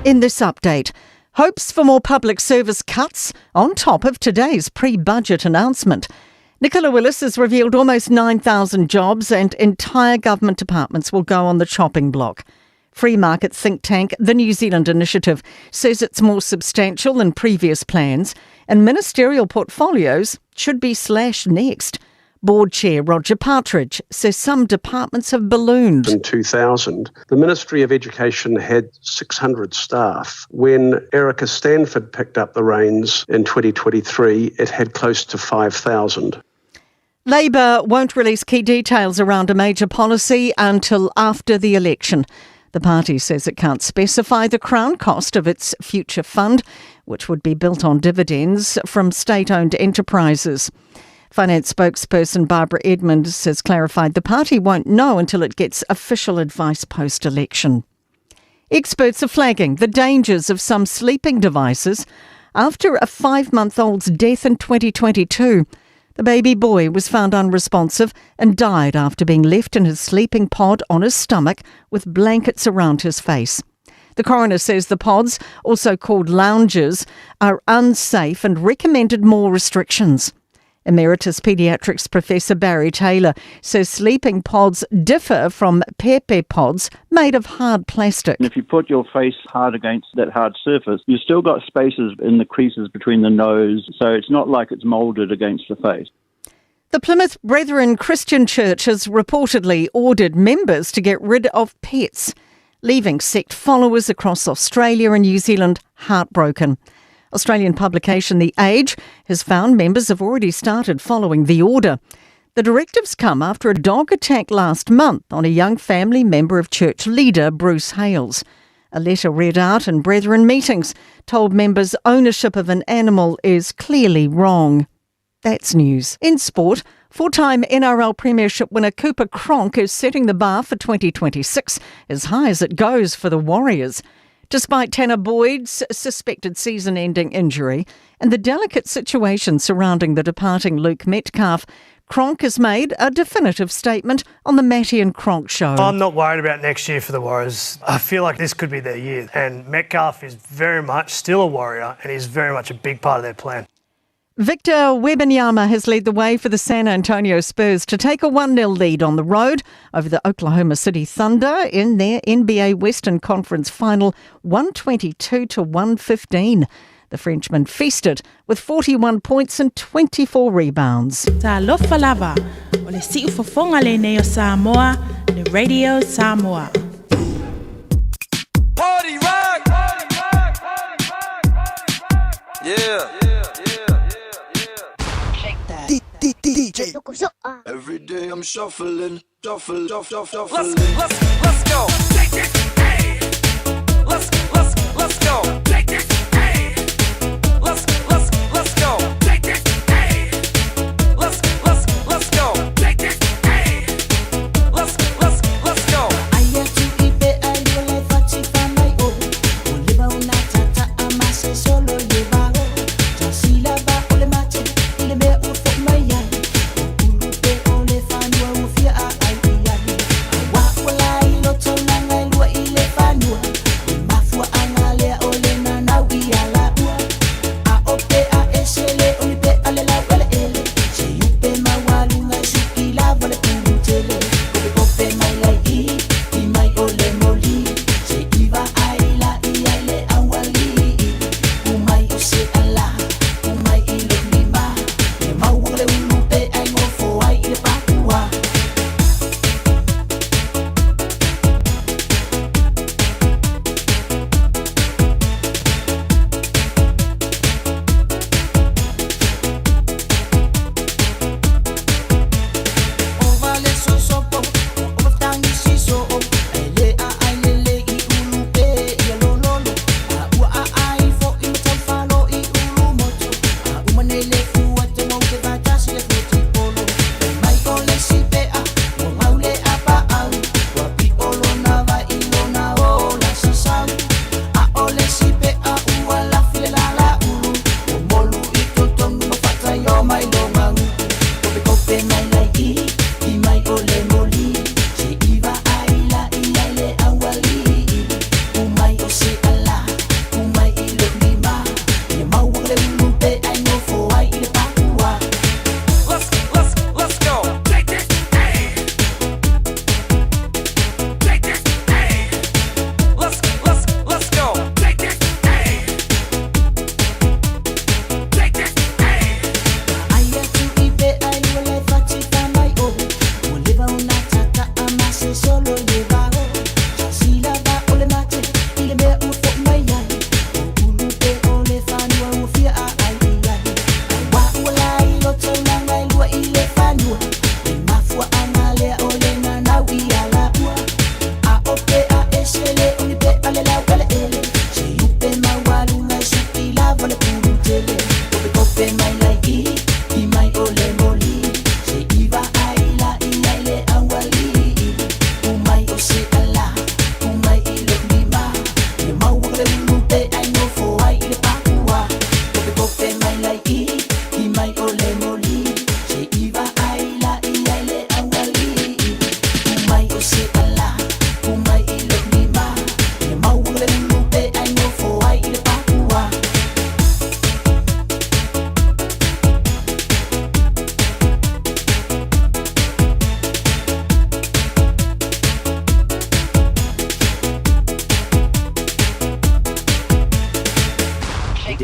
In this update, hopes for more public service cuts on top of today's pre-budget announcement. Nicola Willis has revealed almost 9,000 jobs and entire government departments will go on the chopping block. Free market think tank The New Zealand Initiative says it's more substantial than previous plans and ministerial portfolios should be slashed next. Board Chair Roger Partridge says some departments have ballooned. In 2000, the Ministry of Education had 600 staff. When Erica Stanford picked up the reins in 2023, it had close to 5,000. Labor won't release key details around a major policy until after the election. The party says it can't specify the crown cost of its future fund, which would be built on dividends from state-owned enterprises. Finance spokesperson Barbara Edmonds has clarified the party won't know until it gets official advice post-election. Experts are flagging the dangers of some sleeping devices after a 5-month-old's death in 2022. The baby boy was found unresponsive and died after being left in his sleeping pod on his stomach with blankets around his face. The coroner says the pods, also called lounges, are unsafe and recommended more restrictions. Emeritus Paediatrics Professor Barry Taylor says sleeping pods differ from pepe pods made of hard plastic. If you put your face hard against that hard surface, you've still got spaces in the creases between the nose, so it's not like it's moulded against the face. The Plymouth Brethren Christian Church has reportedly ordered members to get rid of pets, leaving sect followers across Australia and New Zealand heartbroken. Australian publication The Age has found members have already started following the order. The directives come after a dog attack last month on a young family member of church leader Bruce Hales. A letter read out in Brethren meetings told members ownership of an animal is clearly wrong. That's news. In sport, 4-time NRL Premiership winner Cooper Cronk is setting the bar for 2026 as high as it goes for the Warriors. Despite Tanner Boyd's suspected season-ending injury and the delicate situation surrounding the departing Luke Metcalf, Cronk has made a definitive statement on the Matty and Cronk show. I'm not worried about next year for the Warriors. I feel like this could be their year. And Metcalf is very much still a Warrior and he's very much a big part of their plan. Victor Wembanyama has led the way for the San Antonio Spurs to take a 1-0 lead on the road over the Oklahoma City Thunder in their NBA Western Conference final, 122-115. The Frenchman feasted with 41 points and 24 rebounds. Talofa lava, o le si'u fofonga le neo Samoa, le Radio Samoa. Party rock! Yeah. DJ. Every day I'm shuffling. Let's go. Take it, hey. Let's go. Take it, hey. Let's go. Take it, hey. Let's go. Take it, hey. Let's go.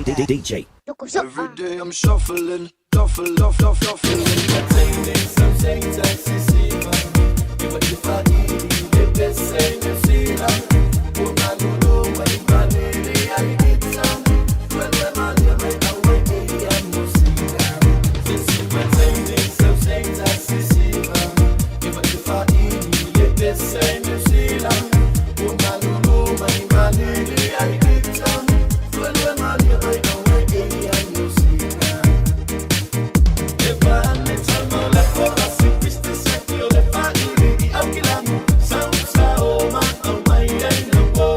DJ. Every day I'm shuffling, shuffling. Maintaining some things excessive. Even if I need the same, you see now. Put my lulu, my vanity, I get some. Well, man, you may not wait, I'm no see. Since you maintaining some things excessive. Even if I need the same, you see now. Put my lulu, my vanity, I get some. Well, man, you may not wait, I'm no see. If I met someone like for a simplest sector, the family, I'm killing. Sound Samoa, oh my, I know.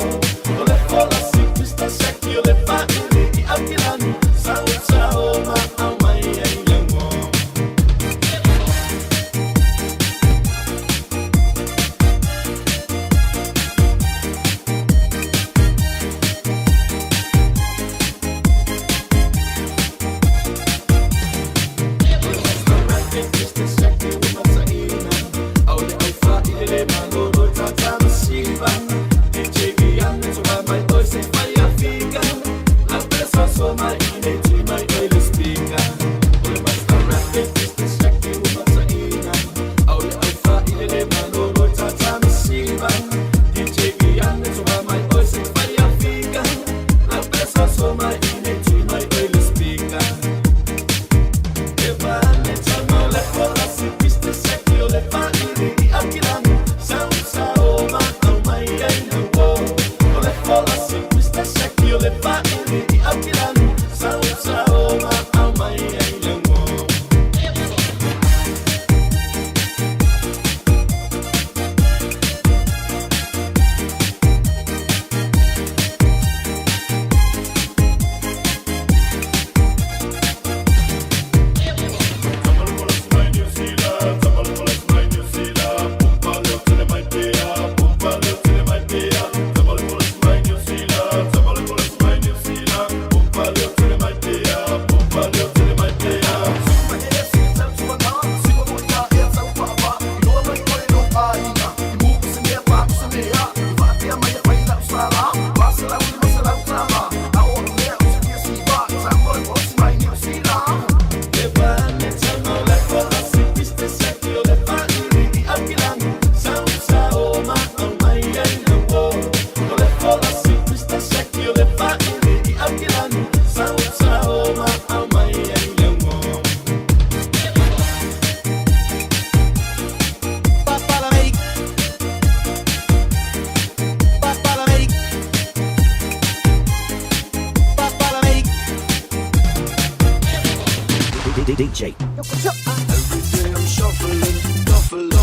Let for a simplest sector, the family, I'm killing. Sound Samoa, oh my, I know. DJ. Every day I'm shuffling, shuffling.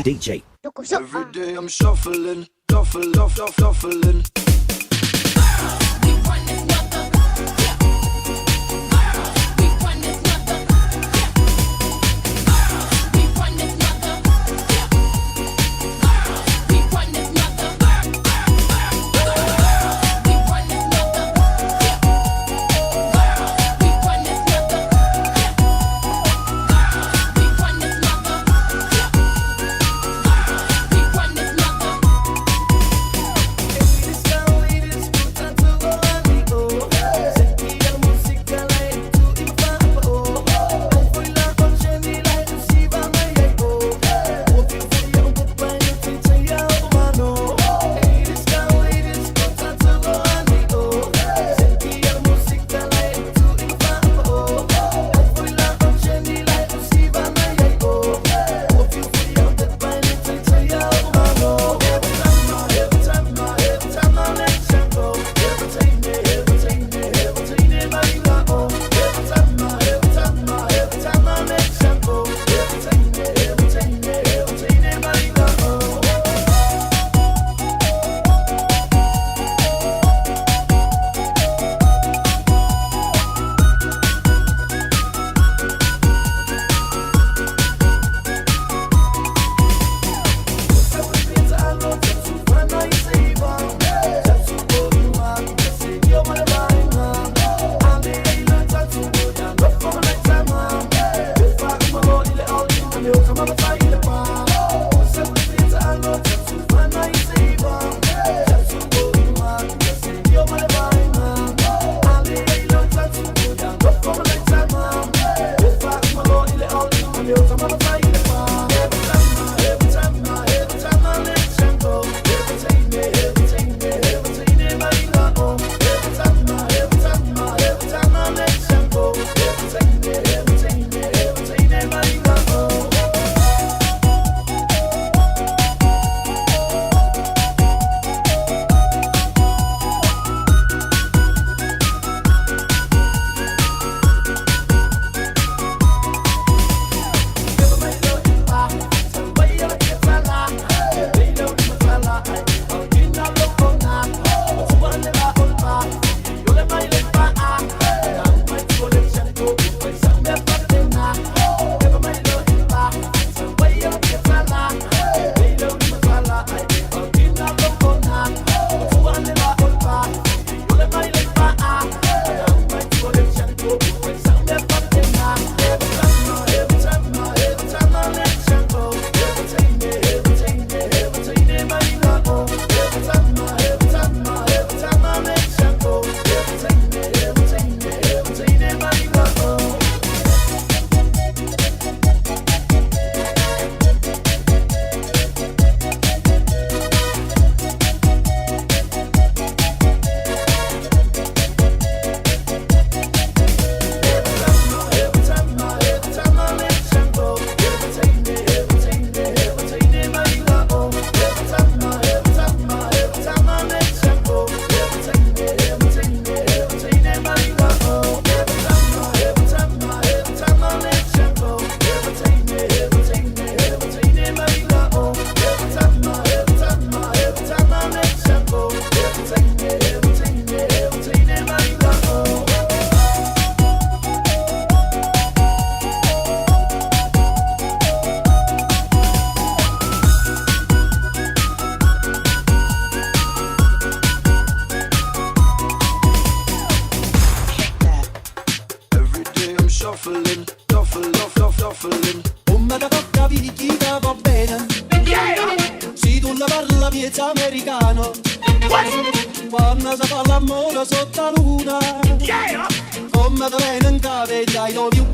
DJ. Every day I'm shuffling, shuffling. This girl bene. Se tu la parla piezza americano, quando si fa l'amore sotto la luna, come te viene in capella I love you.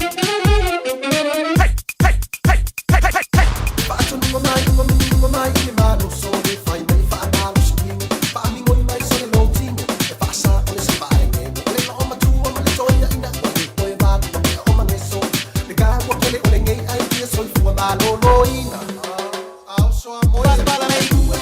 Faccio non mai ma non so che fai, mai fa male schifo. Parli con mai sono non ti e passa con le spare che le no tu ma le gioia in acqua e poi va o ma ne so le capo che le olenghe ai che sono fu ma lo loina. Au so amore balla mai due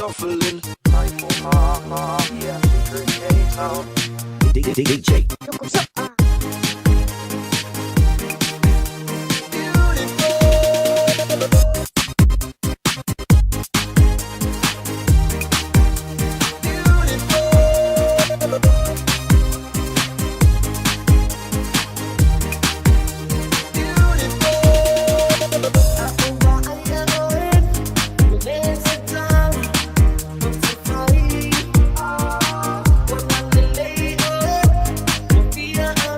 shuffling. DJ. Yeah.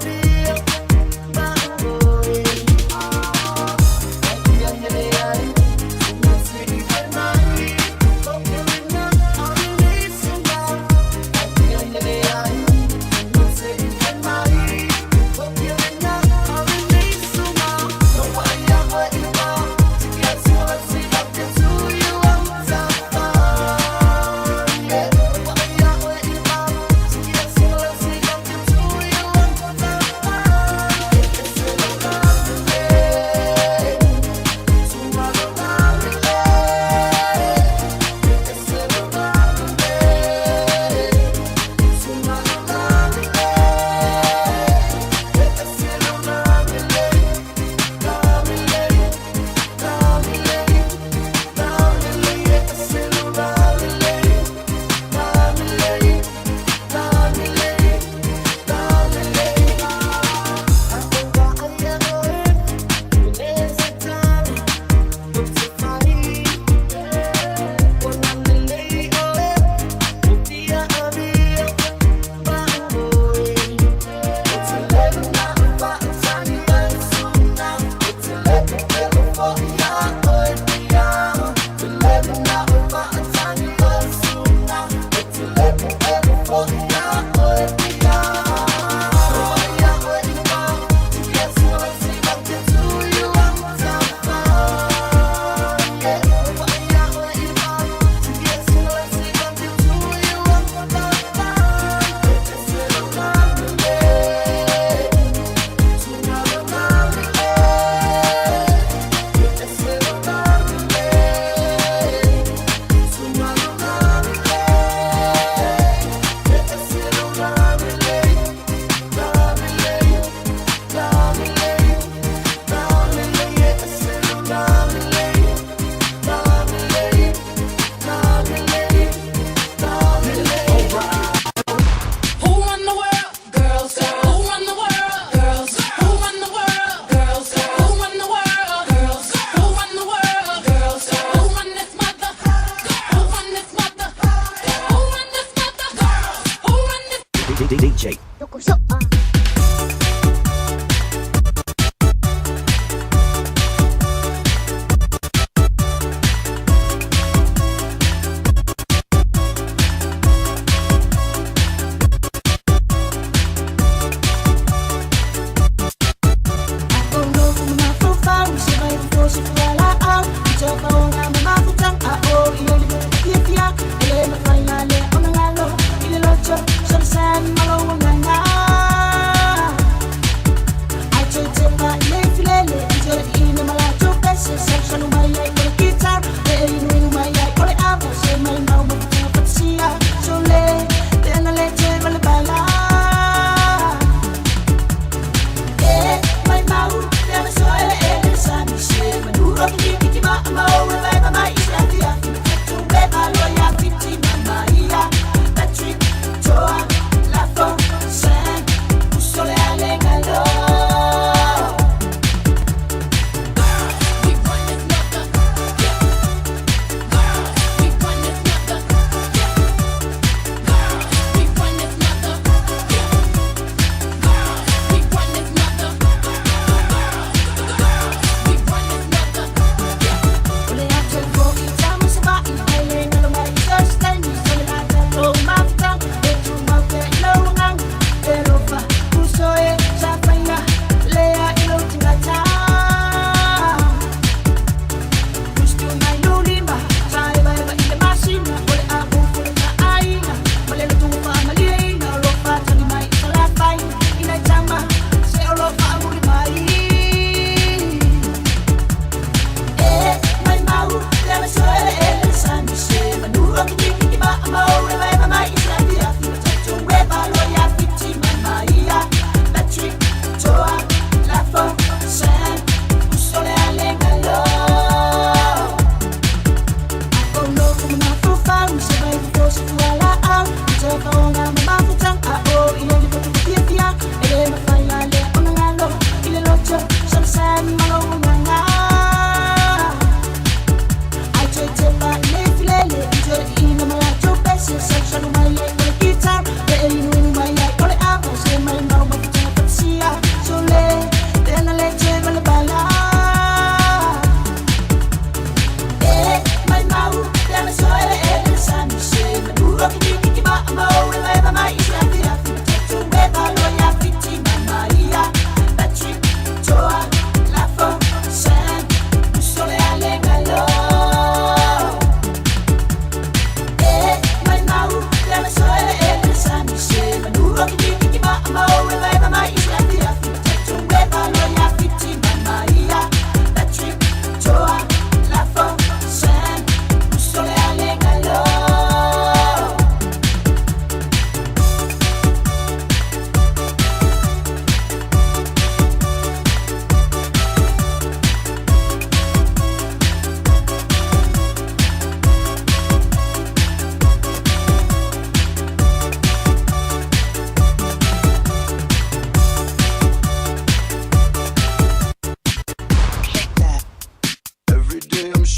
DJ.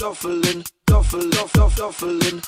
Shuffling, shuffling.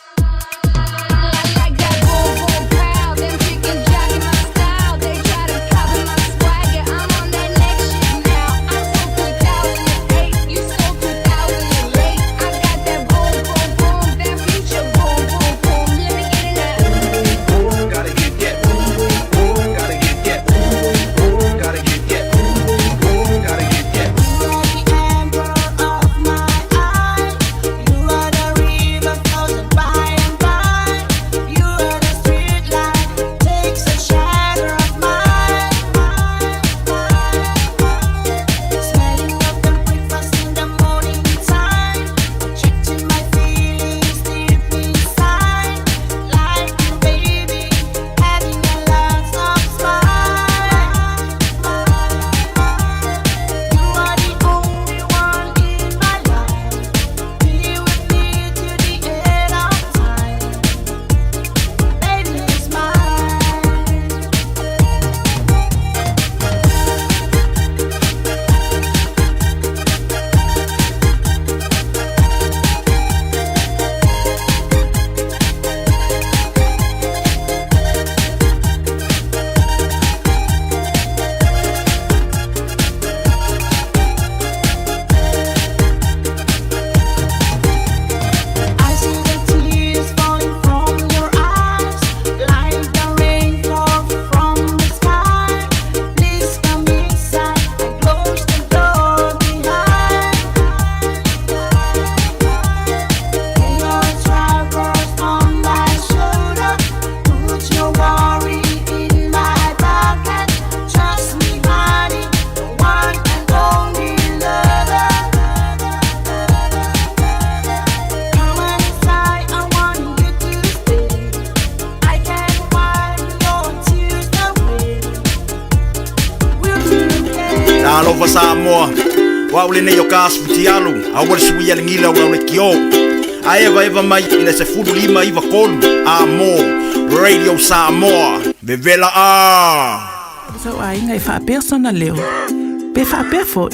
over Samoa. Wa ule nei o kasputi alu, a wale sui alingila ula ule kio. A eva mai ina se furu lima iwa kolu. Amo, Radio Samoa, Vevela a. So ai ngai fa persona leo. Pe fa pe foi.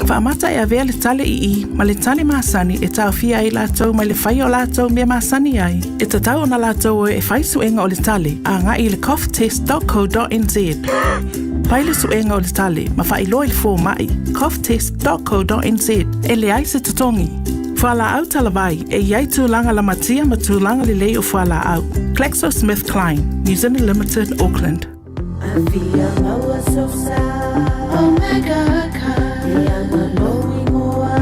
Fa mata e avea le tale I, ma le tale masani e tau fia I latou ma le fai o latou me masani ai. E ta tau na latou e fai suenga o le tale a ngai le coughtest.co.nz. Pai le suenga o le tale ma fai loi le fō mai coughtest.co.nz e le ai se tatongi. Fuala au talavai e iai tūlanga la matia ma tūlanga le lei o fuala au. GlaxoSmithKline, New Zealand Limited, Auckland. Avia maua sosa, Omega ka, Iana lowi moa,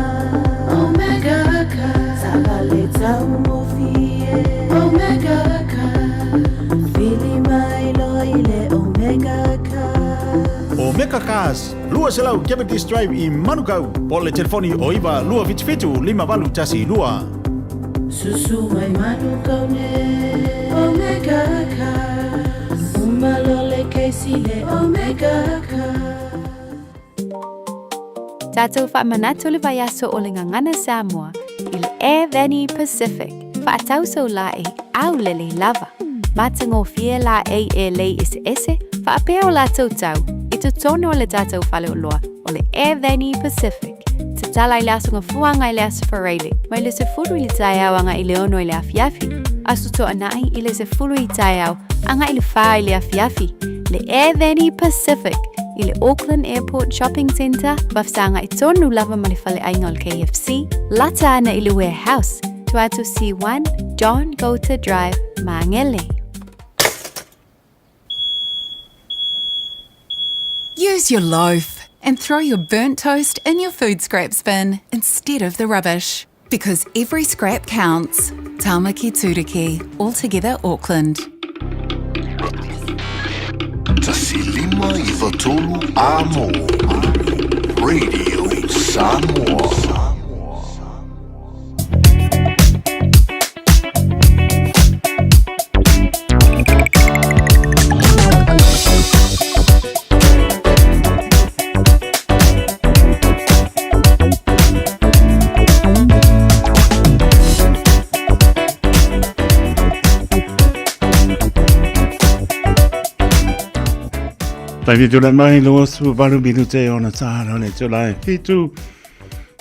Omega ka, Sabale tau mofie, Omega ka, Fili mai loile, Omega ka. Omega Cars, lua selau Kemetis Drive I Manukau, po le telefoni o iwa lua vitfitu lima walu tasi lua. Susu mai Manukau ne, Omega ka. Malole keisile Omega ka. Tātou whaamanato le vai aso o le ngangana Samoa I le Air Veni Pacific. Whaatau sau la e au lele lava. Matango fie la e lei ese, whaapea o la tau. I to tono o le tātou whale o loa o le Air Veni Pacific. Te tala I le aso ngā fuanga I le aso whareile. Mai le se furu I le tai awanga I le ono I le afiafi. Aso to anai I le se furu I tai au. Anga I le wha I le afiafi. Le Air Veni Pacific. I le Auckland Airport Shopping Centre. Wafsanga I tonu lava ma le whale ainga o le KFC. Lata ana I le warehouse. Tuatu C1 John Gota Drive, Mangele. Use your loaf and throw your burnt toast in your food scraps bin instead of the rubbish. Because every scrap counts. Tamaki Turiki, Altogether Auckland. Tasilima Ivatolu Amo. Radio Samoa. Tavi tula mai lo su balu minute ona tala le tula fitu.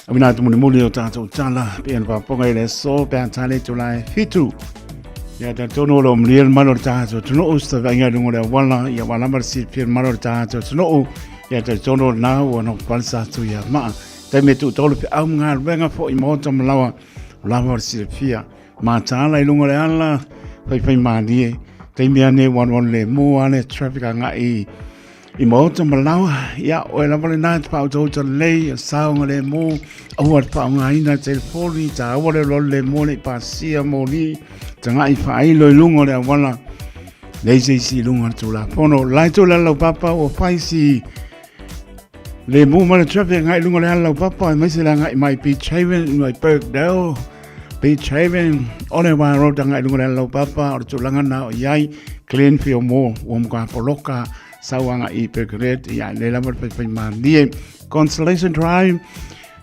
Abina tu muli o tato tala pian pa ponga ile so pian tale tula fitu. Ya ta tono lo mliel malor tato tuno usta vanga lungo le wala ya wala marsi pian malor tato tuno ya ta tono na wono palsa tu ya ma. Ta me tu tolo au ngal venga fo I moto mlawa la marsi pia. Ma tala lungo le ala fai manie. Ta me ne won le mo ale traffic anga I moto malawa ya o la vale na pa to le saunga le mo o pa nga ina telefoni ta o le mo le pasia mo ni tanga I fai lo lungo le wala le si lungo tu la pono la to la lo papa o fai si le mo ma traffic nga lungo le lo papa mai se la nga mai pi chaven mai perk dao pi chaven ole wa ro tanga lungo le lo papa o tu langa na o yai clean fio mo o mo ka poloka Sawanga I Pekret, ya le la pe mandie Constellation Drive,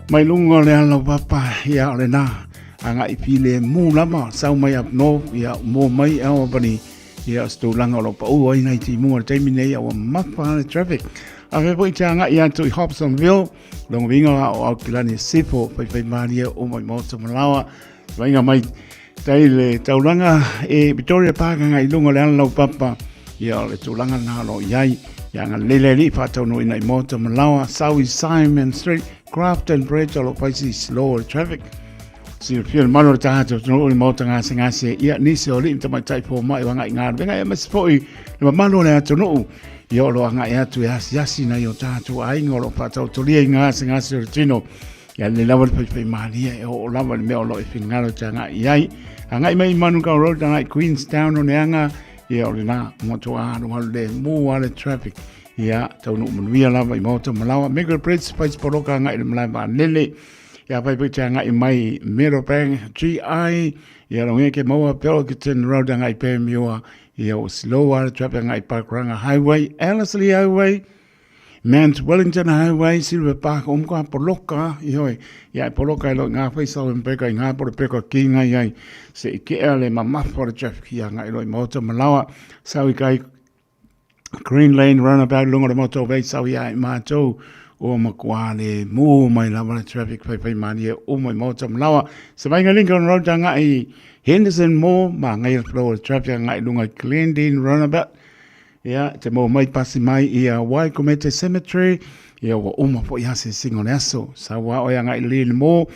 mai lungo le ala papa ya le na anga I pile mu lama sau mai up no ya mo mai au bani ya stulanga lo pa o I nai ti mo te mine ya o mapa traffic ave po tanga ya to Hobsonville long winga o Auckland sipo pe mandie o mai mo to malawa winga mai taile taulanga e Victoria Park anga I lungo le ala papa ya le tulanga na lo yai ya nga leleli pato no ina moto malawa South Simon Street Crafton Bridge lo paisi slow traffic si fiel malo tato no moto nga singa se ya ni se oli into my type for mai wanga nga venga mas foi le malo le ato no yo lo nga ya tu yasi na yo tato ai ngolo pato to li nga singa se tino ya le lawa pe malia o lawa me o lo fingalo tanga yai anga mai manu ka road nga Queenstown no nga ya ole na moto a no le mo ale traffic ya tau no mnuia lava I moto malawa mega bridge spice poroka nga I mlava lele ya pai pita nga I mai Meadowbank GI ya lo ngeke mo Pelkington road nga I pe miwa ya slow ale traffic nga I Parkranga highway Ellerslie highway Mount Wellington Highway, Silver Park, Omka, Poloka, Yoi, Ya Poloka, Nga Faisal and Peka, Nga Poloka, King, Yai, Se Kele, Mamma for the traffic, Yang, Ilo, Moto, Malawa, Sawikai, Green Lane, Runabout, Lunga, Moto, Bay, Sawia, Mato, O Makwale, Moo, my lava traffic, Pepe Mania, O my Moto, Malawa, Savanga Lincoln Road, Jangai, Henderson, Mo, Mangai Flow, traffic, Ngai Lunga, Glendine, Runabout. Ya, te mo mai pasi mai ia Waikomete Cemetery, ia wa uma po ia se singo neso. Sa wa o ia ngai lin mo,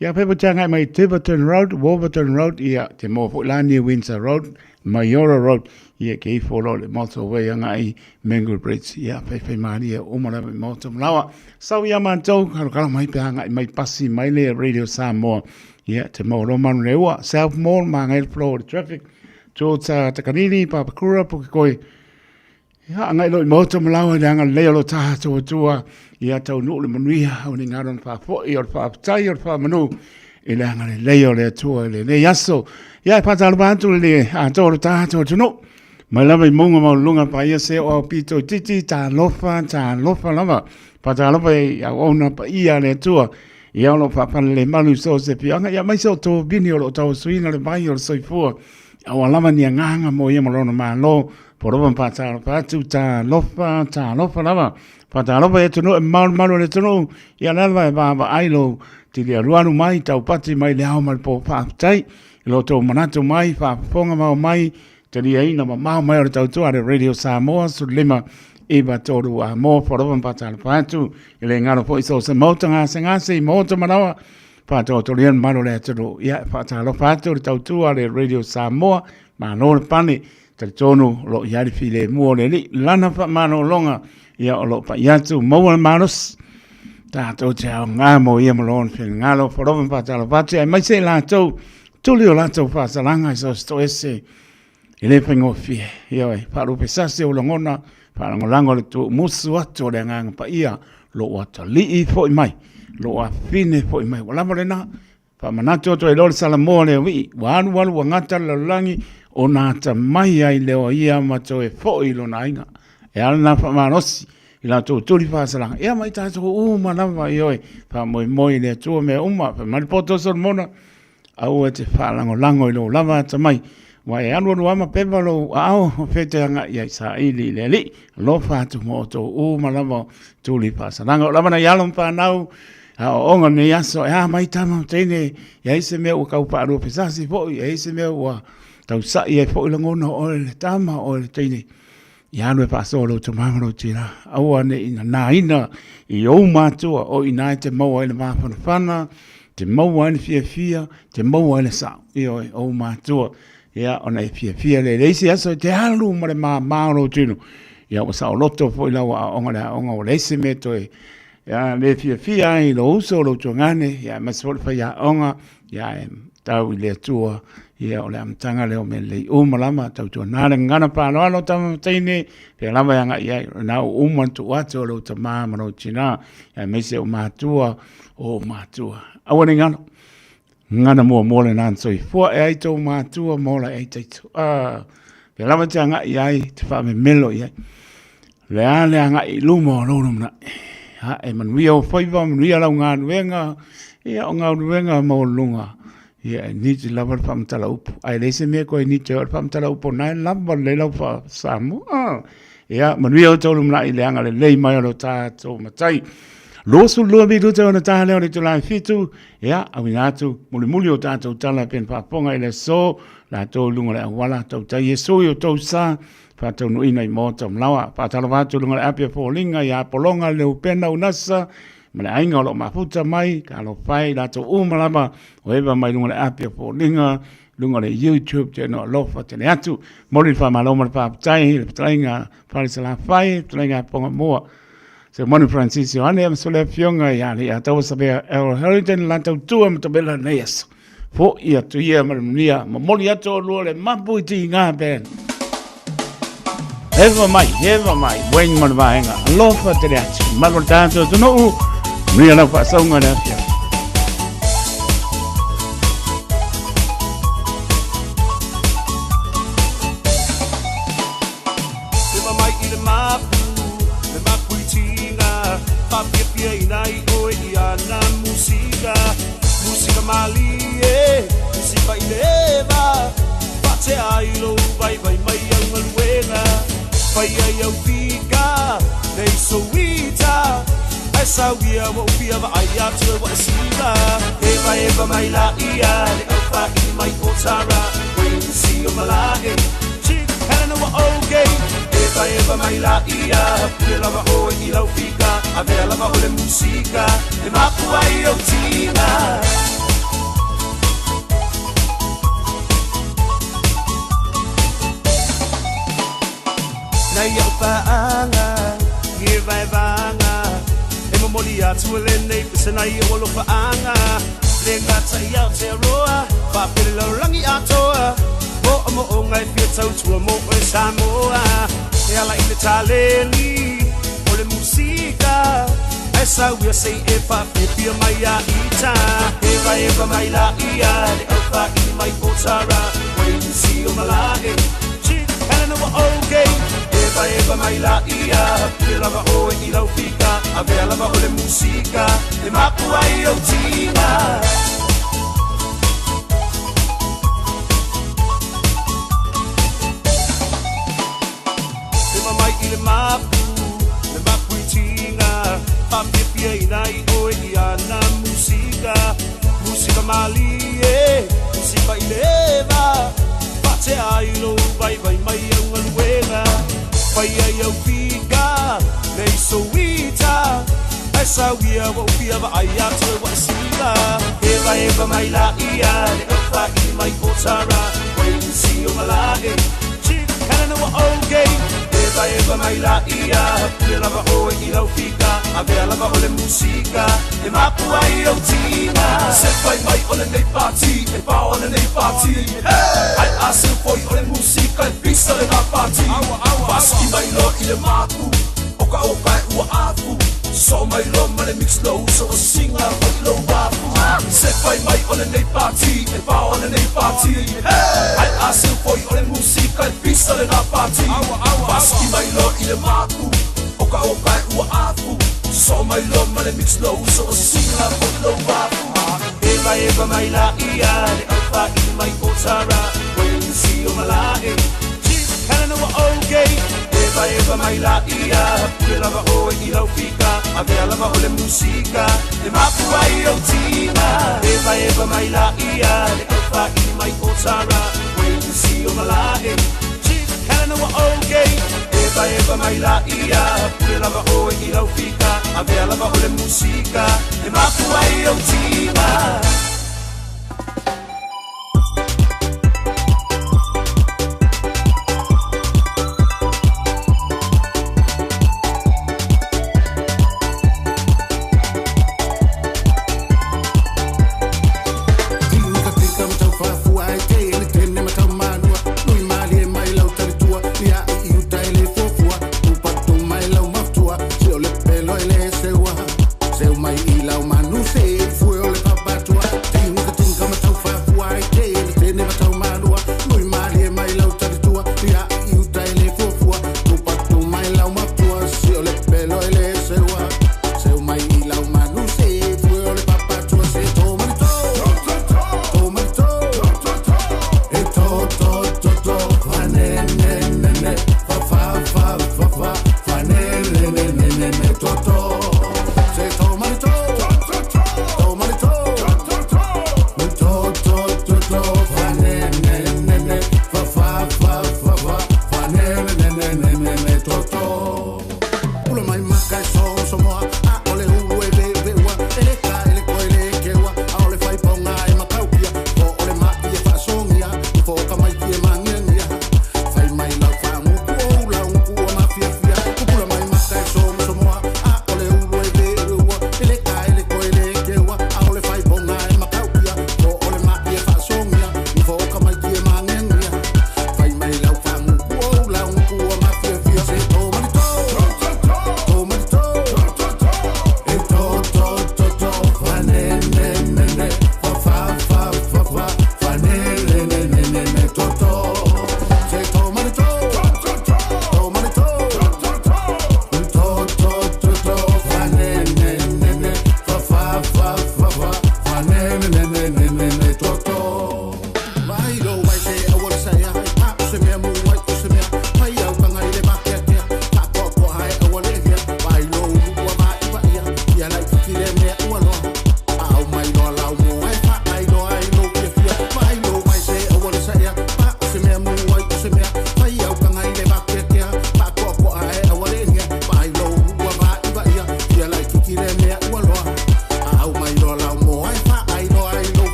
ia pepo tia ngai mai Tiverton Road, Wolverton Road, ia te mo po Lani Windsor Road, Mayora Road, ia ke i folo le motorway ia ngai Mangle Bridge, ia pepe mai ia uma le motor mlawa. Sa ia mantou, kalo mai pe ngai mai pasi mai le Radio Samoa, ia te mo Roman Rewa, South Mall, ma ngai flow traffic, towards Takanini, Papakura, Pukikoi, ya ngai lo moto malawa danga leo lo ta to tua ya tau no le manuia o ni ngaron fa fo i o fa tai o fa manu ile ngai leo le tua le yaso ya pa ta ba tu le a to ta to no mai la mai monga ma lunga pa ia se o pito titi ta lofa lava pa ta lo ya ona pa ia le tua ya lo fa pa le manu so se pi anga ya mai so to bini o to suina le mai o so fo a lama ni nganga mo ia malona ma lo Poroban pata patu ta lofa lava pata lofa e tunu mal le tunu ia lava ba ailo ti le ruanu mai tau pati mai le au mal po fa tai lo to manato mai fa fonga mai te ria ina ma mai o tau tu ale Radio Samoa su lima e ba toru a mo poroban pata patu ile ngaro po iso se motanga se moto manawa pata to lian malo le tunu ia pata lofa tu tau tu ale Radio Samoa ma no pani te tonu lo yari file mua le li lana fa mano longa ia o lo pa yatu maua manos ta to chao ngā mo ia malon fil ngalo forovan pa talo pati ai mai se la tau tuli o la tau fa salanga so sto ese ile pengo fie ia ai pa rupe sase o longona pa lango le tu musu atu le nganga pa ia lo wata li fo mai lo a fine fo mai wala mo le na pa manato to e lo salamo le wi wan ngata le langi o nā ta mai ai leo ia mato e fōi lo na inga. E ala nā whamanosi, i la tō tūri whāsaranga. Ea mai tātou uma nawa i oi, wha moi lea tūa mea uma, wha maripoto sor mona, au e te whālango i lo lava ta mai. Wa e anu ama pepa lo au, whete anga i ai sa ili le li, lo whātu mo tō uma nawa tūri whāsaranga. O lava na ialom whanau, o onga ne aso, ea mai tama teine, i ai se mea ua kaupāru pesasi fōi, i ai se mea ua tau sa ia fo i langona o le tama o le teine i anu e pasolo to mamaro tira au ane ina na ina i o matua o ina te maua i le mawhanawhana te maua i le fia te maua i le sa i o matua ia ona e fia le leisi aso te halu ma le maaro tino ia o sa o loto fo i lawa a onga o leisi me to e ia le fia i lo uso lo to ngane ia maswol fa ia onga ia tau i le tua ia o le amtanga leo me le umalama tau tua nāre ngana pānoano tama teine pe lama yanga ia na umantu atu o lo ta māmaro tina ia meise o mātua awane ngana mua le nānso i fua e aito mātua mola e teitu pe lama te anga iai te wha me melo iai le anga i luma o lono mna e manuia o whaiva manuia lau ngā nuenga ia o ngā nuenga mo lunga ia ni te lava whamtala upo. Ai leise mea koe ni te whamtala upo nai lava le lau wha samu. Ia, manuia o tolu mna i leanga le lei mai o lo tātou matai. Losu lua mi rute o na taha leo ni tu lai fitu. Ia, awi nātu, muli o tātou tala pen whaponga i le so, la tō lunga le awala, tau tai e soi o tau sā, whātau no ina i mōta mlawa. Whātala whātu lunga le apia pōlinga, ia polonga le upena unasa, ma le ainga o lo mafuta mai, ka lo whai, lato umalama, o ewa mai lunga le apia po linga, lunga le YouTube, te no alofa, tene atu, mori wha maloma le whaapatai, le patainga, wharisala whai, patainga ponga mua. Se moni Francisco, ane am sole fionga i ali, a tawa sabea, el Heriton lantau tua matabela neas. Fo ia tu ia marimnia, ma mori ato o lua le mapu i ti ngā ben. Eva mai, wen marvaenga, alofa tene atu, malo tātou tu no u, Mia na pa saunga na fia. Te mai i le mapu i tinga vai mai ang alwenga Pai ai au fika Nei soita Esa wia wa upia va ai atu wa sila Eva mai la ia Le au whaki mai o tara Wait to see o malae Chick hana wa okay Eva mai la ia Pule lava o I lau fika A vea lava o le musika E mapu ai o tina Nai au paanga Ngie vai vanga E mamoli atu le nei Pisa nai o lo paanga Le ngata I au te roa Whapere lau rangi atoa Mo amo o ngai fia tau tua mo o e Samoa E ala I le taleli O le musika E sauia sei e whapepia mai a ita Eva mai la ia Le au whaki mai o tara Wait to see o malae Chick hana wa okay Eva mai la ia Pule lava o I lau fika A vea lava o le musika E mapu ai o tina Ema mai I le mapu I tinga Papepia I nai o I ana musika Musika mali e Musika I leva Pate ai lo vai mai ang alwenga Pai ai au fika Nei soita Esa wia wa upia va ai atu wa sila Eva mai la ia Le au whaki mai o tara Wait to see o malae Chick hana wa okay Eva mai la ia Pule lava o I lau fika A vea lava o le musika E mapu ai o tina Se fai mai o le nei party E pa o le nei party Ai ase foi o le musika E pisa le na party Paski mai lo I le mapu Oka e ua afu So mai lo ma le mix low So o singa o I lo wafu Se fai mai o le nei party E pa o le nei party Ai ase foi o le musika E pisa le na party Paski mai lo I le mapu Oka e ua afu So mai lo ma le mix low So o singa o I lo wafu Eva mai la ia Le au whaki mai o tara Wait to see o malae Chick hana wa okay Eva mai la ia Pule lava o I lau fika A vea lava o le musika E mapu ai o tina Eva mai la ia Le au whaki mai o tara Wait to see o malae Chick hana wa okay Eva mai la ia Pule lava o I lau fika A vea lava o le musika E mapu ai o tina Seu mai I lau manu se fueo le papatua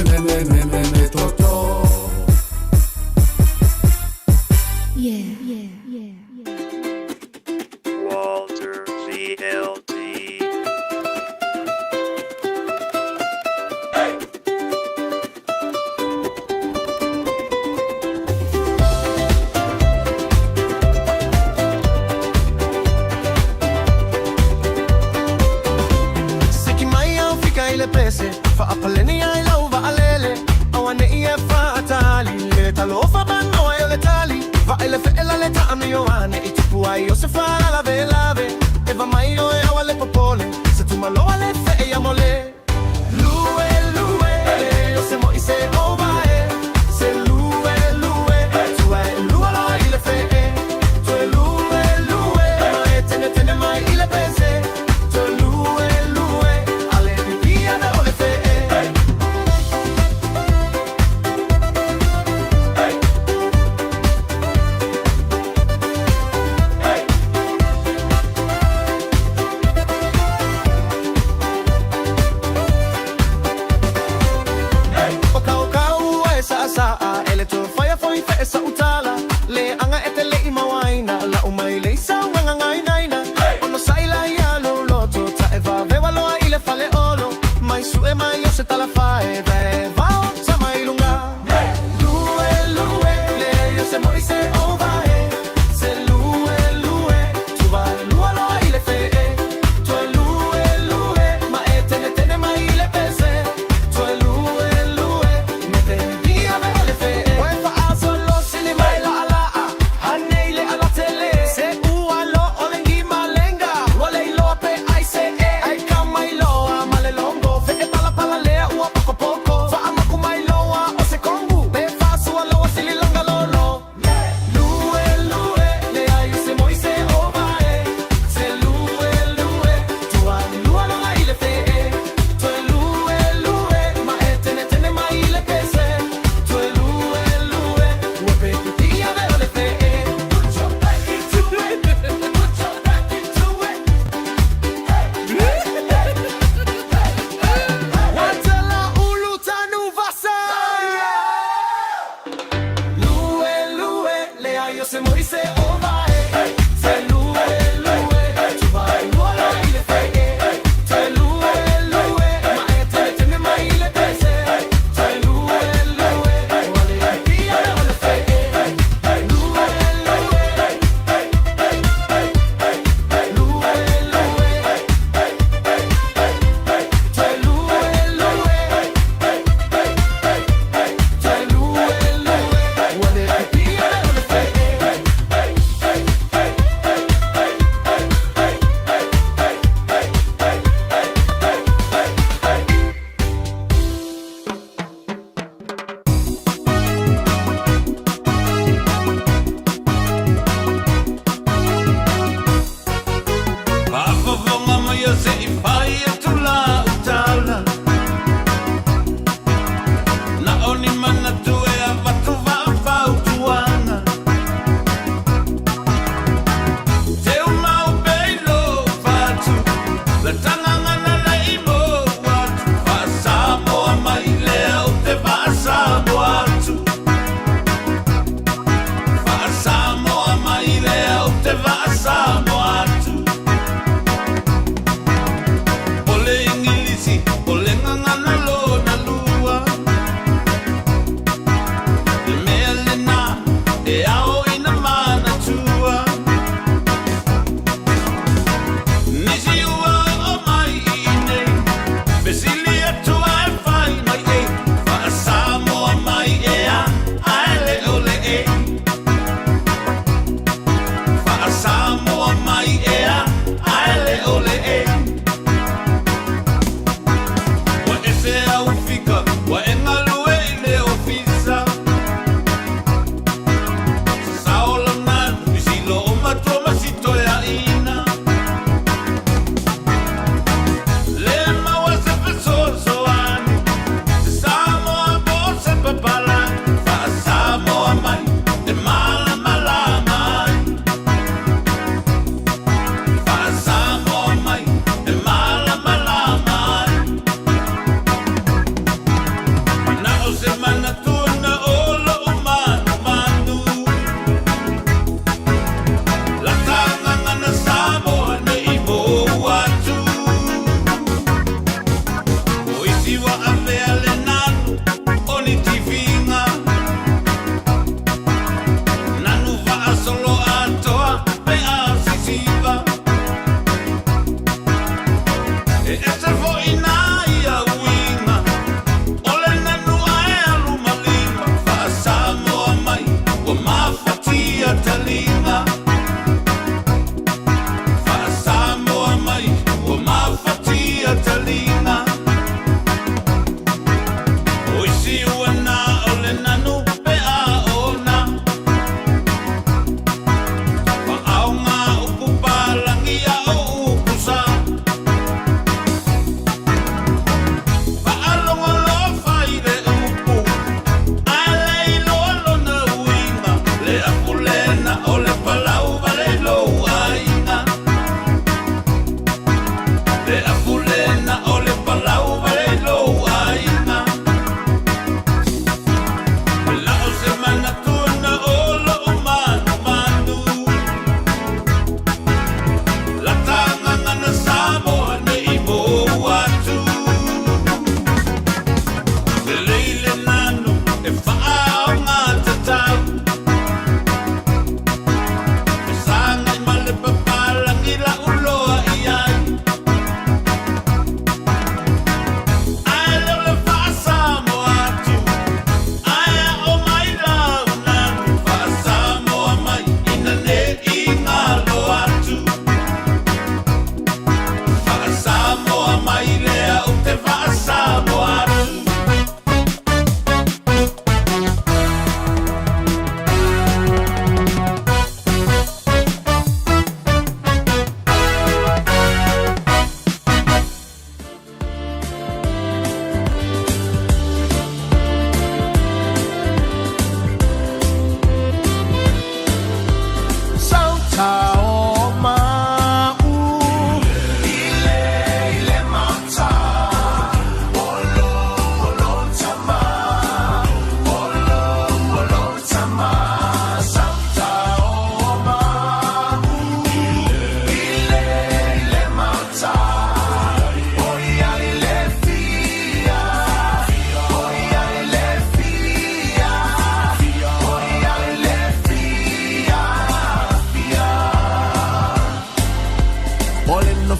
ne toto. Walter VLD. Fa apaleni ai lau va alele awane ia fa atali le talo fa bano ai le tali va ele fe ela le ta ame yo ane I tipu ai yo se fa la ve e va mai yo e awale popole se tu malo ale fe e amole lue yo se mo ise over se lue tu ai lue lo ile fe tu lue ma e tene mai ile pese tu lue ale via da ole fe sa utala le anga etele I mawaina la umai le sa wanga ngai naina ono saila ya lo loto ta eva veva lo ile fale olo mai su e mai yo se tala fae va sa mai lunga lue le yo se moi se ova se lue tu va lue lo ile fe tu lue ma etene mai ile pese tu lue me te via vele fe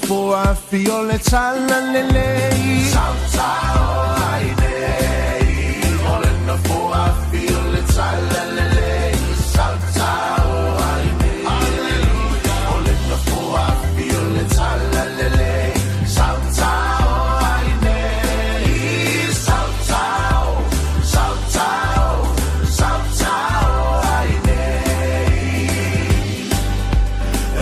for I feel it's all lele. Saltao ai nei, all in the for I feel it's all lele. Saltao ai nei, all in the for I feel it's all lele. Saltao ai nei, saltao, saltao, saltao ai nei.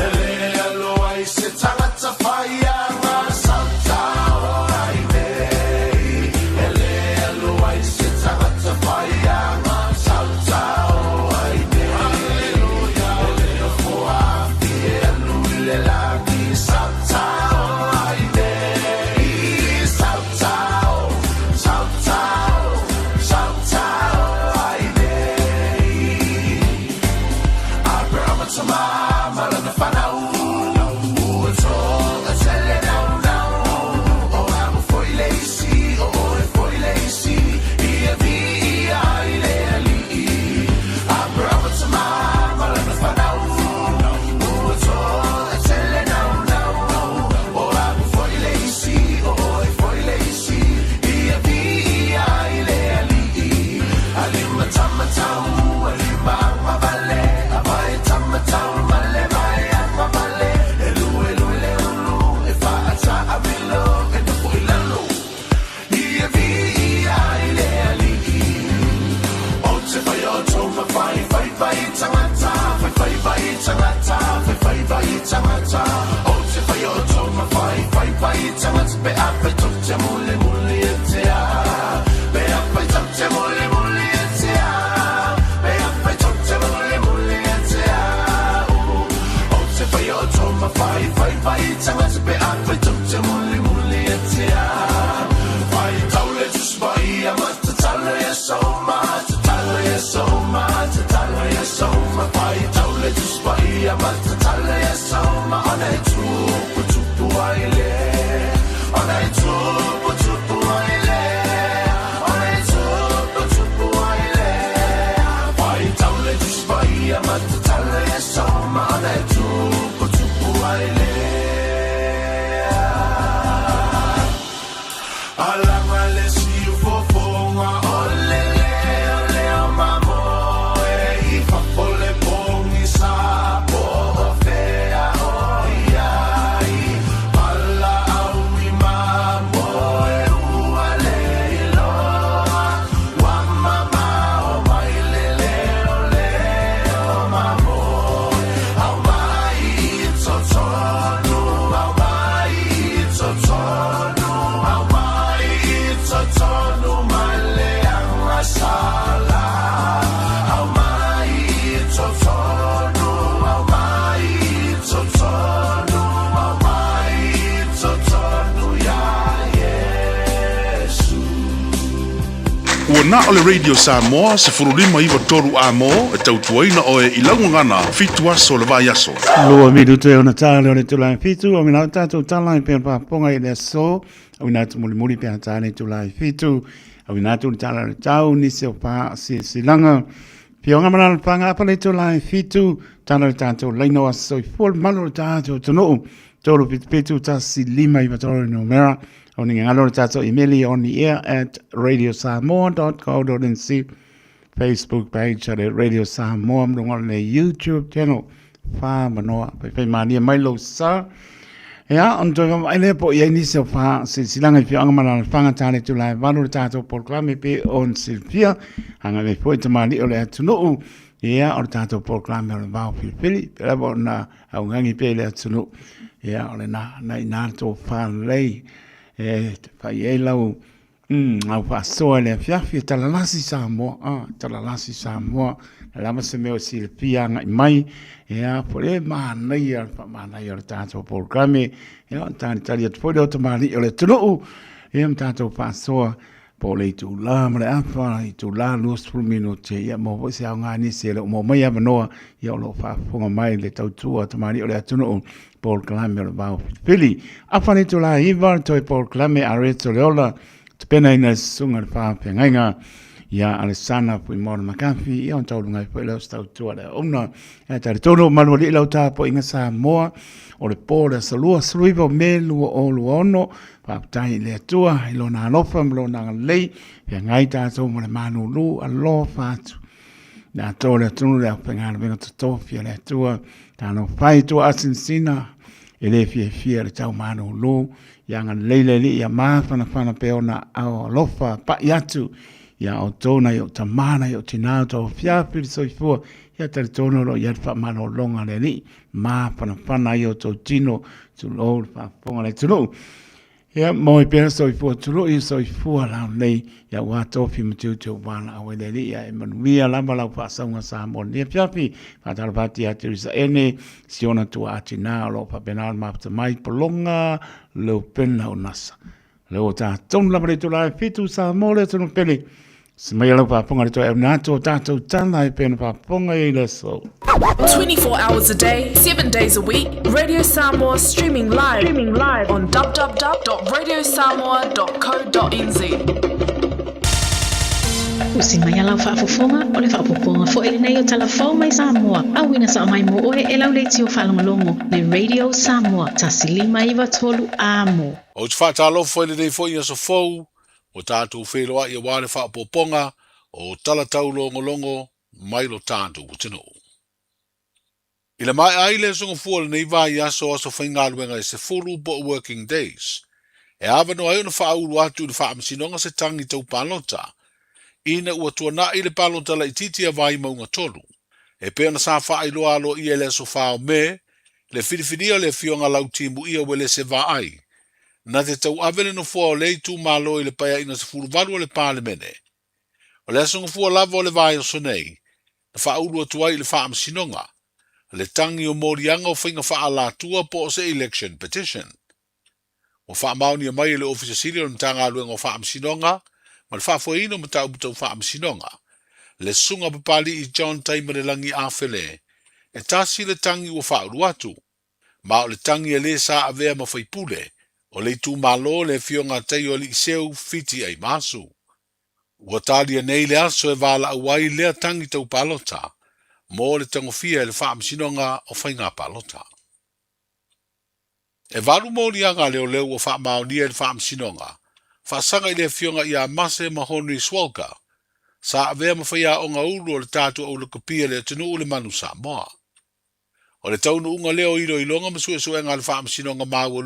Ele alo ai se tangata whaia ngā saltao ai nei. Ele alo ai se tangata whaia ngā saltao ai nei. Alleluia. Ele no fuafi e anu I le laki saltao ai nei. Saltao, saltao, saltao ai nei. Abraham tama malana whanau. Ua tonga tele nau nau. O amu foi leisi, o oe foi leisi. Ia vi ia I le ali. Abraham tama malana whanau. Ua tonga tele nau nau. O amu foi leisi, o oe foi leisi. Ia vi ia I le ali. Alima tamatau, alima mavale. Avai tamatau male vai mavale. Elu elu le ulu, e whaata avilo, e nuku I lalu. Ia vi ia I le ali. O te whai o tōma whai, whai whai tangata, whai whai whai tangata, whai whai whai tangata. O te whai o tōma whai, whai whai tangata, pe ape tuk te mule mule e te a. Pe ape tuk te mule mule e te a. Pe ape tuk te mule mule e te a. O te whai o tōma whai, whai whai tangata, pe ape tuk te mule mule e te a. Whai taule tu spai a mata tala e soma, te tala e soma, te tala e soma. Whai taule tu spai a mata tala e soma. Ona e tupu tupu ai le. Ona e tupu tupu ai le. Ona e tupu tupu ai le. Whai taule tu spai a mata tala e soma. Ona e tupu tupu ai le. Alanga le siu fofonga ole ole o mamo e I fafole pongi sa po o fea o iai. Ala au I mamo e ua le iloa. Wa mama o mai le o mamo. Au mai I totonu, au mai I totonu, au mai I totonu mai le anga sala. Au mai I totonu, au mai I totonu, au mai I totonu ya Yesu. Ua na o le Radio Samoa se furulima iwa toru a mo e tautuaina o e ilangu ngana fitu aso le vai aso. Lua miru te ona tāle o le tulai fitu, o mina tātou tālai pēr pāponga I le so, o mina tu muli pēr tāle tulai fitu, o mina tu tāle le tau ni se o pā si langa, pionga mana le panga apa le tulai fitu, tāle le tātou leino aso I full manu le tātou tunu, tolu fitu tā si lima I patoro no mera, o ni ngalo le tātou emaili on the air at radiosamoa.co.nz, Facebook page at Radio Samoa, mrunga le YouTube channel, wha manoa, pai mania mai lo sa. Ea, on toi ai le po ia nisi o wha, se silanga I whianga mana le whanga tāle tulai, wano le tātou porklame pe on Silvia, hanga me po I tamani o le atunuu, ea, o le tātou porklame o le wao pilipili, pera po na au ngangi pe le atunuu, ea, o le na ina tō wha lei, te whai e lau, au wha soa le fiafi, talalasi Samoa, talalasi Samoa, lama se meo Silvia ngai mai, ea, po le mānai ar tātou porklame, ea, tani atu pōre o tamani o le tunuu, ea, tātou wha soa, po le tu la ma le apa I tu la luas fulmino te ia mo se au ngani se le mo mai ava noa ia o lo fa fonga mai le tau tua tamari o le atuno Paul Klame o le vau pili apa ni tu la iva toi Paul Klame a reto le ola te pena ina sunga le fa pengainga ia Alessana pui mora makafi ia on tau lungai pui lau stau tua le ona ia tari tono malu li lau tā po inga Samoa o le pōra salua sruiva me lua o lua ono whaptai le atua ilo na alofa mlo na lei ia ngai tātou mo le manu lu alo fatu na tō le tunu le apengana venga tatofia le atua tāno whai tua asinsina ele fia le tau manu lu ia ngā leile li ia mawhana peona au alofa pa iatu ia o tōna i o tamana i o tina tō whiawhiri soifua ia tari tōna lo ia wha mano longa le li mā whana i o tō tino tu lo whaponga le tulu ia moi pēra soifua tulu i soifua lau nei ia wā tōwhi matiu tō wana awe le li ia e manuia lama lau whaasaunga Samoa nia whiawhi whatara pati a terisa ene siona tua ati nā lo whapenal mapta mai polonga leo pena o nasa leo tā tōna lama le tula e fitu Samoa le tōna pele Semaya lau paponga le toa e nato tātou tana e pēna paponga e le so. 24 hours a day, 7 days a week, Radio Samoa streaming live on www.radiosamoa.co.nz. Usi mai alau whaafofonga o le whaapoponga fo ele nei o talafau mai Samoa. Awina sa mai mo oe e lau leiti o whalongolongo le Radio Samoa. Tasilima iwa tolu amo. O te whaatalofo ele nei fo ia so fau. O tātou wheloa i a wāle whaapoponga o talatau longolongo mai lo tātou utino. I le mai aile songa fuala nei vai aso whaingaluenga e se fulu bo working days. E awano ai ona whaulu atu le whaamsinonga se tangi tau palota. Ina ua tuana i le palota la ititia vai maunga tolu. E peona sa whaailoa alo i ele so whao me, le whiriwhiria le fionga lau timu ia wele se vai. Na te tau avele no fua o lei tū malo i le paia ina se furu valu o le pālemene. O le asonga fua lava o le vai o sonei, na whaulu atua i le whaamsinonga, le tangi o morianga o whainga whaalatua po o se election petition. O whaamauni a mai i le ofisa siri o ntanga aluenga o whaamsinonga, ma le whaafuaino ma tau butau whaamsinonga, le sunga papali i John Taimare langi awhele, e tasi le tangi o whaulu atu, ma o le tangi e le sa avea ma whaipule, o le tu malo le fionga tei o li seu fiti ai masu. Ua talia nei le aso e wala awai lea tangi tau palota, mo le tangofia e le whaamsinonga o whainga palota. E walu mo ni anga leo leo o whaamaunia e le whaamsinonga, whaasanga i le fionga i a mase mahonri swalka, sa avea mawhaia o ngā ulu o le tātua o le kopia le tunu o le manu Samoa. O le taunu unga leo ilo ilonga masue suenga le whaamsinonga maua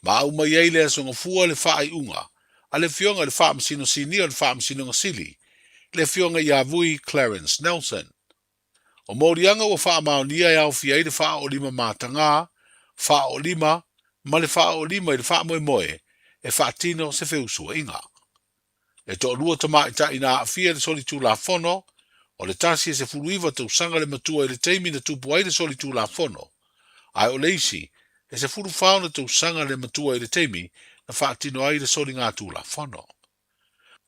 ma au mai ei le songa fua le whaai unga, a le fionga le whaamsino sini o le whaamsino sili, le fionga i avui Clarence Nelson. O morianga o whaamaunia e au fiei le wha o lima mātanga, wha o lima, ma le wha o lima i le wha moe moe, e wha tino se wheusua inga. E to lua tama i ta ina a fia le soli tū la fono, o le tasi e se furuiva tau sanga le matua i le teimi na tupu ai le soli tū la fono. Ai o leisi, e se furu whaona tau sanga le matua i le teimi na whaatino ai le soli ngā tū la whano.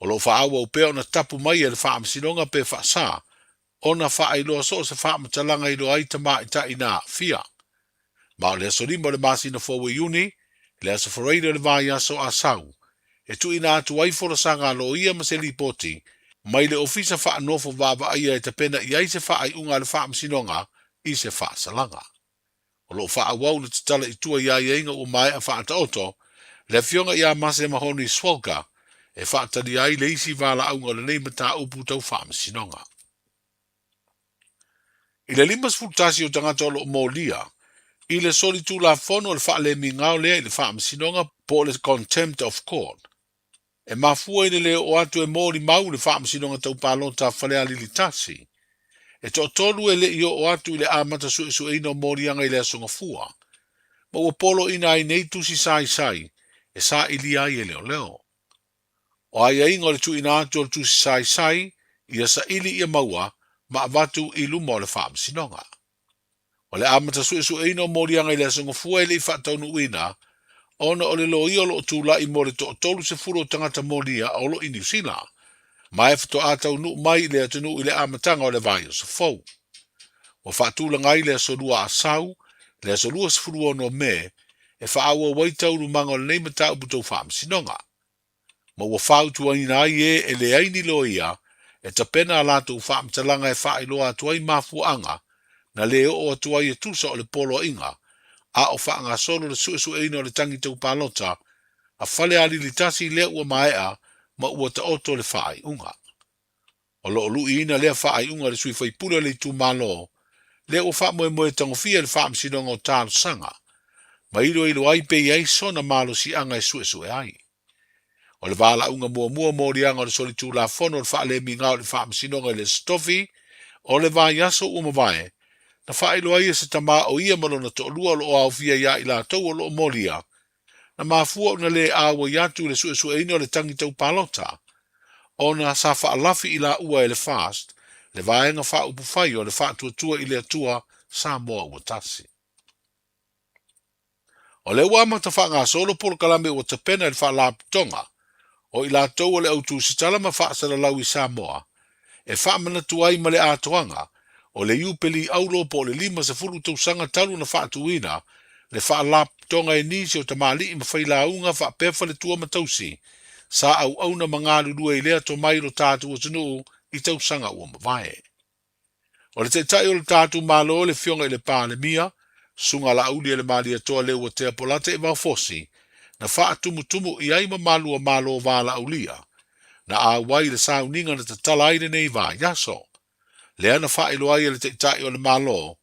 O lo whaaua upea na tapu mai e le whaamsinonga pe whaasa, o na whaailoa so se whaamatalanga ilo ai tama i ta ina fia. Ma o le aso lima le masi na fowe iuni, le aso whareira le vai aso a sau, e tu ina atu ai fora sanga lo ia ma se lipoti, mai le ofisa whaanofo vava aia e te pena i ai se whaai unga le whaamsinonga i se whaasalanga. O lo whaawau na tatala i tua ia inga o mai a whaata oto, le fionga ia mase mahoni swalka, e whaatari ai le isi wala aunga le nei mata upu tau whaamsinonga. I le limas futasi o tangata o lo molia, i le soli tu la fono le whaale mi ngao lea i le whaamsinonga po le contempt of court. E mafua i le o atu e mori mau le whaamsinonga tau palota whalea lilitasi. E to tolu e le i o atu i le amata su eino morianga i le asonga fua. Ma ua polo ina ai nei tusi sai, e sa ili ai e leo leo. O ai ainga le tu ina atu o le tusi sai, i asa ili i maua, ma avatu i luma o le whaamsinonga. O le amata su eino morianga i le asonga fua i le i whaataunu uina, ona o le lo i o lo tula i mo le to tolu se furo tangata moria o lo i New Zealand. Ma e fito atau nu mai le atunu i le amatanga o le vai o sa fau. O whaatula ngai le asolua a sau, le asolua se furu ono me, e whaaua waitau nu manga o le neima tau butou whaamsinonga. ma ua whautua ina ai e le aini lo ia, e ta pena alatou whaamtalanga e wha iloa atuai mafuanga, na le o atuai e tusa o le polo inga, a o whaanga solo le su eino le tangi tau palota, a whale ali li tasi le ua maea, ma ua ta oto le whaai unga. O lo olu ina lea whaai unga le sui whaipura le tu malo, le ua wha moe tangofia le whaam sinonga o tālo sanga, ma ilo ai pe iai sona malo si anga e su ai. O le wala unga mua morianga o le soli tū la fono le wha le minga o le whaam sinonga le stofi, o le wā yaso uma vae, na wha ilo ai e se tama o ia malona to lua lo au fia ia ila tau o lo moria, na mafua una le awa yatu le su eino le tangi tau palota, o na sa wha alafi ila ua e le fast, le vaenga wha upu whai o le wha tua i le atua Samoa ua tasi. O le wama ta wha ngā solo polo kalame ua tapena le wha la tonga, o ila tau o le autu sitala ma wha sala lau i Samoa, e wha mana tuai ma le atoanga, o le iupeli aulo po le 5 tausanga talu na wha tuina, le wha la tonga e nisi o tamali i mawhaila unga wha pefa le tua matausi, sa au na mga lulua i lea to mairo tātu o tunu i tausanga ua mawae. O le tai o le tātu malo le fionga i le pāle mia, sunga la auli le mali atoa le ua tea polate e fosi, na wha tumu i aima malua malo wala aulia, na a wai le sauninga na tatala aire nei wā yaso. Lea na wha ilo ai le tai o le malo,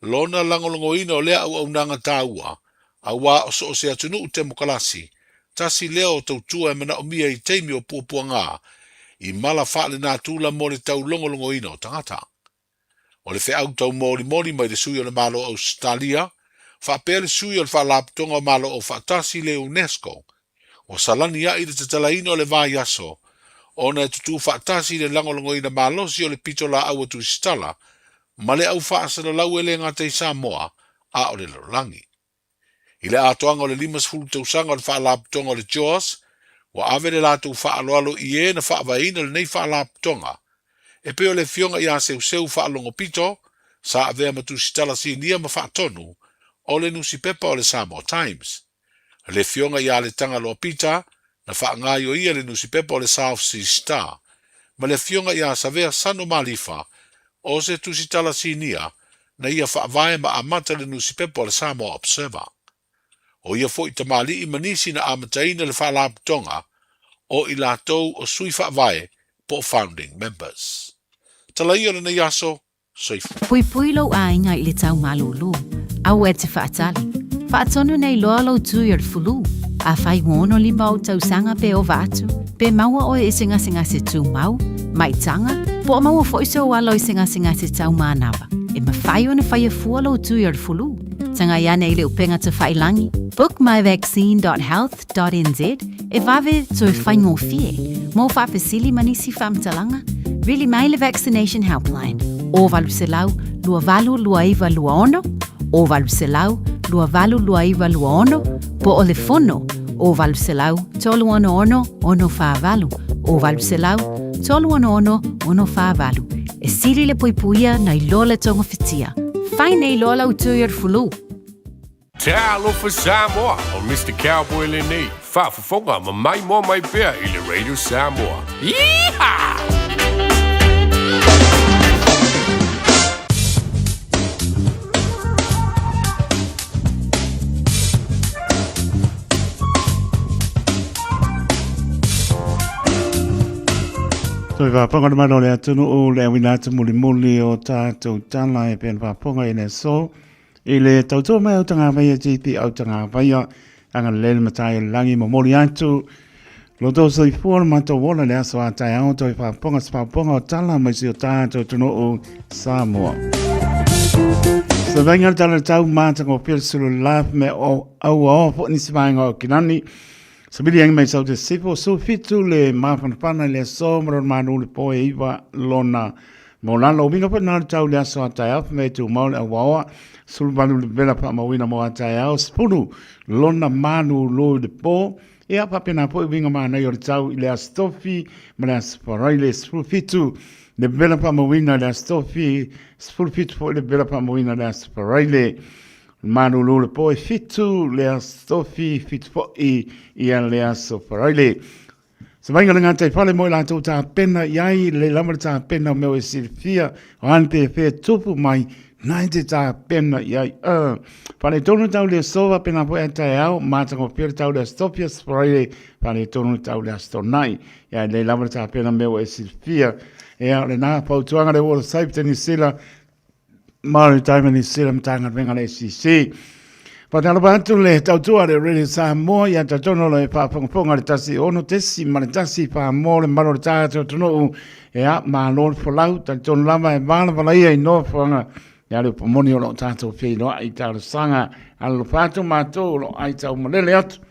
lona langolongo ina o lea au nanga tāua, a wā o so se atunu u te mokalasi, tasi leo o tautua e mana o mia i teimi o puapua ngā, i mala wha le nā tūla mo le tau longolongo ina o tangata. O le wha au tau mori mai le sui o le malo Australia, wha pēle sui o le wha laptonga o malo o wha tasi le UNESCO, o salani ia i le tatala ina o le vā yaso, o na tutu wha tasi le langolongo ina malo si o le pito la au atu stala, ma le au wha asana lau ele ngā Samoa, a o le lorangi. I le atoanga o le 5 tausanga o le wha laptonga o le Jaws, wa ave le lātou wha aloalo i e na wha vaina le nei wha laptonga, e peo le fionga i a seu wha alongo pito, sa avea matu sitala si nia ma wha tonu, o le nusi pepa o le Samoa Times. Le fionga i a le tanga loa pita, na wha ngaio ia le nusi pepa o le South Sea Star, ma le fionga i a savea sano malifa, o se tu sitala si nia, na ia wha vae ma amata le nusi pepa o le Samoa Observer. O ia fo i tamali i manisi na amataina le wha laptonga, o i lātou o sui wha vae po founding members. Tala ia na yaso, soifu. Pui lau a inga i le tau malulu, au e te whaatali. Whaatonu nei loa lau tui ar fulu, a whai ngono 5 tausanga pe o vatu, pe maua o e singa se tū mau, mai tanga, po maua fo iso walo i singa se tau manawa, e ma whai o na whai a fua lau tui ar fulu. Tanga ia nei le upenga te whailangi, bookmyvaccine.health.nz, e vave to e whaingo fie, mo whapesili manisi whamtalanga, really mai le vaccination helpline, o valu se lau, lua valu lua iwa lua ono, o valu se lau, lua valu lua iwa lua ono, po o le fono, o valu se lau, tolu ono ono wha valu, o valu se lau, tolu ono wha valu, e siri le poipuia na i lola tonga fitia, whai nei lola utui ar fulu. Te alofa Samoa o Mr. Cowboy Lenei. Whaafafonga ma mai mo mai pēr i le Radio Samoa. Yeehaw! Toi whaponga na mano le atunu o le awina atu muli o tātou tala e pēn whaponga i le so. I le tautua mai au tanga vai a GP au tanga vai a anga lele matai langi mo mori atu. Loto so i fuana mato wola le aso a tai au toi whaponga o tala mai si o tātou tunu o Samoa. Sa venga tala tau mātanga o Pilsulu Live me o au o po nisi vaenga o Kinani. Sa bili angi mai sau te sifo su fitu le mawhanapana le so maron manu le poe iwa lona mo lalo winga pa nāri tau le aso a tai au me tu maule a wawa sulu manu le vela pa mawina mo a tai au spunu lona manu lo le po e a papena po winga mana i o le tau i le astofi ma le asparai le sulu fitu le vela pa mawina le astofi sulu fitu po le vela pa mawina le asparai le manu lo le po e fitu le astofi fitu po i a le aso paraile Sa vainga lenga te whale mo la tau tā pena iai le lama tā pena meo e sirifia o ante e tupu mai nai te tā pena iai. Whale tonu tau le sova pena po e tai au mātango pere tau le stopia spraile whale tonu tau le astonai iai le lama tā pena meo e sirifia e au le nā pautuanga le wora saipte ni sila Māori taima ni sila mtanga venga le sisi. Patalo bantu le tautua le rele Samoa ia tatono le whaponga le tasi ono tesi ma le tasi whaamo le maro le tātou tono e a ma lor whalau tatono lama e māna walaia i no whanga ia le pomoni o lo tātou whei loa i tāu sanga alo whātou mātou lo ai tau malele atu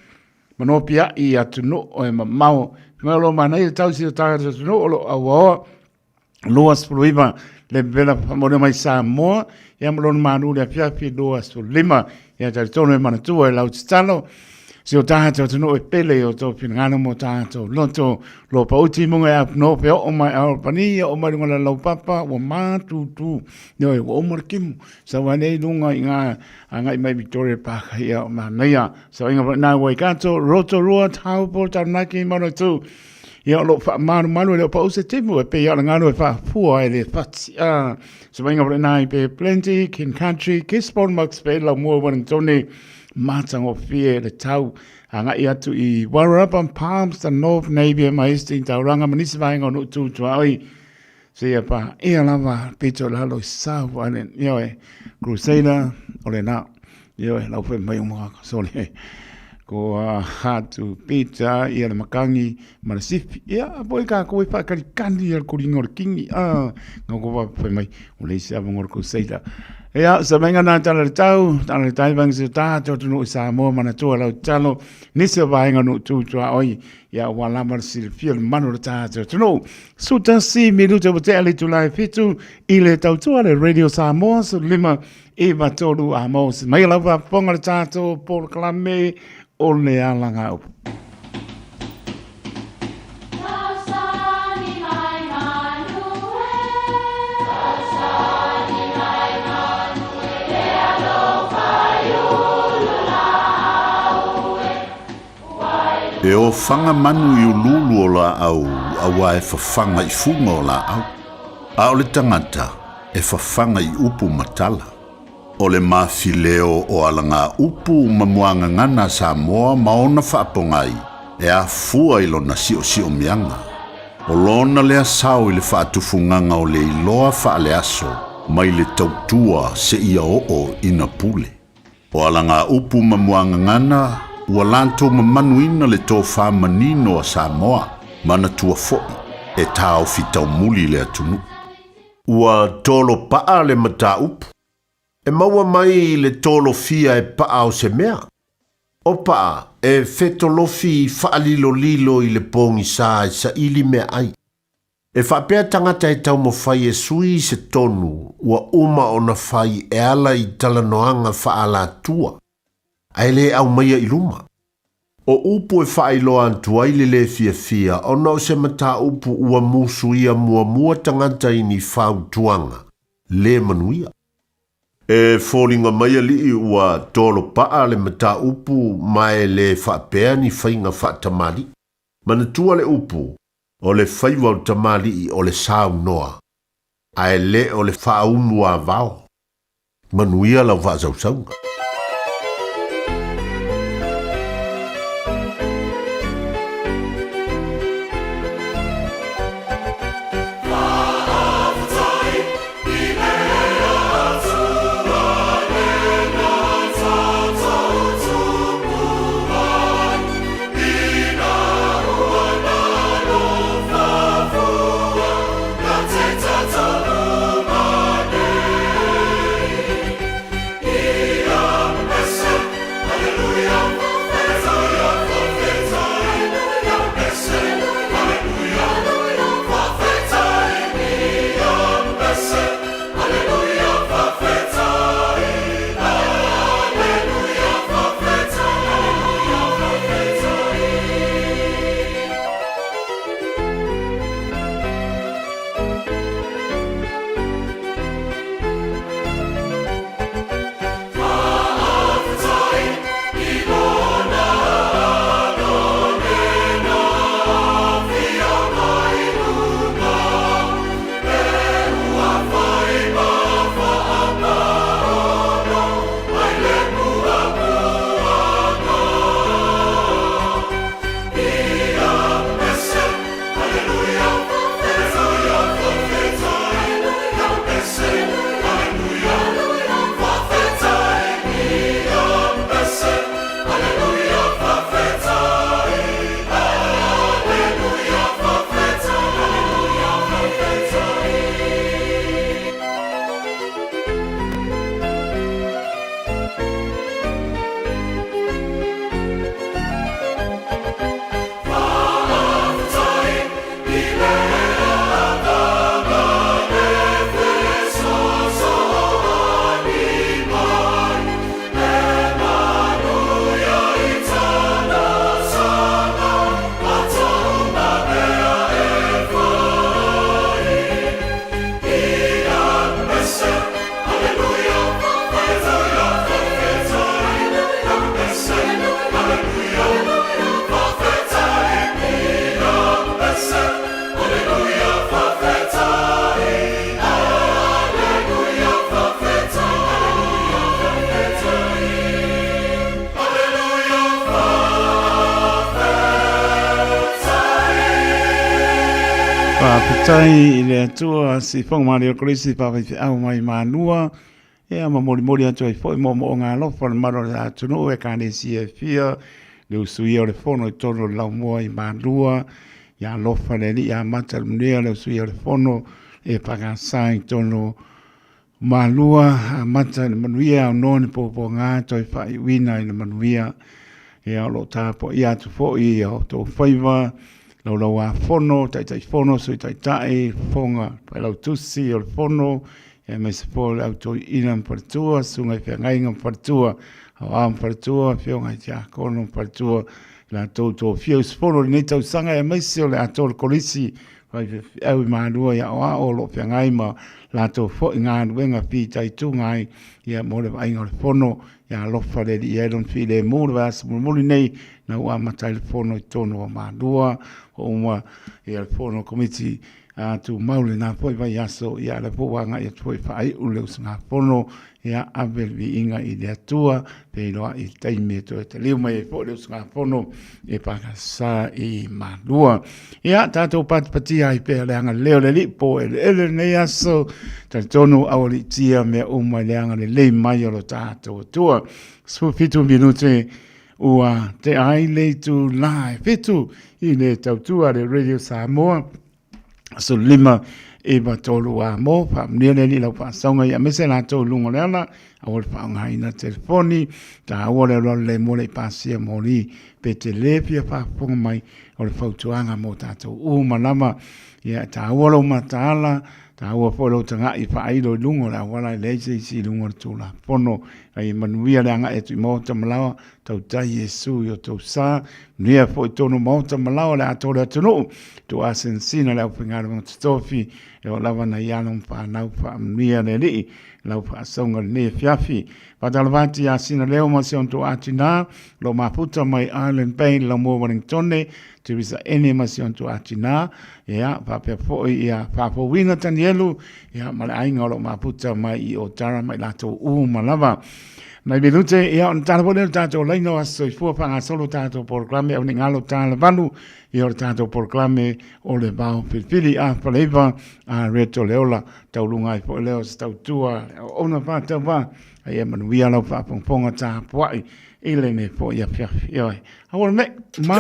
manopia i atu no o e mamau ngalo manai le tausi o tātou tono o lo awa loa spuluiva le vela whamone mai Samoa ia malon manu le fiafi loa spulima ia tari tono e manatua e lau titalo. Si o tātou tano e pele o tō pinangana mo tātou loto lo pauti munga e apno pe o mai aorpani o mai ngala lau papa o mātutu nio e o markimu sa wanei lunga i ngā angai mai Victoria Park ia o manea sa inga nā wai kato roto rua tau po taranaki mano tu ia lo fa manu le pa use timu e pe ia ngalo e fa fua e le fati so inga nā i pe plenty kin country kispon max pe la mo wan tone Mātango fie le tau anga i atu i Warrapa Palms the North Navy maesti tauranga manisi vainga no tu tuai sia pa ia lava pito lalo i sa wane ioe Crusader ole na ioe lau fe mai umaka sole ko hatu pita ia le makangi manasifi ia boi ka koe pa karikandi al kuringor kingi ngoko pa fe mai ule sia vongor Crusader. Ia, sa venga nā tala le tau vang si tātou tunu i Samoa mana tua lau talo, nisa vaenga no tūtua oi, ia walamar si le fia le manu le tātou tunu. Suta si minuta wa te ali tulai fitu, i le tau tua le Radio Samoa, so lima i matolu a mos. Mai lava ponga le tātou, Paul Kalame, o le alanga upu. E o whanga manu i ululu o la au, awa e whawhanga i funga o la au. A o le tangata, e whawhanga i upu matala. O le mawhileo o alanga upu mamuanga ngana Samoa maona whaapongai, e a fua i lona si o mianga. O lona lea sao i le whaatufunganga o le iloa whaale aso, mai le tautua se ia o ina pule. O alanga upu mamuanga ngana, ua lanto mamanuina le tō whamanino a Samoa, mana tua fo'i, e tāo fitau muli le atunu. Ua tolo paa le mata upu, e maua mai le tolo fia e paa o se mea. O paa, e fetolofi whaalilo lilo i le pongi sa ili mea ai. E whapea tangata e tau mo whai e sui se tonu, ua uma o na whai e ala i talanoanga whaala tua. Aile au maia i luma. O upu e whailoa antuai le fia, o nau se mata upu ua musu ia mua tangata i ni whau tuanga. Le manuia. E fōringa maia li ua tolo paa le mata upu mai le whapea ni whainga whatamali. Manatua le upu, o le whaiwau tamali o le sau noa. Ai le o le whaunua vau. Manuia lau whaazausaunga. Yeah. Whaapitai I le atua si whangmari o kolisi pawhai au mai manua. E ama mori atu ai fwoi mo o ngā lofa le maro le atunu e kāne si e fia. Le usui o le whono I tono lau mua I manua. Ia lofa le li a mata le munea le usui o le whono e pakasa I tono malua a mata le manuia o noni po ngā toi whai wina I le manuia. E au lo tāpo I atu fwoi o tō whaiva. Lau a whono, tai whono, sui tai whonga, pai lau tusi o le whono, e me se po lau toi ina mparatua, sunga I whiangainga mparatua, au a mparatua, whionga I tia kono mparatua, la tau tō whiau se whono, nei tau sanga e meisi o le ato le kolisi, pai au I maanua ia o a o lo whiangaima, la tau fo I ngā nuenga pi tai tūngai, ia mo le vainga o le whono, ia lofa le I elon fi le mōre vasa muli nei, na ua matai le whono I tono o maanua, o uma I le whono komiti tu maule nā poi vai aso ia le puanga I tuoi whai ule usanga whono ia abel vi inga I le atua pe iloa I taime to e te leo mai e po le usanga whono e pakasa I maanua. Ia tātou patipati ai pe le anga leo le lipo e le ele nei aso ta tono awali tia mea uma le anga le lei mai o lo tātou tua. Su fitu minute ua te ai le tu lai fitu I le tautua le Radio Samoa so lima e batolu a mo pa mnele ni lau pa saunga I a mese la tau lungo leana a wale pa ngai na telefoni ta a wale le mole pasia moli pe te lepia pa ponga mai o le fautuanga mo tatou malama ia ta a wale mataala ta ua polo tanga I pa aido lungo la wala leise isi lungo tula pono ai manuia le anga e tu mota malawa tau tai Yesu yo tau sa nia fo tono mota malawa le atore tunu tu asensina le upingara mo stofi e o lava na yano pa nau pa nia le li lau pa songa ne fiafi patalvati asina leo ma se on tu atina lo maputa mai Island Bay lo mo Wellington tu bisa ene ma se on tu atina ia pa pe fo ia pa fo winga tanielu ia mala ainga lo maputa mai I o tara mai lato malava na bilute ia on tala pole tato laino aso I fua panga solo tato proclame o ngalo tala valu I o tato proclame o le bao pilpili a paleva a reto leola taulunga I fo leo stau tua ona pa ta va ai manuia lo fa ponga ta puai ile ne fo ia fia ia I want me ma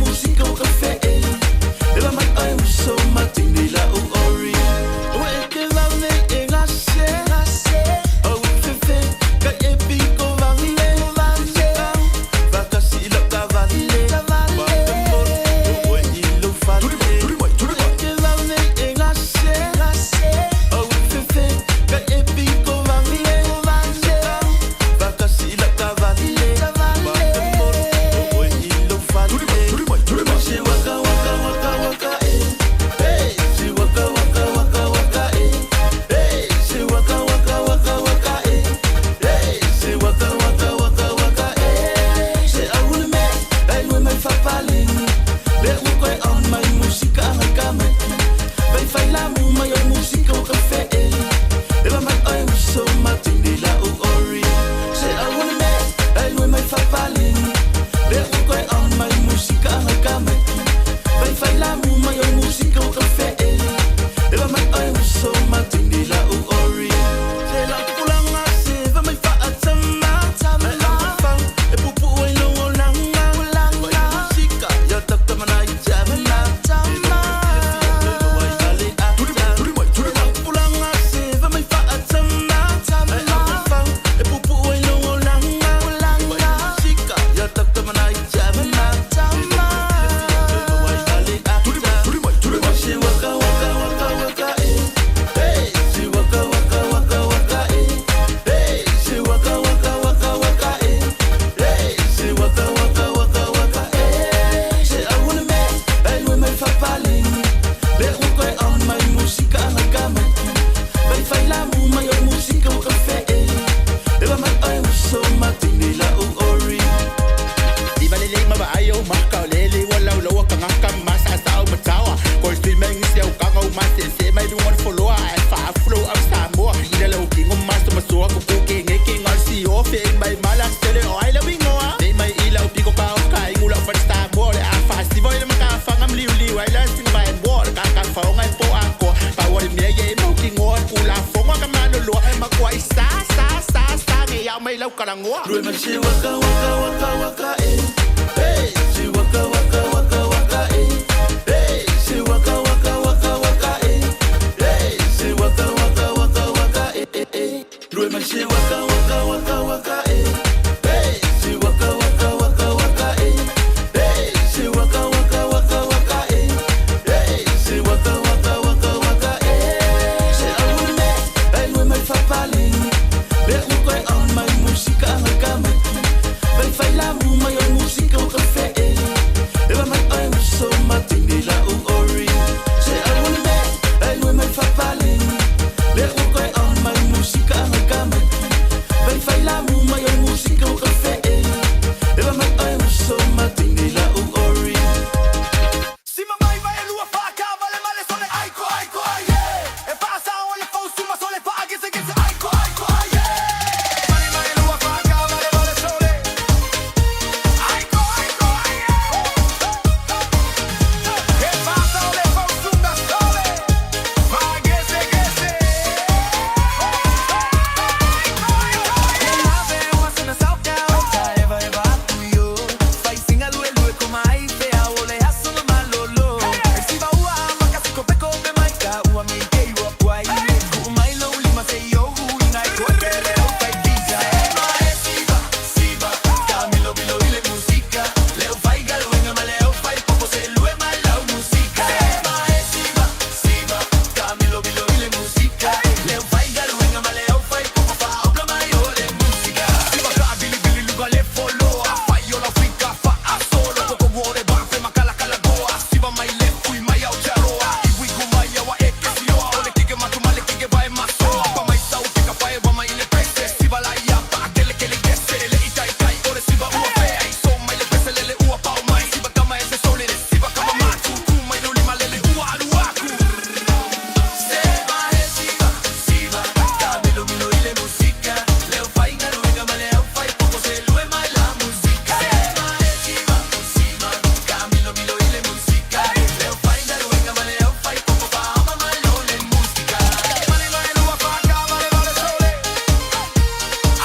Música parangoa. Rema she waka waka waka waka eh. Hey, she waka waka waka waka eh. Hey, she waka waka waka waka eh. Hey, she waka waka waka waka eh eh. Rema she waka waka waka waka eh. Hey, she waka waka waka waka eh. Hey, she waka waka waka waka eh. Hey, she waka waka waka waka eh. She alune, ay we mai fa pali. Be u koi on my música kama tu. Be fai la my música o café eh. Eba mai ai so matini la u ori. She alune, ay we mai fa pali. Be u koi on my música kama tu. Be fai la my música o café eh. Eba mai ai so matini la u ori. Si ma mai vai lua fa cavale male sole aiko aiko yeah. E passa on le fau suma sole fa che se aiko aiko yeah. Mani mai lua fa cavale male sole aiko aiko yeah. E passa on le fau suma sole fa che se E nave uma cena salta eva eva tu yo. Fai singa lue lue come ai fe a ole asso no malolo. E si va ua ma casi come mai ka ua mi ke ua kwai. Ku mai lo lima se yo ina e ko ke le o fai visa. Ma e si va Camilo bilo ile musica. Leo fai galo en ma leo fai poco se lue ma la musica. Ma e si va Camilo bilo ile musica. Leo fai galo en ma leo fai poco fa obla mai ole musica. Si va ga bili bili luga le follow. Fai yo la fica fa a solo. Poco vuole ba fe ma cala cala goa. Si va mai le fui mai au charoa. I wi ku mai wa e ke si o ole kike ma tu male kike vai ma so. Pa mai sau fica fa e va mai le pese. Si va la ia pa tele ke le gese le itai tai ole si va ua fe ai so mai le pese le ua pa mai. Si va kama ese sole le si va kama ma tu ku mai lo lima le ua aluaku. Se va e si va Camilo milo ile musica. Leo fai garo venga ma leo fai poco se lue mai la musica. Se va e si va Camilo milo ile musica. Leo fai garo venga ma leo fai poco fa ama mai lo le musica. Mani mai lua fa cavale vale sole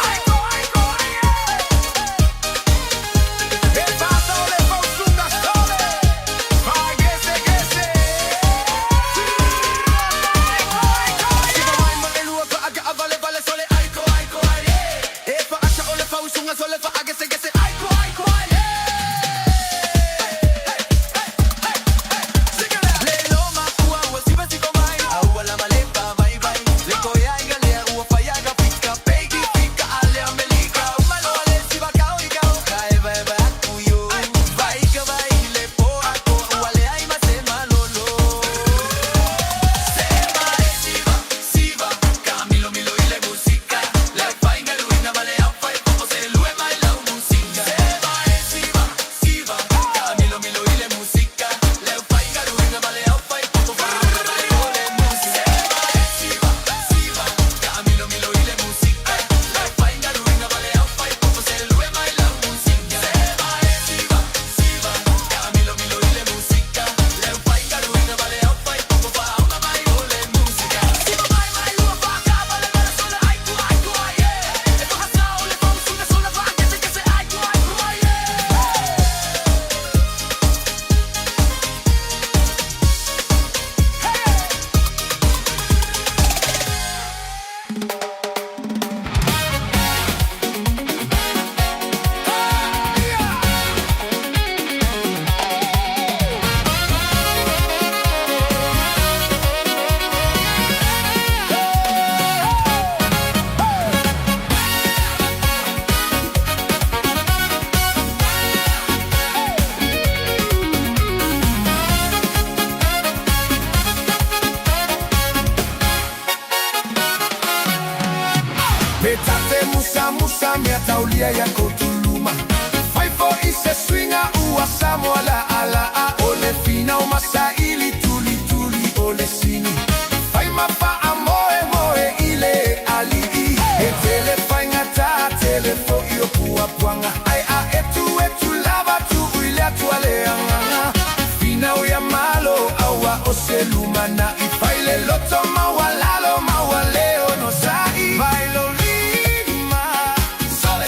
aiko aiko yeah. E passa ole fau sunga sole fa che se Si va mai male lua fa aga vale vale sole aiko aiko yeah. E fa asha ole fau sunga sole fa aga se aiko aiko Le loma ua ua si va si comai ua la malepa vai vai. Le coia i galea ua fa iaga pica pegi pica ale amelica. Uma lo ale si va cao i cao kai vai vai tu yo. Vai que vai le po a ko ua le ai ma se malolo. Se va si va Camilo milo ile musica. Le fai galuina vale au fai poco se lue mai la musica. Se va Camilo milo ile musica. Le fai galuina vale au fai poco fa mai ole musica. Si va Camilo milo ile musica. Le fai galuina vale au fai poco se lue mai la musica. Se va Camilo milo ile musica. Le fai galuina vale au fai poco fa mai ole musica. Si va mai lua fa cavale vale sole aiko aiko yeah. E fa hasa ole fau sunga sole fa che se aiko aiko yeah. Metate musa musa mia taulia ya kotuluma. Fai fo ise swinga ua Samoa la ala a ole fina o masaili tuli tuli ole sini. Fai mapa a moe moe ile ali i. E tele fai ngata tele fo io pua puanga. Ai a etu lava tu uile atu ale anganga. Fina o ya malo awa o selumana. I fai le loto mawalalo mawaleo no sai. Vai lo rima. Sole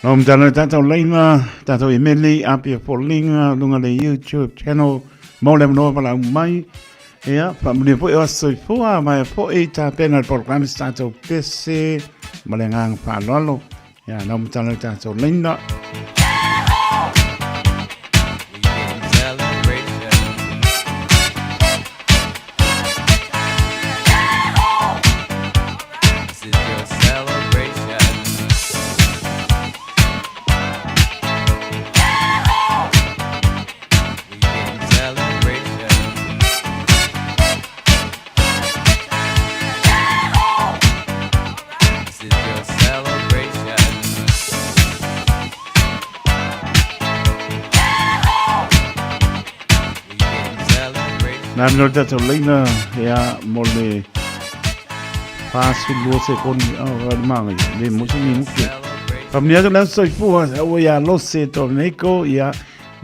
Tana tātou leima, tātou emeli, apia polinga, lunga le YouTube channel, maulem noa pala umai. Ia, whamune po e wasoi fua, mai po e tā pena programis tātou pese, malengang whanolo. Ia, tana tātou leina. Nā mino tātou leina, ia mole pāsu lua se koni, wari māngai, le musi ni muki. Pamnia tu nau soifua, awa ia lose tō neko, ia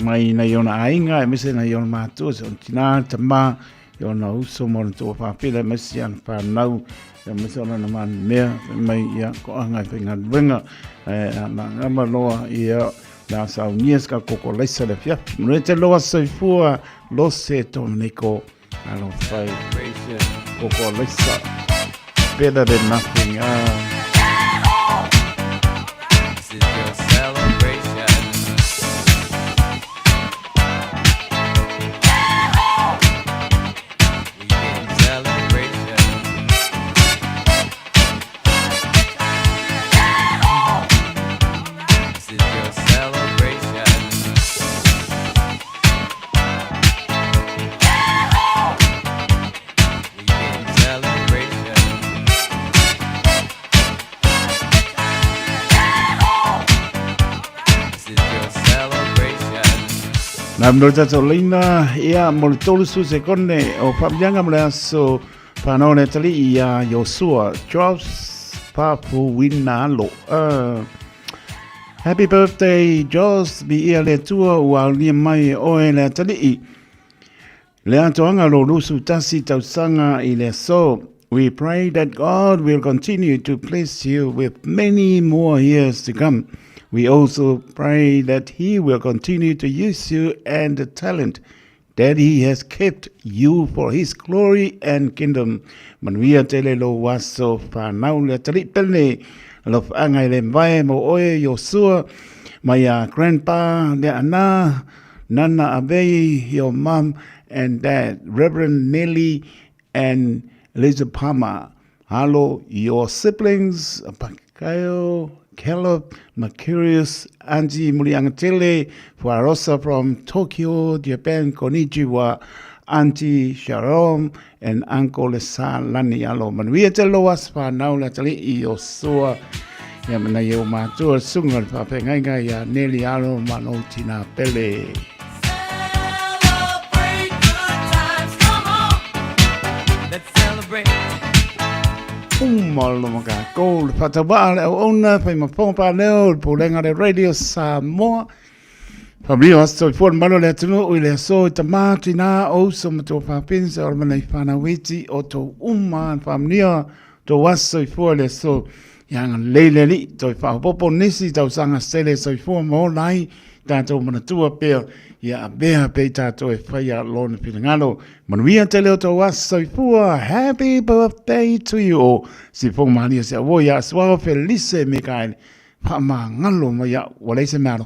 mai na iona ainga, e mese na iona mātua, se on tina tamā, iona uso mora tō whāpira, mese ana whānau, ia mese ona na mani mea, mai ia koanga i whinga wenga, ma ngama loa ia, nā sau nias ka koko leisa le fia. Mune te loa soifua, lose tō neko, alo whai, koko leisa, better than nothing. Nā mino tātou leina, ia mole tolu su se kone o whamjanga mole aso whanau ne tali i a Yosua, Jos Papu Winalo. Happy birthday, Jos, bi ia le tua ua lia mai oe le tali i. Le atoanga lo lusu tasi tausanga i le so. We pray that God will continue to bless you with many more years to come. We also pray that He will continue to use you and the talent that He has kept you for His glory and kingdom. Manuia tele lo waso whanau le talipene lo whangai le mbae mo oe Yosua, my grandpa, le ana, Nana Abei, your mom and dad, Reverend Nelly and Elizabeth Palmer. Hello, your siblings, Pakayo, Caleb, Mercurius, Angie Muliangatele, Fuarosa from Tokyo, Japan, Konnichiwa, Auntie Sharon, and Uncle Lesa Lanialo. Manuia te loas whanau la tali I Yosua. Ia mana iau mātua sunga whapengainga ia Nelly Alo mano tina pele. Malo maka ko le patawā le ona pai mapompa leo pulenga le Radio Samoa. Fabio asto for malo le tunu o le so tamati na o so mato papinsa o mana fana witi o to famnia to waso for le so yang leleli to fa popo nisi tau sanga sele so for mo lai tato mana tua pe ia bea pe tato e whaia lona pilingalo. Manuia te leo tau waso for happy birthday to you. Si fong maria se avo ia swao felice Mikael. Pa ma ngalo ma ia wale se maro.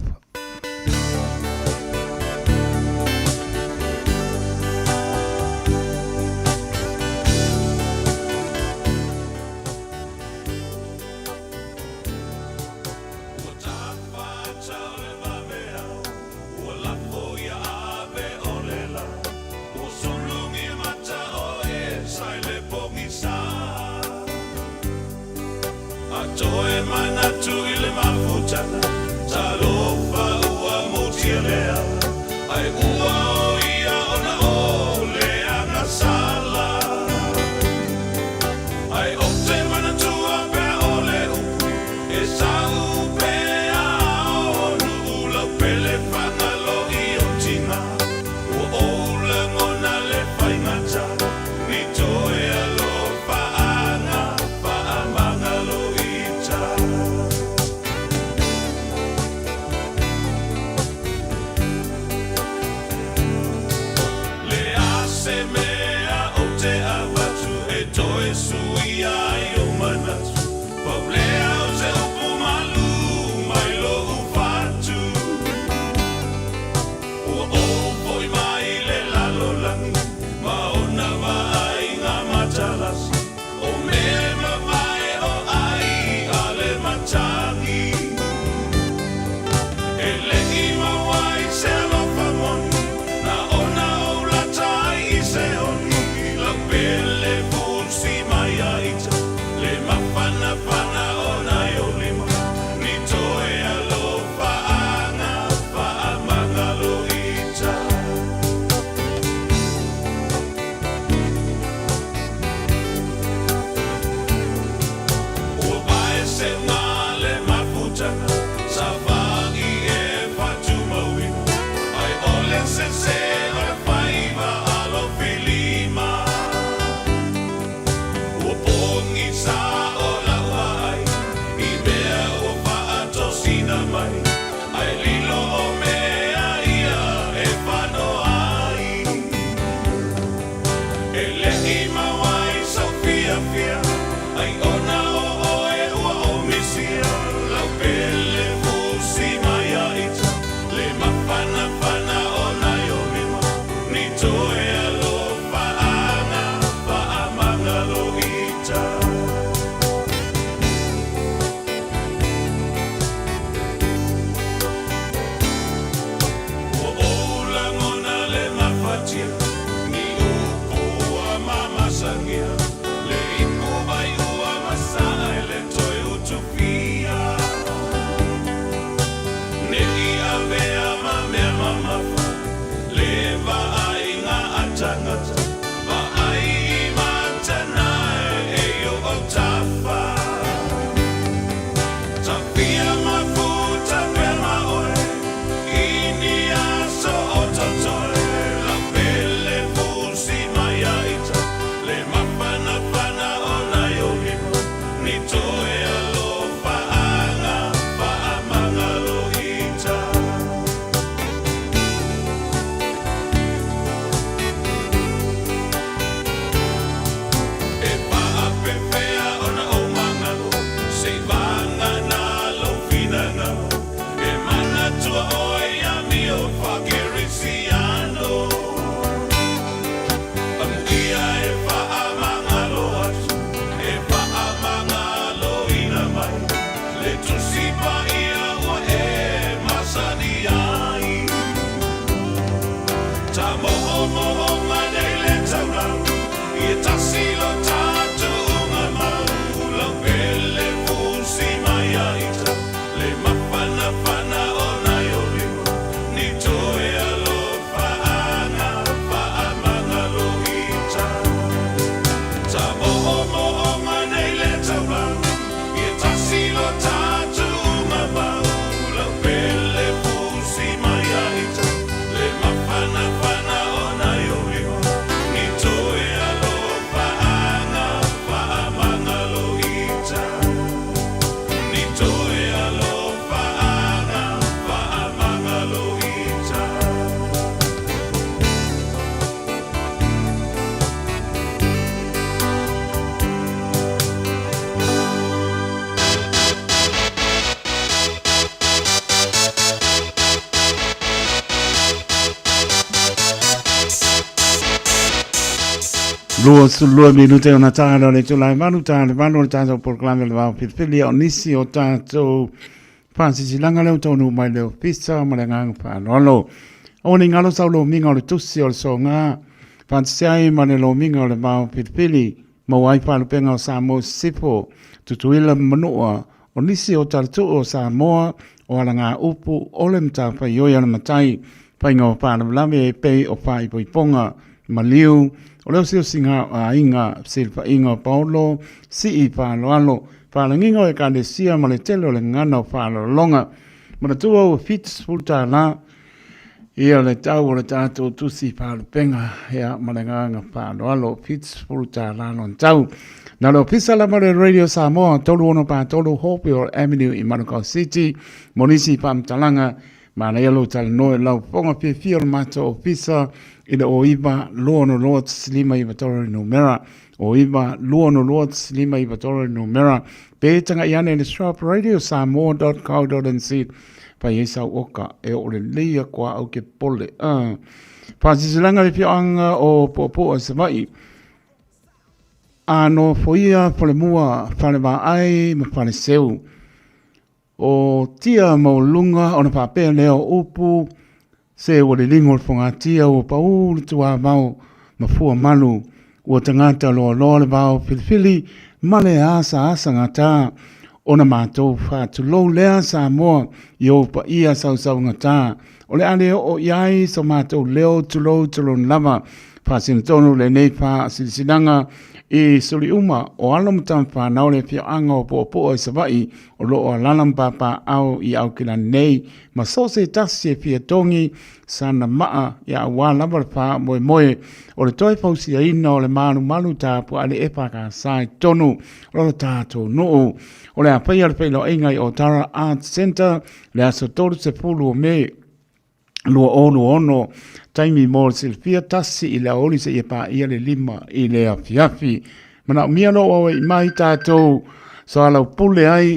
Toe mana tu ile mafuta, talofa mai ai lilo o mea ia e whanoa ai e lehi mawai Sofia fia ai ona o oe ua o misia lau pele fusi mai a ita le mawhana whana o nai o mima ni toe alo whaanga whaamanga lo ita o oulangona le mafatia ni upu a mama sangia le ipu vai ua masai le toi utopia ne ia vea ma mea mamafa le va ai ngā atangata va ai matana e o o tafa tafia mafuta pe maoe ini aso o totoe la pele fusi mai aita le mapana pana o nai o mima ni toe alo paanga paamanga lo ita e paapepea ona o mangalo se vanga na lo finanga e mana tua oe a mio fakerisiano Amuia e paamangalo atu e paamangalo ina mai le tusipa ia ua e masani ai ta moho moho manei le taurau i tasilo tatu unga mau lau pele fusi mai aita le mapana pana o nai o lima ni toe alo paanga paamanga lo ita ta moho moho manei le taurau i tasilo tatu unga mau lau pele fusi mai aita le mapana pana o nai o lima ni toe alo paanga paamanga lo ita ni toe alo paanga paamanga lo ita Lua minute ona tāra le tulai manu tāra manu le tātou proklame le wau pitpili o nisi o tātou pāsisi langa leo tonu mai leo pisa ma le ngang pānolo. O ni ngalo sau lo minga o le tusi o le so ngā pāsisi ai ma le lo minga o le wau pitpili ma wai pālupenga o Samoa sipo tutuila manua o nisi o tātou o Samoa o ala ngā upu o le mta pai oi ana matai pai ngā pālame e pei o pai poiponga ma liu o leo sio singa a inga silpa inga paulo si I palo alo pala ngingo e kande sia ma le telo le ngana o palo longa ma tua o fits futa la ia le tau o le tato tusi palo penga ia ma le nganga palo alo fits futa la non tau na lo pisa la ma le Radio Samoa tolu ono pa tolu Hope Avenue I Manukau City monisi pamtalanga ma le yalo tal no lau ponga pe fio mato o pisa ina o iba luono loat slima iba toro numera o iba luono loat slima iba toro numera pe tanga iane le shop radiosamoa.co.nz pa yesa oka e o le leia kwa au ke pole pa zisilanga le anga o popo o samai ano foia pole mua fale ba ai ma fale seu o tia maulunga ona pa pe leo upu se o le lingol fonga tia o paulu tua mau mafua malu o tangata lo lo le bao filfili male asa ngata ona matou fa tu lo lea Samoa yo pa ia sau ngata o le ale o iai so matou leo tu lo lava fa sin tonu le nei fa silsilanga E suri uma o alam tampa na ole pia anga o po e savai o lo o lalam papa au I au kila nei ma so se tasi e pia tongi sana maa ya wa labar pa moe o le toi pausi a ina o le malu tapu ale e paka sai tonu o le tato no o le apai al pelo ingai o Tara Art Center le aso toru se pulu o me lua ono taimi mo silfia tasi I le oli se pa ia le lima I le afiafi mana mia no o I mai tātou so ala pule ai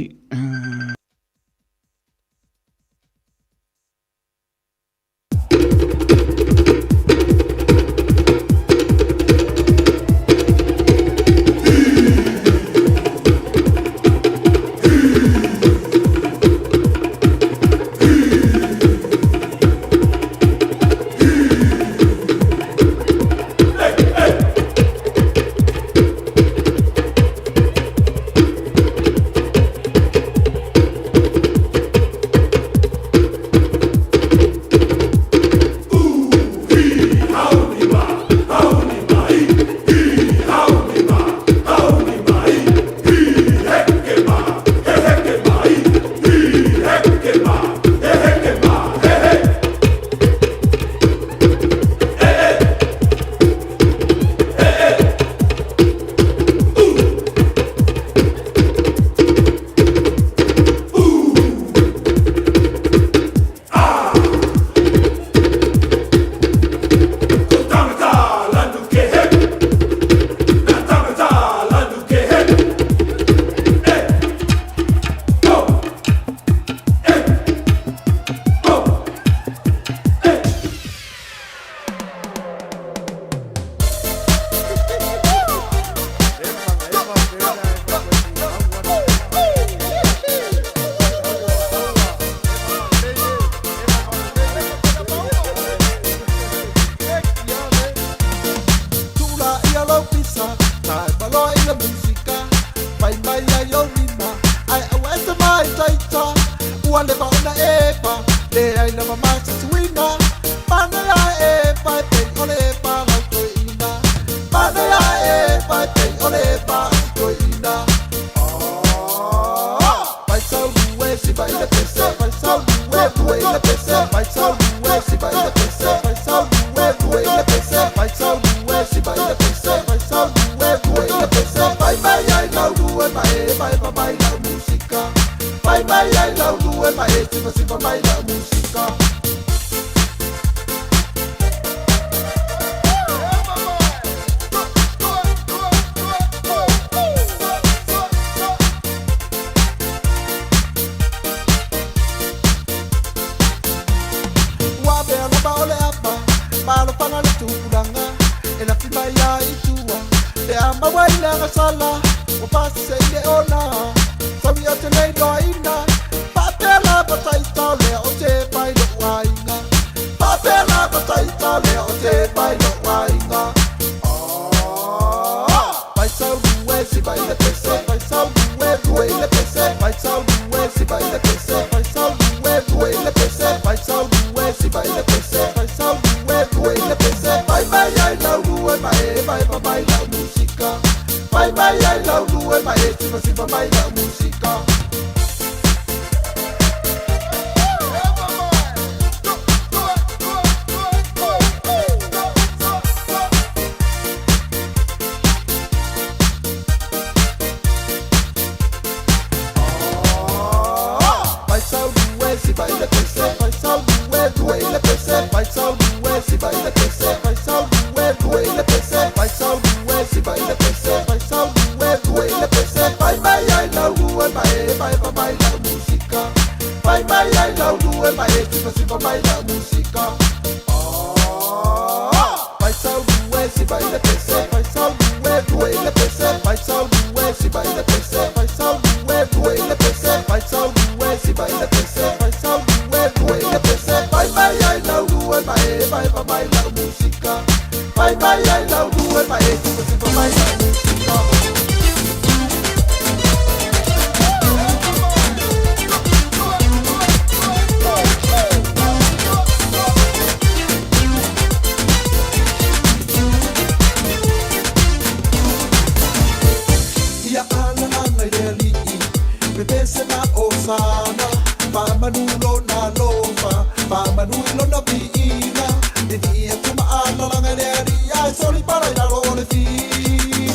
Pamanulo na lofa, pamanulo na piina. E dia kuma ala langa leri, ai soli para la role fili.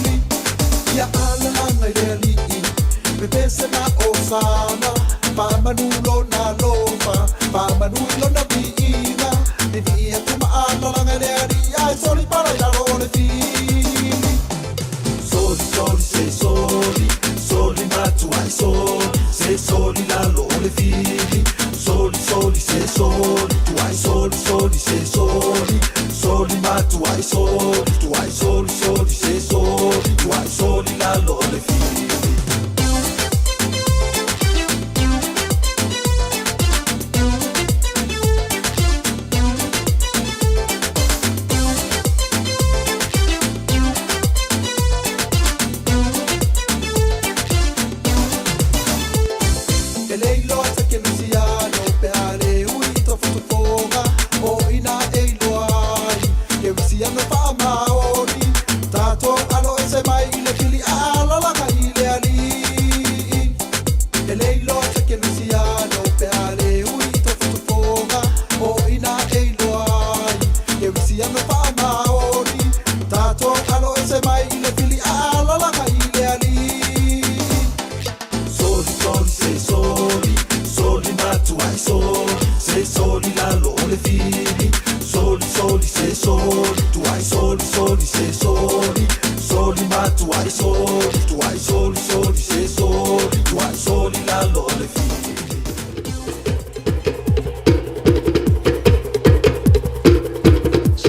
Ya ala langa leri, me pese na osana. Pamanulo na lofa, pamanulo na piina. E dia kuma ala langa leri, ai soli para la role fili. Soli, soli, sei soli, soli matu ai soli, sei soli la lole fili. Soli, soli, sei soli, tu hai soli, soli, sei soli, soli ma tu hai soli, tu hai soli, soli, sei soli, tu hai soli la lole fili.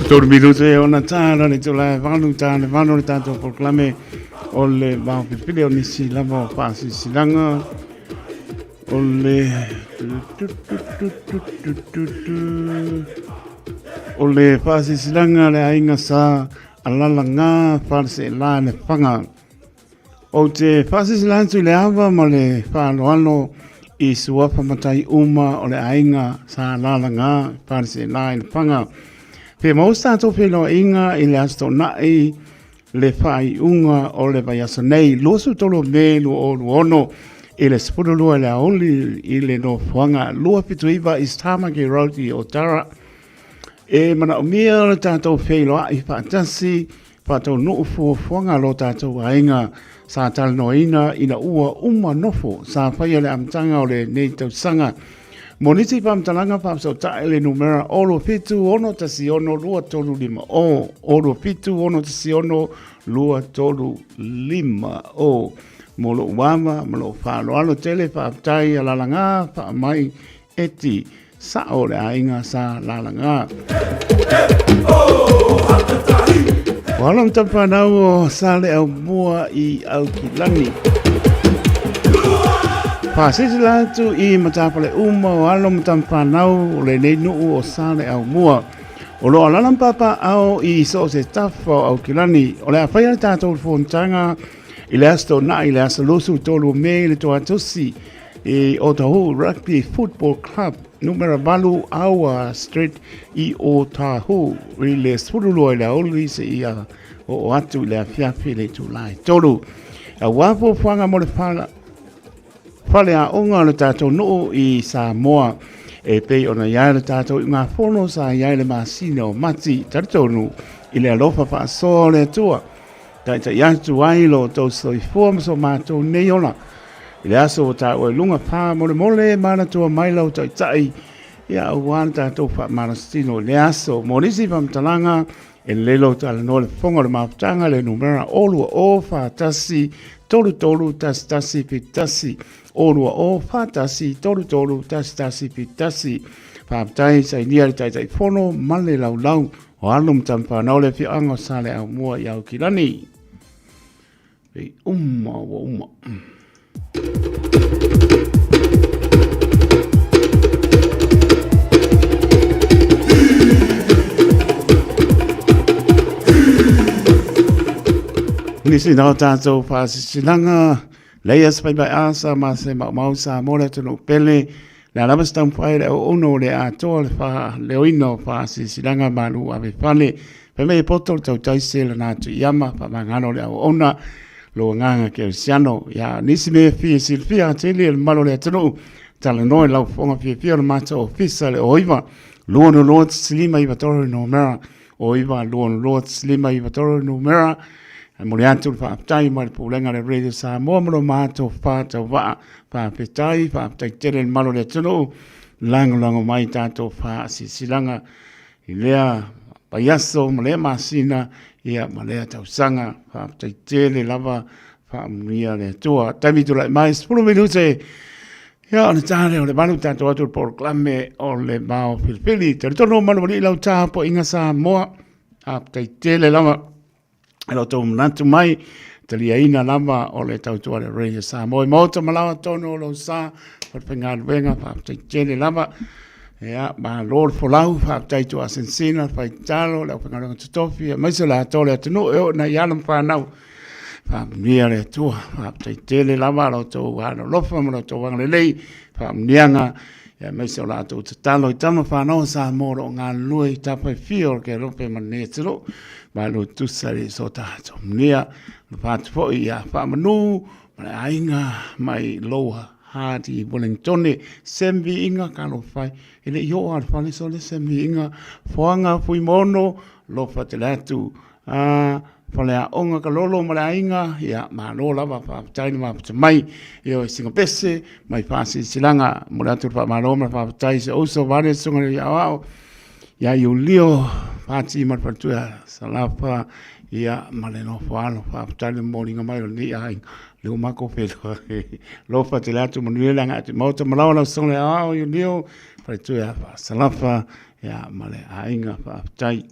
Tolu minuto e ona tāra le tula valu tāna valu le tātou proklame o le maupipile o nisi lava o pāsi silanga o le pāsi silanga le ainga sa alalanga pāse la le whanga o te pāsi silanga tu le awa ma le whāloalo i suafa matai uma o le ainga sa alalanga pāse la le whanga. Pe mausta to pe lo inga i le asto nai le fai unga o le vaiaso nei losu tolo me lu o ono i le spuru lua le aoli i le no fuanga lua pitu iwa i stama ki rauti o tara e mana o mia le tato pe lo i fatasi fato no fuanga lo tato ainga sa tal noina i na ua uma nofo sa fai le amtanga o le nei tau sanga Moniti pam talanga pam so taile numera olo fitu ono tasi ono lua tolu lima o olo fitu ono tasi ono lua tolu lima o molo wama molo falo alo tele pa tai alalanga pa mai eti sa ole ainga sa lalanga Walam tapanau sale au mua I au kilani Pasisi latu I matapale uma o alo matampanau le nei nuu o sale au mua. O lo alalam papa au I so se tafa au kilani. O le awhaia tātou fontanga I le asto na I le asa losu tolu me le toa tosi I Otahu Rugby Football Club numero balu Awa Street I Otahu I le surulu I le auli se ia o atu le afiafi le tulai tolu. A wapo whanga mo le whala Fale a onga le tātou noo I Samoa e pei ona iai le tātou I ngā whono sa iai le masina o mati taritonu I le alofa pa so le tua. Taita iatu ailo tau soi fuam so mātou nei ona. I le aso o tātou e lunga pā mole mana tua mailau tai tai ia uana tātou pa marastino le aso monisi pamtalanga e lelo tala no le fonga le mafutanga le numera olua o whātasi tolu tasi pitasi olua o whātasi tolu tasi pitasi whāptai sa inia le taitai whono male lau o alum tampanau le whianga sale au mua I au kirani Pei umma wa umma Nisi nao tātou whāsisilanga, leia spaibai asa ma se mau sa mora tunu pele, le alamas tampai le o ono le atoa le wha leoino whāsisilanga manu ave whale, pe mei poto tau taise le nātu iama, pa mangano le o ona, lo nganga ke siano, ya nisi me fia silfia teli el malo le tunu, tala noe lau fonga fia le mata ofisa le oiva luono loa slima iwa toro no mera oiva luono loa slima iwa toro no mera mo le atu fa aptai mo le pulenga le radio Samoa mo mato fa ta va fa petai fa aptai tele malo le tino lango mai tato fa silanga ilea payaso mo le masina ia mo le tausanga fa aptai tele lava fa mia le tua tami tu la mai 10 minute ia ona tale o le manu tato atu proclame o le bao filipili te tono manu li lau tapo inga Samoa aptai tele lava alo tau manatu mai tali aina lama o le tautua le radio Samoa i mauta malawa tono o lo sa whapengā ruenga whaptai tele lama ea ma lor folau whaptai tu asensina whai talo le whengārunga tutofi a maisa la tole atinu e o na ialam whanau whamnia le tua whaptai tele lama alo tau hana lofa mara tau wangale lei whamnianga ia maisa la tau tatalo i tama whanau Samoa o ngā lua i tapai fio ke rope mane tiro ma lo tu sari so ta nia lo pat fo ia fa manu ma ainga mai loa hati Wellington sembi inga ka lo fai ele yo ar fa le so le sembi inga foanga fui mono lo fa te latu fa le onga ka lolo ma ainga ia ma lo lava fa tai ma mai io singa pese mai fa silanga mo la tu fa ma lo ma fa tai se o so vale so ia wa ia io lio pati mar patua salapa ia maleno falo fa tale moringa mai ni ai le mako felo lo fa te latu manuela ngati moto malawa la song le au io lio patua salapa ia male ainga fa tai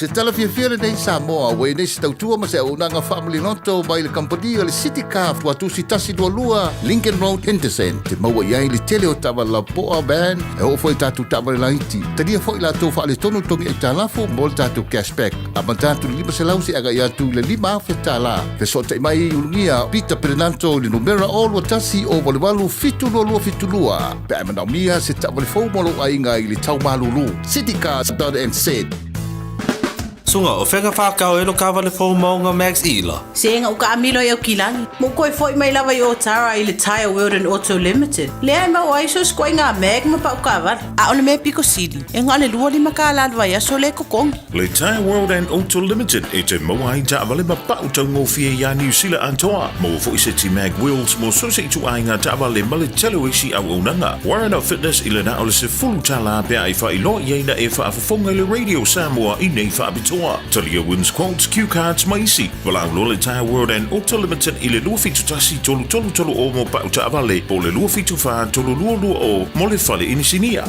se tala fia nei Samoa, we nei se tautua ma se au nanga family noto mai le kampania le City Car fua tu si tasi lua Lincoln Road Henderson. Te maua iai le tele o tawa la poa band, e o foi tatu tawa le laiti. Tadia foi la tau fa le tonu tongi e talafo, mo le tatu cashback. A matatu lima se lausi aga ia tu le lima fe tala. Fe so te mai ulungia, Peter Pernanto le numera o lua tasi o walewalu fitu lua. Pe a manaumia se tawa le fau molo ainga i le tau malulu. City Car done and said. Sunga o whenga whakao e lo kawa le fōu maunga Max Ila. Se inga uka amilo i au kilangi. Mo koe foi mai lawa i o tara i le Tire World and Auto Limited. Lea e mau aiso skoi ngā meg ma pa uka awari. A one me Pico City. E ngā le lua lima ka aladu vai aso le kokongi. Le Tire World and Auto Limited e te maua i ta awale ma pa utau ngō fie ia New Zealand antoa. Mo fo i se ti mag wheels mo so se tu ai ngā ta awale ma le telo isi au unanga. Warren of Fitness i le na o le se fulu tala pia i wha i loa i eina e wha afafonga le Radio Samoa i nei wha abitoa. Talia wins quotes, cue cards, maisi. Walau lo le Tire World and Auto Limited i le lua fitu tasi tolu o mo pa uta avale. Po le lua fitu wha tolu lua o mo le whale inisinia.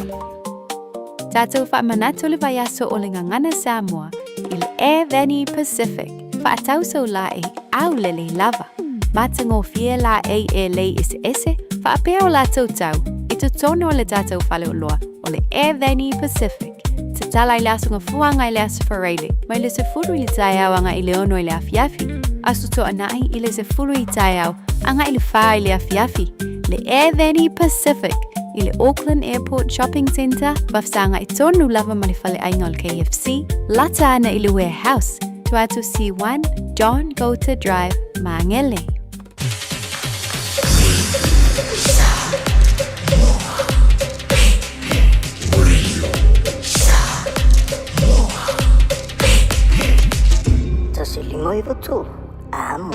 Tātou whaamanatu le vai aso o le ngangana Samoa i le Air Veni Pacific. Whaatau sau la e au lele lava. Matango fie la e lei ese, whaapea o la tau. I tu tono o le tātou whale o loa o le Air Veni Pacific. Te tala i le aso ngafuanga i le aso whareile. Mai le se furu i le tai au anga i le ono i le afiafi. Asu to anai i le se furu i tai au anga i le wha i le afiafi. Le Air Veni Pacific i le Auckland Airport Shopping Centre. Wafsanga i tonu lava ma le whale ainga o le KFC. Lata ana i le warehouse. Tuatu C1 John Gota Drive, Mangele. Silimo i votu, amo.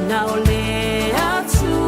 Now lay out to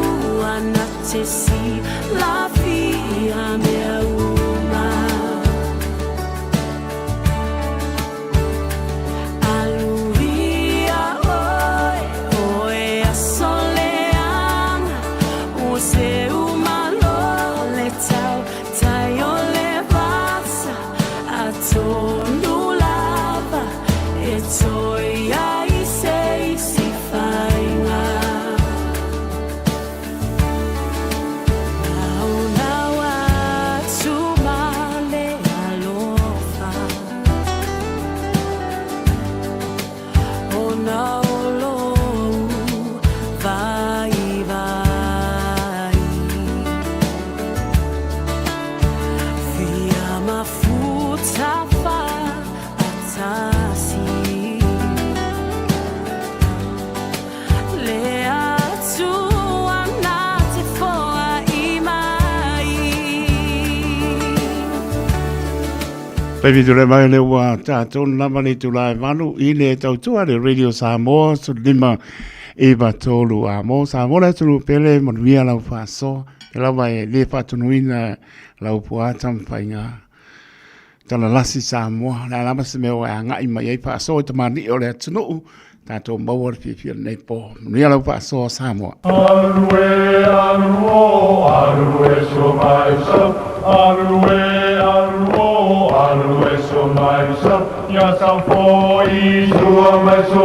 Baby tu le mai le wa tātou lama ni tu lai manu I le tautua le Radio Samoa su lima e ba tolu a mo Samoa le tunu pele manuia lau whaso e lau mai le whatunuina lau puatam whainga tana lasi Samoa la lama se meo a ngai mai e whaso e tamani o le tunu tātou mawar whiwhia nei po manuia lau whaso Samoa Arue, aruo, arue so mai so, arue, aruo, arue so mai so, ya sa foi sua mai so,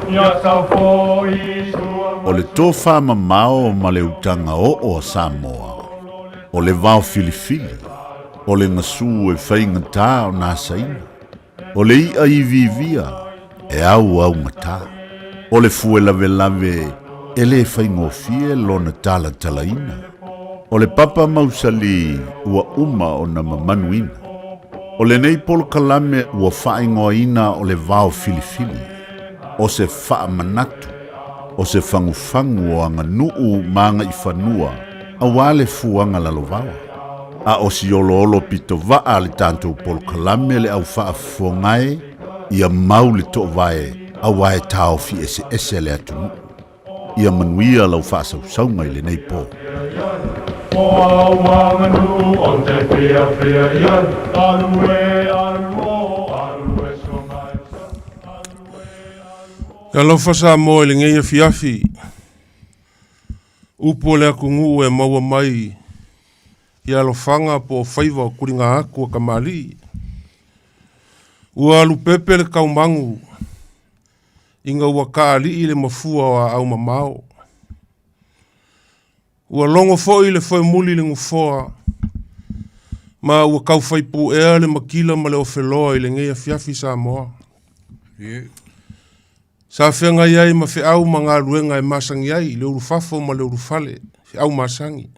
ya sa foi sua. O le tofa mamao ma le utanga o Samoa. O le vao filifili. O le ngasu e whainga tā o nā saina. O le ia I vivia e au ngata. O le fue lave lave e le whaingofie lona tala talaina. O le papa mausali ua uma o na mamanuina. O le nei polo kalame ua whaingoina o le vao filifili. O se wha manatu. O se fangufangu o anga nuu maanga I whanua. A wale fuanga lalovawa. A o si olo pito vaa le tanto polo kalame le au wha fongai. Ia mau le to vae. A wae tau fi ese le atunu. Ia manuia lau wha sausaunga I le nei po. O awanganu o te pia ian, arue, aruo, arue so mai so. Ka lofa Samoa le ngeia fiafi. Upo le akungu e maua mai. Ia alofanga po whaiva o kuringa aku a kamali. Ua alu pepe le kaumangu. Inga ua kaali I le mafua o au mamao. Ua longo foi le foi muli le ngufoa. Ma ua kau whaipu ea le makila ma le ofeloa I le ngeia fiafi Samoa. Sa whenga iai ma whi au ma ngā luenga e masangi iai, le urufafo ma le urufale, whi au masangi.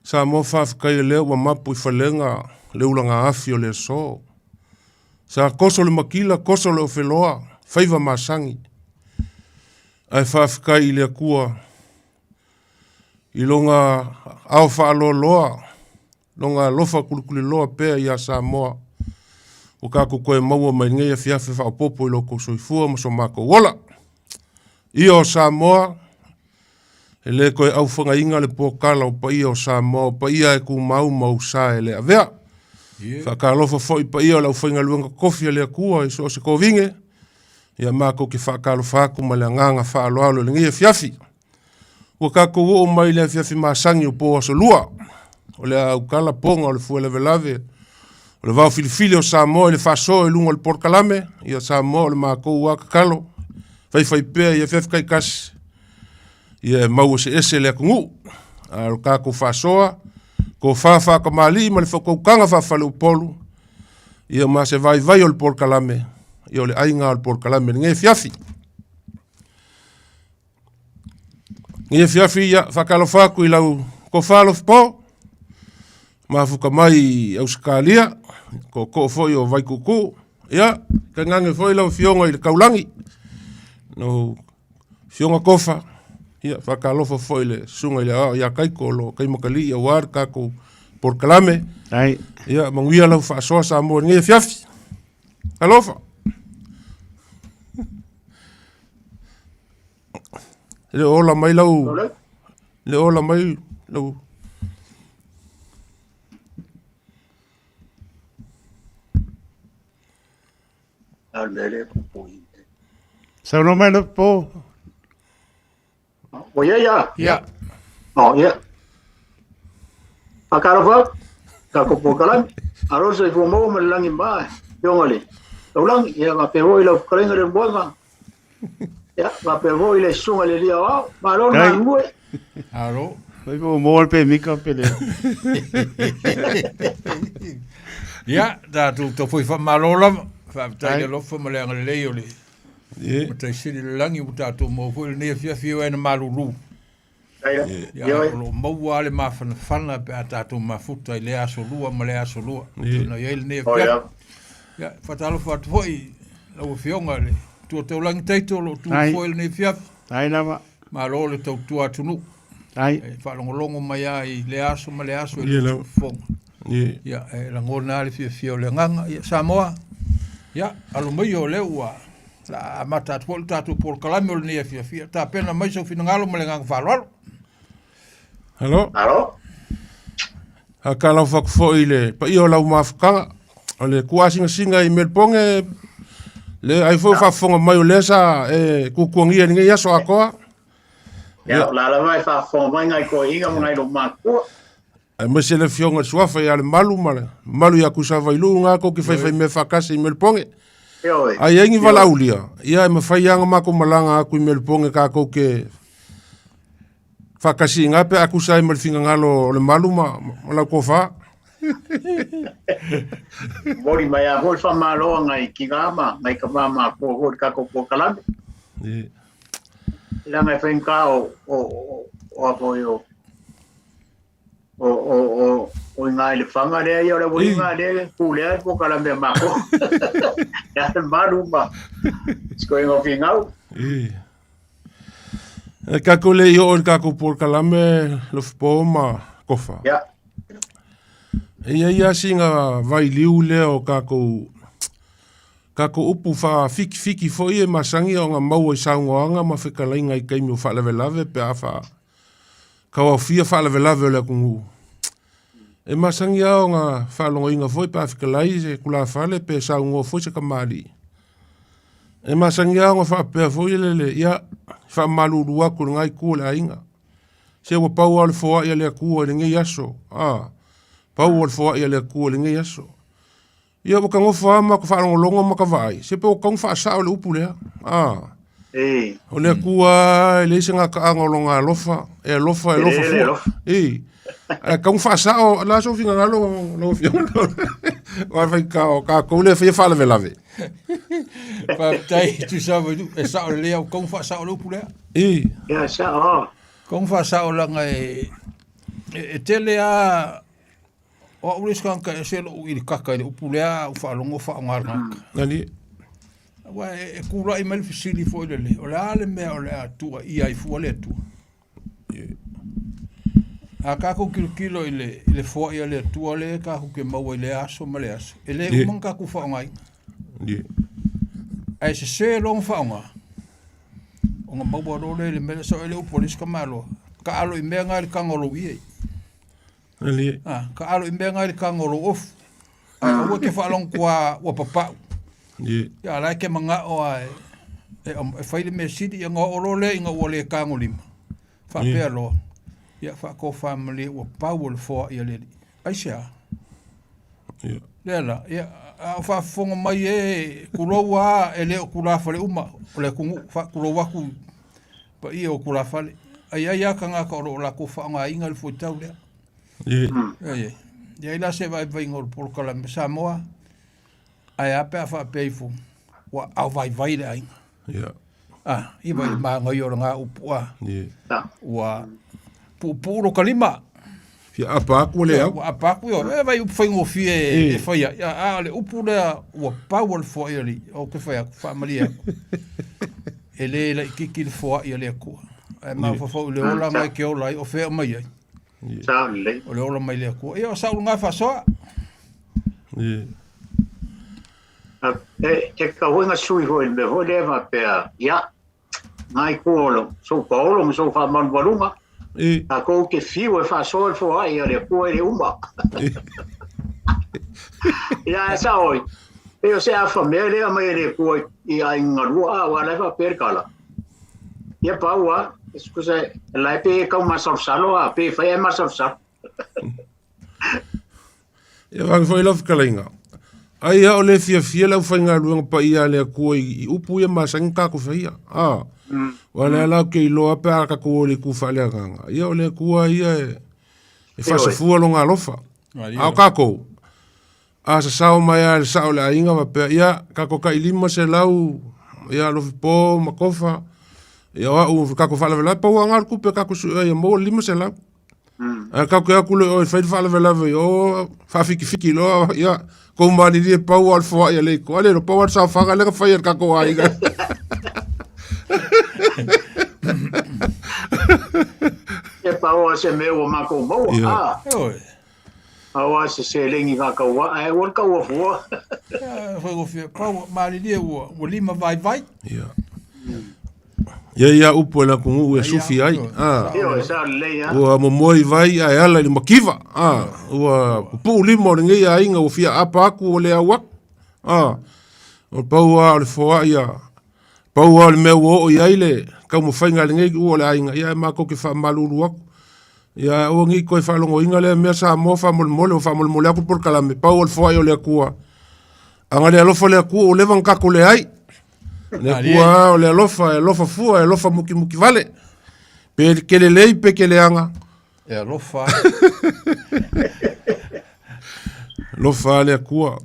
Samoa whawhikai e leo wa mapu I whalenga, le ulanga afi o le so. Sa koso le makila, koso le ofeloa, whaiva masangi. Ai whawhikai I le akua, I longa au whaalo loa, longa lofa kulikuli loa pēa I a Samoa. O kako koe maua mai ngeia fiafe whaopopo I loko soifua ma so mako wola. I o Samoa, e le koe au whanga inga le pōkala o pa I o Samoa, pa ia e ku mau mau sa e le avea. Whakalofa fo I pa ia o lau whainga luanga kofia le akua I so se kovinge. Ia mako ki whakalofa aku ma le nganga whaaloalo le ngeia fiafi. O kako o mai le fiafi masangi o po aso lua. O le au kala ponga o le fua leve lave. O le vau filifili o Samoa le whaso e lunga le porkalame. Ia Samoa le mako waka kalo. Whai pēa ia fiafi kai kasi. Ia mau se ese le akungu. Alo kako whasoa. Ko whawha ka mali ma le whakaukanga whawhale upolu. Ia ma se vai o le porkalame. Ia o le ainga o le porkalame. Nge fiafi. Nge fiafi ia whakalofaku I lau ko whalof po. Ma fuka mai au skalia. Ko foi o vai kuku. Ia, ka ngange foi lau fionga I le kaulangi. No fionga kofa. Ia, whakalofa foi le sunga I le ao. Ia kaiko lo kaimakali ia war kako por kalame. Ai. Ia, manguia lau whaasoa Samoa nge fiafi. Kalofa. Le ola mai lau. Le ola mai lau. Sao no mai le po. O ia. Ia. O ia. Akarafa. Ka ko po kalan. Aro se fu mo me langi ba. Yongale. Ulang ia ma pe voi lo kalenga de boa. Ya, ma pe voi le sunga le dia wa. Ma lo na ngwe. Aro. Vai po mo pe mika pe le. Ya, da tu foi fa malola. Whaaftai lo fa male anga leo le. Ma tai siri langi uta to mo fo le fia fia na malulu. Ya lo mo ale ma fana pe ata to ma futa le aso lua ma le aso lua. No ye le fia. Ya, fatalo fat foi lo fionga le. Tu te langi taito lo tu fo le fia. Ai na ma lo le tu atu nu. Ai. Fa longo mai ai le aso ma le aso le fong. Ia, la ngona le fia le nganga, ia Samoa. Ia, alo mai o le ua. La mata tuol tatu por kalami o le nia fia. Ta pena mai so fina ngalo mo le nganga whalwalo. Hello? Hello? Haka lau whakfo i le, pa i o lau mawhakanga. O le kua singa i melponge, le ai fo whafonga mai o le sa kukuangia ni ngai aso akoa. Ia, la vai whafonga mai ngai ko inga mo ngai lo makua. Ai mai se le fionga suafa i ale malu male. Malu i akusa vailu ngā ko ki whai me whakase i melponge. Ai engi walaulia. Ia e mawhai anga mako malanga aku i melponge ka ko ke whakasi ngape akusa i melfinga ngalo le malu ma lau ko wha. Mori mai a hoi whamaloa ngai ki ngāma, ngai ka mama ko hoi kako po kalame. Ila ngai whenka o apoi o ngai le whanga rea i ora woi ngā rea, pūlea po kalame mako. Ia te maru ma, skoi ngā whingau. Kako le i o kako po kalame lo whipo ma kofa. Ia. Ia singa vai liu leo kako upu fa fiki foi e masangi o nga mau i saungoanga ma whikalainga i kaimi o whalevelave pe a wha kaua fia whalevelave o le kungu. E masangi o nga whalongo inga foi pe a whikalai se kula whale pe saungo foi se kamari. E masangi o nga whapea foi lele ia whamalurua kuru ngai kua le ainga. Se wa pau al foa ia le kua le ngai aso. Pau al foa ia le kua le ngai aso. Ia waka ngofa ma ka whaango longa ma ka vai. Se pe o kong wha sao le upu lea. O le kua e leise ngā ka ango longa lofa. E lofa fua. E kong wha sao la so finga ngalo lo fiona. Wa fai ka koule fia whale velave. Pa tai tu sa e sao le lea o kong wha sao le upu lea. Ia sao. Kong wha sao langa e tele a o ulis kan ka se lo i kaka i upulea u whaalongo whaongaranga. Nani? Wa e kura i mele fisili fo i le. O le ale mea o le atua i ai fua le atua. A kako kilo i le fua i le atua le kako ke maua i le aso ma le aso. E le umang kako whaongai. Ai se long whaonga. O nga maua role le mele so e le upolis ka malo. Ka alo i mea ngā li kangolo i ei. Ka alo i mea ngai kangoro ofu. Ai ua ke whaalong kua ua papau. Ia lai ke manga o ai. E whaile me sidi i ngā orole i ngā ua le kango lima. Whapea loa. Ia whako whamale ua pau o le fōa i a leli. Ai sea. Lela. Ia whafonga mai e kurou a e leo kurafale uma. O le kungu kurou aku. Pa ia o kurafale. Ai ai aka ngā ka oro la ko whaonga inga le fōitau lea. Ia ila se vai ngor por kala Samoa. Ai ape a fa peifu. Wa au vai le ainga. I vai ma ngai ora nga upua. Wa puro kalima. Fia apaku le au. Apaku yo e vai fai ngo fie e fai ya le upura wa power for ele o ke fai fa malia. Ele le kiki fo ele ko. Ai ma fo le ola mai ke ola o fe mai ai. Saule. O le ola mai le ko. E o saulu nga fa so. Ke ka hoinga sui hoi me hoi lewa pea. Ia. Ngai kuolo. So paolo so fa man walunga. A ko ke fiu e fa so e fo ai le ko e uma. Ia sa oi. E o se a família mai le ko i ai ngarua wa le fa perkala. Ia paua. Scusa, la pe ka ma salo a pe fa ma salo. Ia wang foi lof kalinga. Ai o le fia la fa nga luanga pa ia le ko i upu ia ma sanga ko fa ia. Wala la ke lo apa ka ko le ku fa le ganga. Ia o le ku ia e fa se fu longa lofa. Au ka ko. A sa sao mai al sao la inga ma pe ia ka ko ka ilima se lau ia lo po ma kofa. Ia o kako fala vela pa wanga ku pe kako su ia mo lima se la. Kako ya ku le fa fala vela o fa fiki lo ia ko mani di pa wal fo ia le ko le pa wal sa fa le ka fa ia kako ai ga. E pa o se me o ma ko mo. Awa se lengi ngā kaua, ai wal kaua fua. Hoi go fia, pau maari lia ua lima vai. Ia upo la kungu e sufi ai. Ia sa lei ha. Ua momoi vai ai ala li makiva. Ua pupu lima o ngei a inga o fia apa aku o le awak. O pau a le foa ia. Pau a le mea o iai le. Kau mo whainga le ngei o le ainga. Ia e mako ke wha malulu aku. Ia o ngi koe whalongo inga le mea sa mo whamole o whamole aku por kalame. Pau o le foa i o le akua. Anga le alofa le akua o levan kako le ai. Le akua o le alofa fua, e alofa muki vale. Pe kele lei pe kele anga. E alofa. Lofa le akua.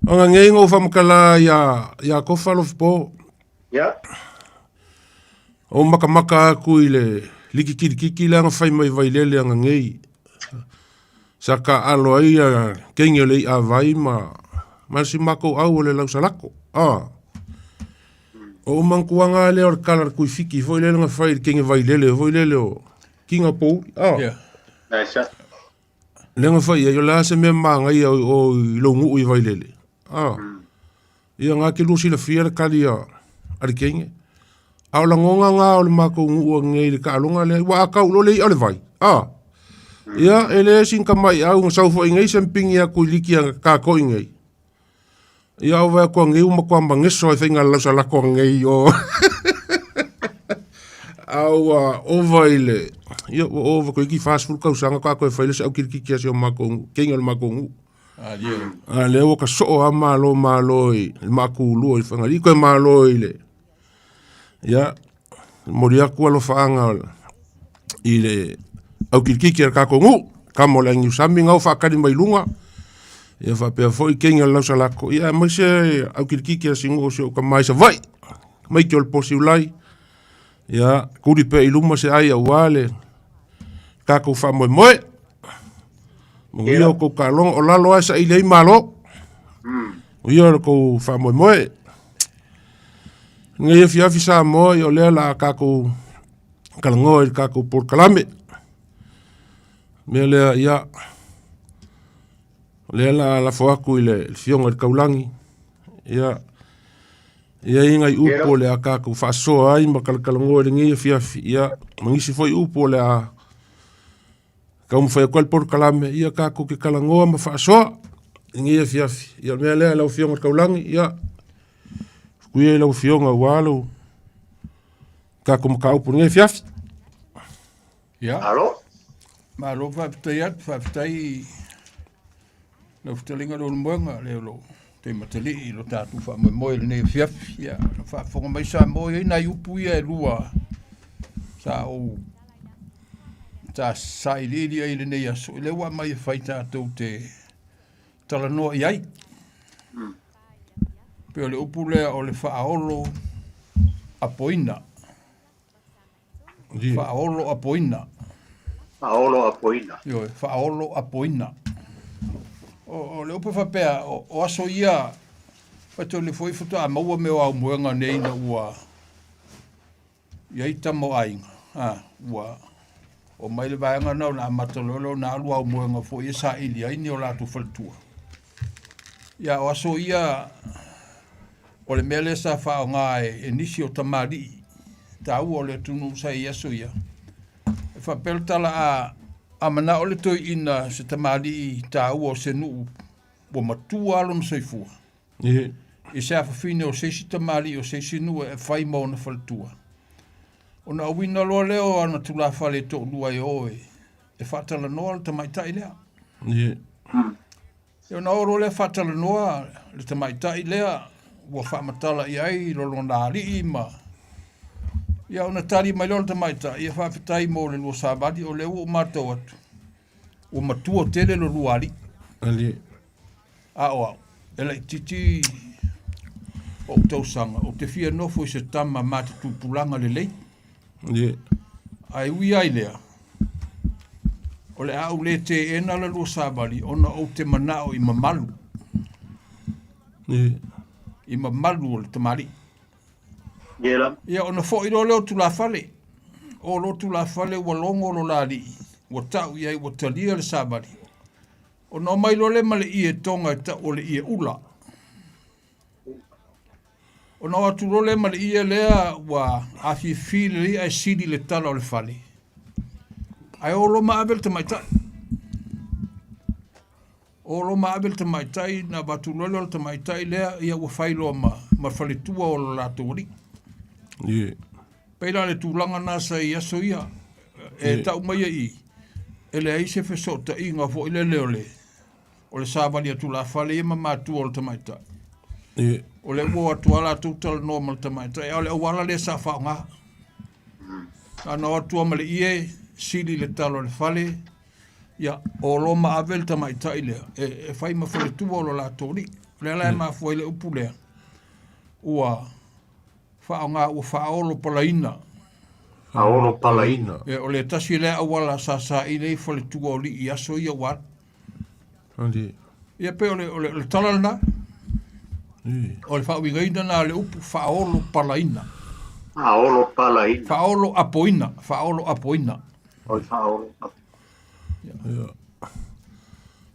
Anga ngei ngau whamakala ia kofa lofa po. Ia. O makamaka aku i le liki kiki le anga whai mai vai lele anga ngei. Saka alo ai a kengi lei a vai ma si mako au le lau salako. O mankuanga le or kalar kui fiki foi le nga whai kengi vai lele o kinga pou. Naisa. Le nga whai e la se me manga i o longu i vai lele. Ia ngā ki lusi la fia le kali a ari kengi. Au la ngonga ngā o le mako ngu o ngei le ka alunga le wa akau lo le i ole vai. Ia ele sin kamai au ngau fo ngei sempingi a kui liki a ka ko ngei. Ia o va ko ngei uma ko mangeso e finga la sala ko ngei o. Au o vaile. Ia o ko ki fast food ka sanga ka ko faile au ki se o mako kenga le mako ngu. Le o ka so a malo i maku lu i fanga liko malo i le. Ia moria ku lo faanga i le au ki ka ko ngu ka mo la ngi sami ngau fa ka di mai lunga. Ia fa pe foi kenga la sala ko ia mo se au ki singo so ka mai sa vai. Mai ki ol posiulai. Ia ku di pe iluma se ai wale. Ka ko fa mo. Ia ko kalong o lalo asa i lei malo. Ia ko fa mo. Ngai fia fisa mo o le la ka ko kalango ka ko por kalame. Me le ia le la foa ku ile fionga de kaulangi. Ia inga i upo le ka ko fa so ai ma kalango ngai fia ia mangisi foi upo le a Kaum foi qual por kalame ia ka ko ke kalangoa ma fa so ngi fia ia me le la fionga kaulangi ia kuie la fionga walo ka ko ka por ngi fia ia alo ma lo fa tai lo ftelinga lo mbonga le lo te mateli lo tatu fa mo le ne fia ia fa fo mai sa mo ina yupu ia lua sa o ta sai lili ai le nei aso le wa mai faita tau te tala no iai pe le upule o le faaolo apoina faaolo apoina yo faaolo apoina o le upu fa pe o aso ia fa to le foi foto a maua me o muenga nei na ua iai tamo ainga ua o mai le vaenga na matololo na alua o moenga fo ia sa ili ai ni o la tu faltua. Ia o aso ia o le mele sa fa o ngai inisio tamari ta o le tunu sa ia so ia. E fa peltala a mana o le toi ina se tamari ta o se nu o matua alum se fu. E sa fa fine o se si tamari o se si nu e fai mo na faltua. Ona wina lo leo ana tula fale to lua e e fatala noa le tamaita ilea. E ona oro le fatala noa le tamaita ilea ua whamatala i ai lo lona ali ima. Ia ona tari mai lo le tamaita ia whawhitai mo le lua sabadi o le ua matou atu. Ua matua tele lo lua ali. Au. E lai titi o tausanga o te fia nofo i se tama mate tupulanga le lei. Ai ui ai lea. O le au le te ena la lua sabali, ona o te manao i mamalu. I mamalu o le tamari. Ia ona fo i lo leo tu la fale. O lo tu la fale wa longo lo la li. ua tau iai ua talia le samari. O no mai lo le male i e tonga e ta o le i e ula. O no atu lo le male i e lea ua afi fili li ai sidi le tala o le fali. Ai o lo maabel te mai tai. O lo maabel te mai tai na batu lolo te mai tai lea ia ua whailo ma whalitua o lo lato ori. Yeah. Peila le tūlanga nasa i aso ia e tau mai i. E le aise fesota i ngā fo i le leo le. O le sāwani atu la whale i ma mātua o le tamaita. Yeah. O le ua atu ala tūtala normal tamaita. E o le awala le sa whao ngā. Ana atua ma le ie, sili le talo le whale. Ia, o lo ma avel tamaita i lea. E whai ma whale tua o lo la tori. Le lai ma fwai le upu lea. Ua whao ngā ua whaolo palaina. Whaolo palaina. E o le tasi lea awala sa i lei whale tua o li i aso ia wat. Andi. Ia pe o le talalna. O le whao ingaina na le upu whaolo palaina. Whaolo palaina. Whaolo apoina. Whaolo apoina. O whaolo apoina.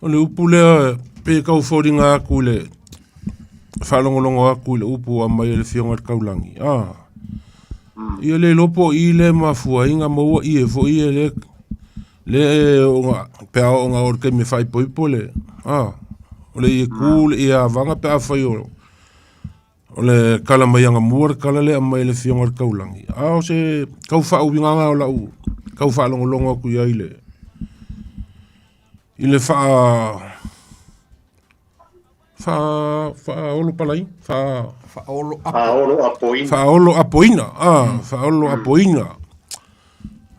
O le upu lea pe kau whoringa aku le whalongolongo aku le upu a mai le whionga le kaulangi. Ia le lopo i le mafua inga maua i e fo i e le pea o ngā orke me whai poipo le. O le i e kū le i a vanga pea whai o le kala mai anga mua kala le a mai le whionga le kaulangi. O se kau whau winganga o lau. Kau whalongolongo aku ia i le. I le Whaolo palai? Whaolo apoina. Whaolo apoina. Whaolo apoina.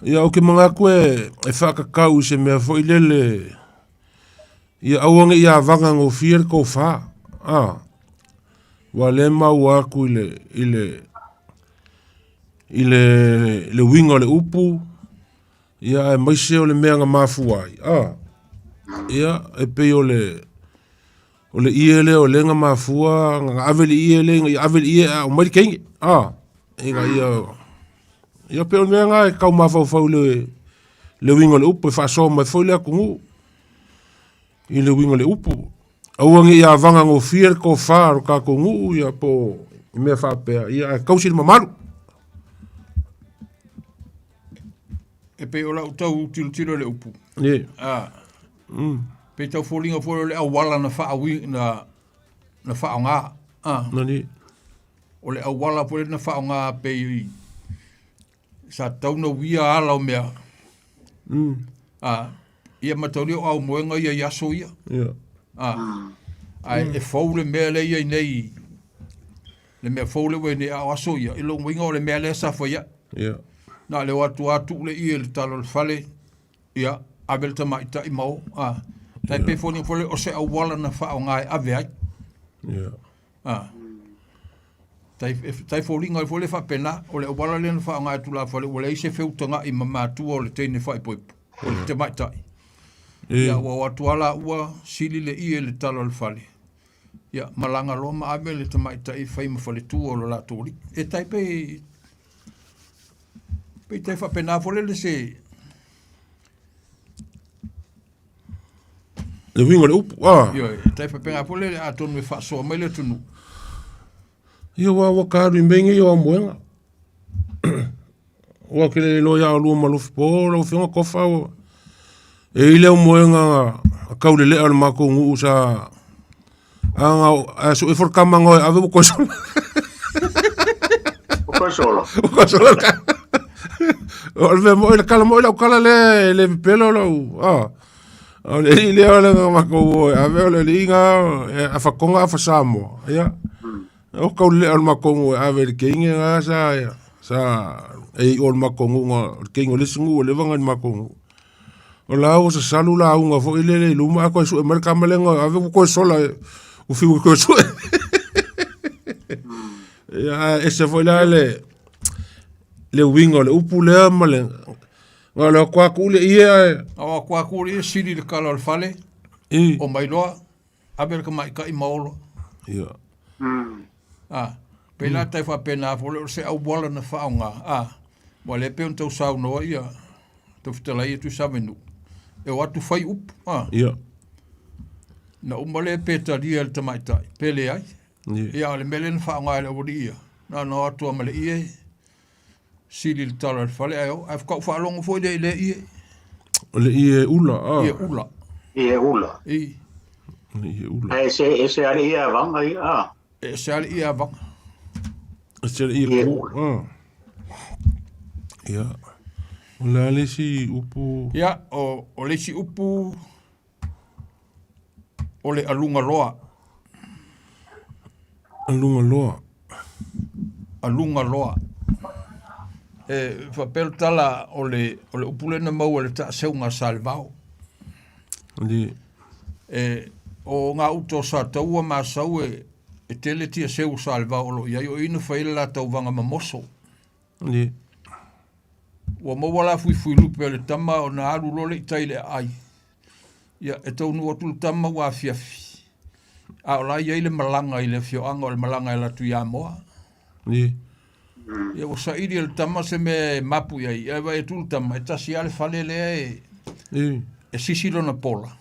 Ia o ke mga koe e whakakau se mea fo i lele. Ia auange i a vanga ngō whier ko wha. Wa le mau aku i le winga le upu. Ia e maise o le mea nga mafuai. Ia e pei o le iele o lenga mafua nga aveli iele nga aveli ie o mai kengi inga ia pe o nga e kau mafau fau le winga le upu fa so mai foi le kungu i le winga le upu auangi ia vanga ngo fier ko far ka kungu ia po me fa pe ia kausi mamaru e pe o la utau tilo le upu pe tau fōlinga fōro le awala na whaawi na whaonga. Nani? O le awala fōre na whaonga pe i sa tauna wia ala o mea. Ia matauri o au moenga ia yaso ia. Ai e fōu le mea le ia nei. Le mea fōu le wei nei au aso ia. Ilo mwinga o le mea le safo ia. Na le watu le ia le talo le fale. Ia, abel tamaita i mau. Tai pe foni fole o se awala na whao ngai ave ai. Tai foli ngai fole wha pena, o le awala le na whao ngai tula fole, o le ise whiutanga i mamatua o le teine whai poipu, o le te maitai. Ia, wa watu ala ua sili le ie le talo le fale. Ia, malanga loa ma ave le te maitai whai ma fale tua o le la tori. E tai pe tai wha pena fole le se... Le winga le upu, Yo, tai whapenga pole a tonu me whaasoa mai le tunu. Ia wa kāru i mengi i o amuenga. Wa ke le loia o lua malufi po, lau whionga kofa o. E i leo moenga a kaule lea le mako ngu sa... A so e whorkama ngoi ave mo koisola. Koisola. Koisola ka. O le mo e kala mo e lau kala le pelo lau. O le i leo le nga mako oi, a veo le inga a whakonga a whasamo, ia. O kau leo le mako oi, a veo le keinga nga sa, ia. Sa, e i o le mako oi, keinga le singu o le vanga le mako oi. O la o sa salu la unga, fo i le luma a koe su e marika malenga, a veo koe sola, u fiu koe su e. Ia, e se fo i la le winga, le upu lea malenga. Nga leo kua kule ia Awa kua kule ia siri le kala le fale. O mailoa. Aberka maika i maolo. Ia. Pena tai wha pena fole o se au wala na whaonga. Wa le peon tau sau noa ia. Tau whitala ia tu samenu. E watu fai upu. Ia. Na umale peta ria le tamaitai. Pele ai. Ia le mele na whaongai le wadi ia. Na no atua male ie. Sili le tala le fale ayo. Ai whakau whaalongo fwoi le ie. O le ie ula. Ie ula. Ie ula. I. Ie ula. Ese ale ia vanga i a. Ese ale ia vanga. Ese ale ia ku. Ia. O le ale si upu. Ia, o le si upu. O le alunga loa. Alunga loa. Alunga loa. Whapel tala o le upulena mau le ta seunga salvao. O ngā uto sa taua ma sau e tele tia seu salvao lo iai o ina whaile la tau vanga mamoso. Ua mawala fui lupe le tama o na alu lole i taile ai. Ia e tau nua tulu tama wa fiafi. A o lai iai le malanga i le fioanga o le malanga i la tu ia moa. Ia o sa iri le tama se me mapu iai. Ia vai e tulu tama e tasi ale fale le e sisilo na pola.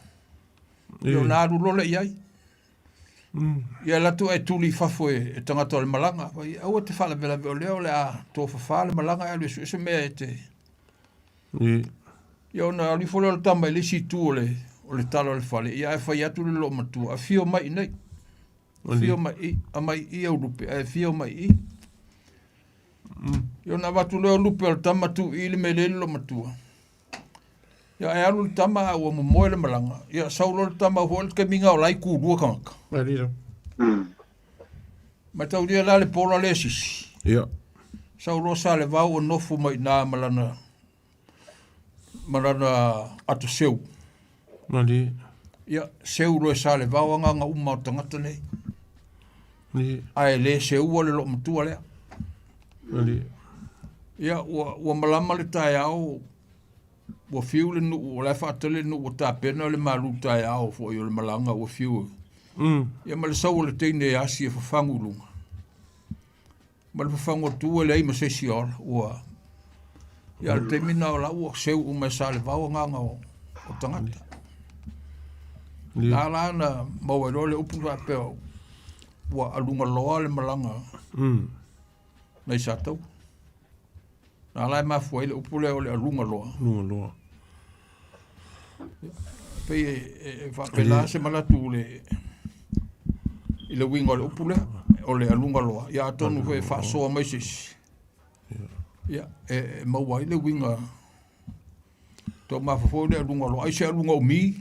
Ia o na alu lole iai. Ia la tu e tuli fafo e tangata o le malanga. Au te fala vela veo leo le a tō fafa le malanga e alu e se mea e te. Ia o na alifole o le tama e lisi tu o le talo le fale. Ia e fai atu le lo matua. A fio mai nei. Fio mai i. A mai i au lupe. A fio mai i. Ia o na watu leo lupe o le tama tu i le me le lo matua. Ia e alu le tama ua momoe le malanga. Ia saulo le tama ho le keminga o lai kūrua kamaka. Ma tau lia la le pola le sisi. Ia. Saulo sa le vau o nofu mai nā malana ato seu. Mali. Ia seu lo e sa le vau anga nga uma o tangata nei. Ai le seu o le lo matua lea. Mali. Ia ua malama le tai au ua fiu le nuu o le whaatale nuu o tāpena o le malu tai au fo i o le malanga ua fiu. Ia ma le sau o le teine e asi e whafangu lunga. Ma le whafangu tua le aima sesi ola ua. Ia le teimina o la ua seu o mai sa le vau nganga o tangata. Nā la na mawero le upu la peo ua alunga loa le malanga. Nei sa tau. Nā la e mafua le upu le o le alunga loa. Alunga loa. Pei e whapela se malatu le i le winga o le upu le o le alunga loa. Ia atonu koe whaasoa mai sisi. Ia e maua i le winga tō mawhafo le alunga loa. Ai se alunga o mi.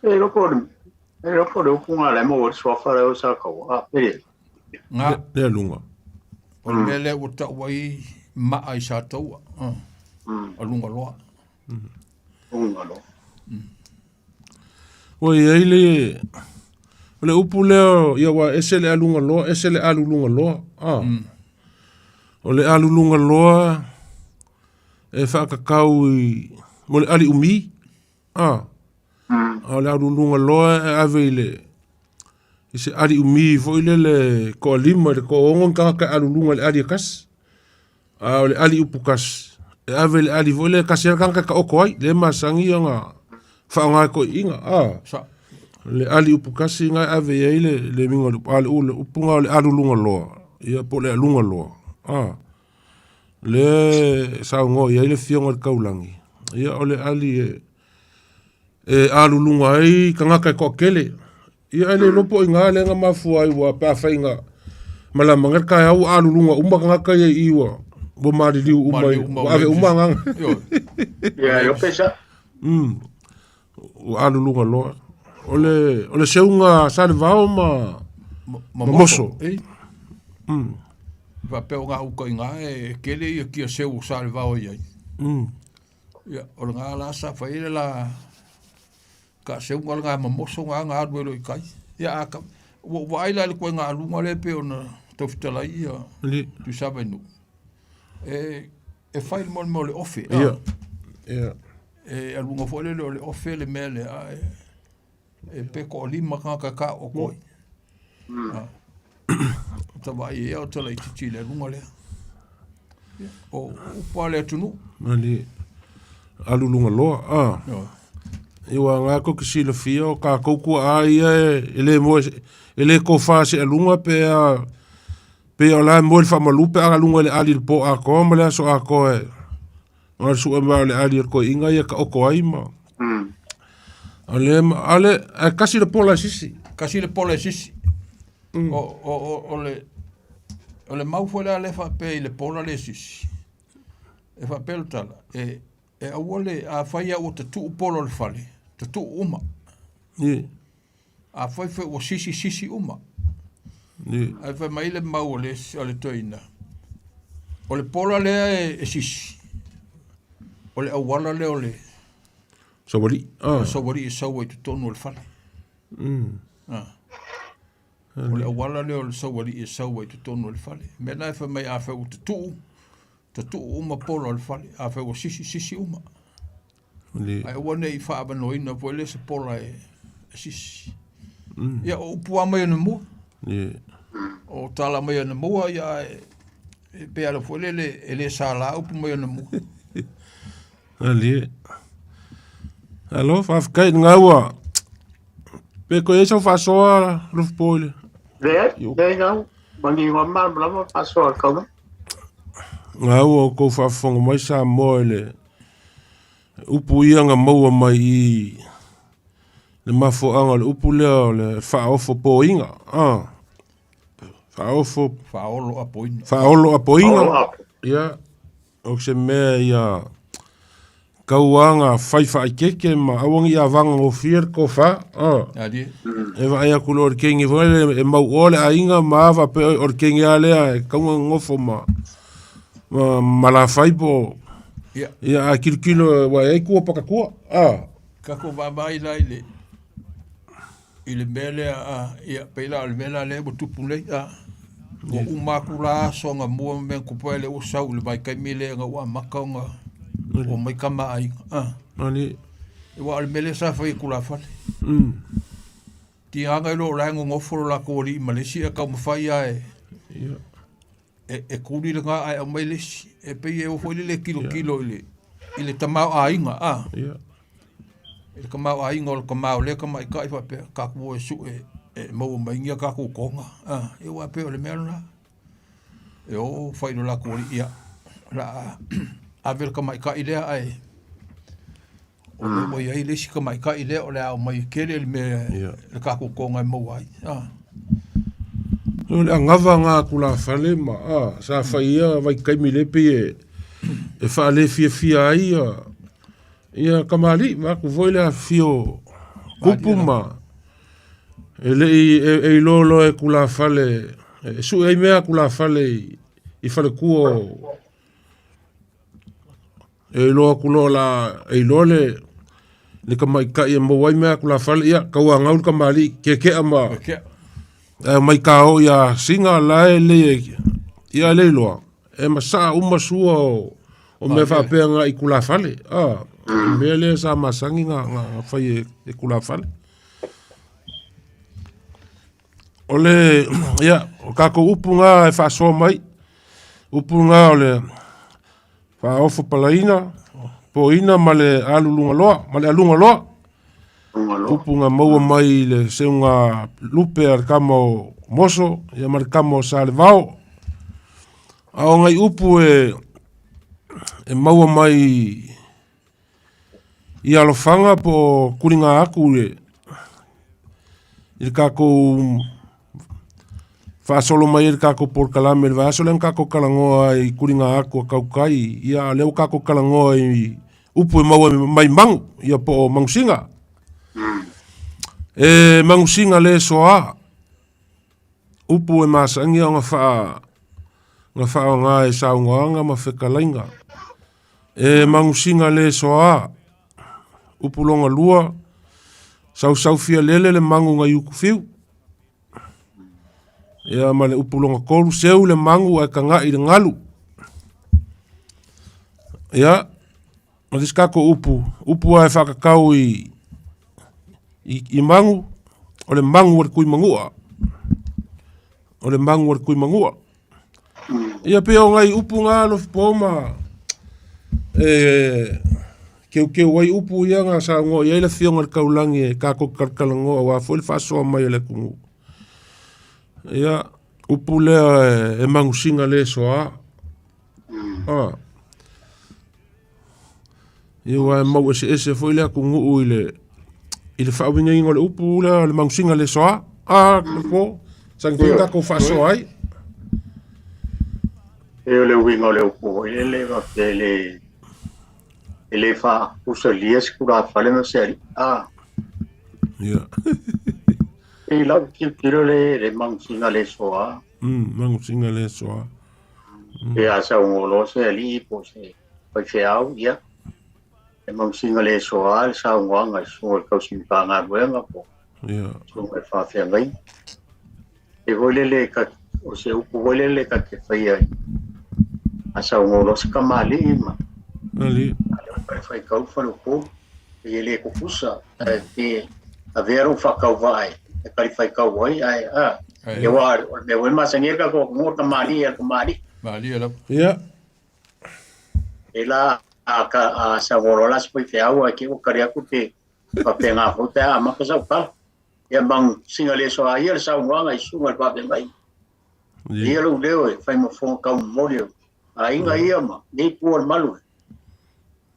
E loko le upu ngā le mo o swafare o sa kau. Pere. Ngā. Le alunga. O le mele o ta wai maa i sa taua. Alunga loa. Alunga loa. Oi, ai le upu leo, ia wa ese le alunga loa, ese le alulunga loa. O le alulunga loa, e whakakau i, mo le ali umi. O le alulunga loa, e ave i le, i se ali umi, fo i le ko lima, le ko ongon kaka alulunga le ali kas. O le ali upu kas. E ave le ali, fo i le kasera kaka ka oko ai, le masangi anga, whaongai ko inga, le ali upu kasi ngai ave iei le minga le upunga o le alulunga loa. Ia po le alunga loa. Le saungo iei le fionga le kaulangi. Ia o le ali e alulunga ai kangaka e kokele. Ia le lopo inga le nga mafua ai wa pawha inga malamangar kai au alulunga umba kangaka iei iwa. Bo maari liu umai. Ave umba nganga. Ia, yo pesa. O alulunga loa. Ole seunga sale vao ma moso. Va peo ngā uka i ngā e kele i kia seu sale vao iai. Ia, o ngā la sa whaile la ka seunga ngā mamoso ngā aduelo i kai. Ia, wa aila le koe ngā alunga le peo na tawhitala ia tu sawa inu. E whaile mo le ofe. Ia. E alunga fo le ofe le mele a e peko o lima kaka o koi. Tawa i eo tala i titi le runga lea. O upa le tunu. Mali alulunga loa. Iwa ngā ko kisila fia o ka kouku ai ele ko fase alunga pe o la mo le famalupe a alunga le ali po a ko ma le so a ko e. Ngā su e le ali ko inga ia ka oko ai ma. Ale kasi le pola sisi. Kasi le pola sisi. O le mau foi le fa pe le pola le sisi. E fa pe tala e awole a faia o te tu polo le fale. Te tu uma. A foi o sisi uma. Ai fa mai le mau le toina. O le pola le e sisi. O le awala le o le Sawari. Sawari e sawa i te tonu le fale. O le awala leo le sawari e sawa i te tonu le fale. Mena e wha mai a whau te tuu uma polo le fale. A whau sisi uma. Ai wane i wha abanoina po le se pola e sisi. Ia o upua mai ana mua. O tala mai ana mua ia e pe ala fo le sala upu mai ana mua. Ali. Alo, fafkai ngawa. Pe ko esa fa soa ruf pole. Ngau, bangi ngomar blama fa soa kau. Ngawa ko fa fonga mai sa moile. Upu ia nga maua mai le mafo anga le upu leo le fa ofo po inga. Fa olo apoinga. Fa olo apoinga. Ia. O se mea ia kauanga faifa keke ma awangi avanga o fier ko fa e vai a kulor king e vole e mau ole a inga ma va pe or king ale ka ngofo ma la faipo ia a kilo wa e ku pa ku ka ko va vai la ile mele a ia pe la mele le bu pule o umakula songa mo men ku pele o sau le vai kai mele nga wa makonga o mai kama ai ali e wa al mele sa foi kula fale ti anga lo rango ngofo la ko ri Malaysia ka mo fai ai e kuri le nga ai mai le e pe e o foi le kilo ile tama ai nga ile kama ai ngol kama le kama ka fa pe ka ko su e mo mai ngia ka ko konga e wa pe le mela e o fai no la ko ri ia la aver ka mai ka idea ai o mo ia ile si ka mai ka idea o le au mai kere le me le ka ko konga mo ai o le ngava nga kula fale ma sa faia vai kai mi le pe e fa le fia ai ia kamali ma ku voile a fio kupuma e lolo e kula fale su e mea kula fale i fale kuo e loa kulo la e lole le kamai ka ia mo wai mea kula fale ia kaua ngaul kamali ke ama mai ka o ia singa la le ia le loa e masa uma sua o me fa pe nga i kula fale me le sa masangi nga fai e kula fale ole ia o ka ko upunga e fa so mai upunga ole fa ofo palaina po ina male alunga loa upunga maua mai le seunga lupe arkamo moso ia markamo salvao ao ngai upu e maua mai i alofanga po kuringa aku il kako fa solo mai il kako por kalame va solo en kako kalangoa i kuringa aku kaukai ia leo kako kalangoa i upu e maua mai mangu ia po mangusinga e mangusinga le soa upu e masangi nga fa nga e saunga ma fekalainga e mangusinga le soa upu longa lua sau fia lele le mangu nga yuku fiu ia ma le upu longa kolu seu le mangu e kanga i le ngalu ia ma diskako upu a e whakakau i mangu o le mangu ar kui mangua Ia pe o ngai upu ngā lo poma. Keu wai upu ia ngā sa ngo ia le fionga le kaulangi e kako kalkalango wa foi faso mai le kungu. Ia upu lea e mangusinga le soa. Ia wa mau ese foi le kungu ile whawinga ingo le upu le mangusinga le soa. Po. Sang foi kako faso ai. E le wingo le upu ile va le ele fa usa lies kura fale no seri yeah e la kiro le mangusinga le soa mangusinga le soa e asa un lo se ali po se au ya e mangusinga le soa sa un wanga so ka sinta nga wenga po yeah so e fa fe ngai e volele ka o se upu volele ka ke fai asa un lo se kamali ma ali fai kau falo ko e le ko pusa e a ver un fa kau vai e kai fai kau vai e wa me wen ma sangir ka ko mo ka mali la ya e la a sa vorola se foi au ke o karia ku te pa penga fota ma ka sa ka e bang singale so ai sa wanga i sunga pa pe mai e lo deo e fai mo fo kau morio ai nga ia ma ni por malu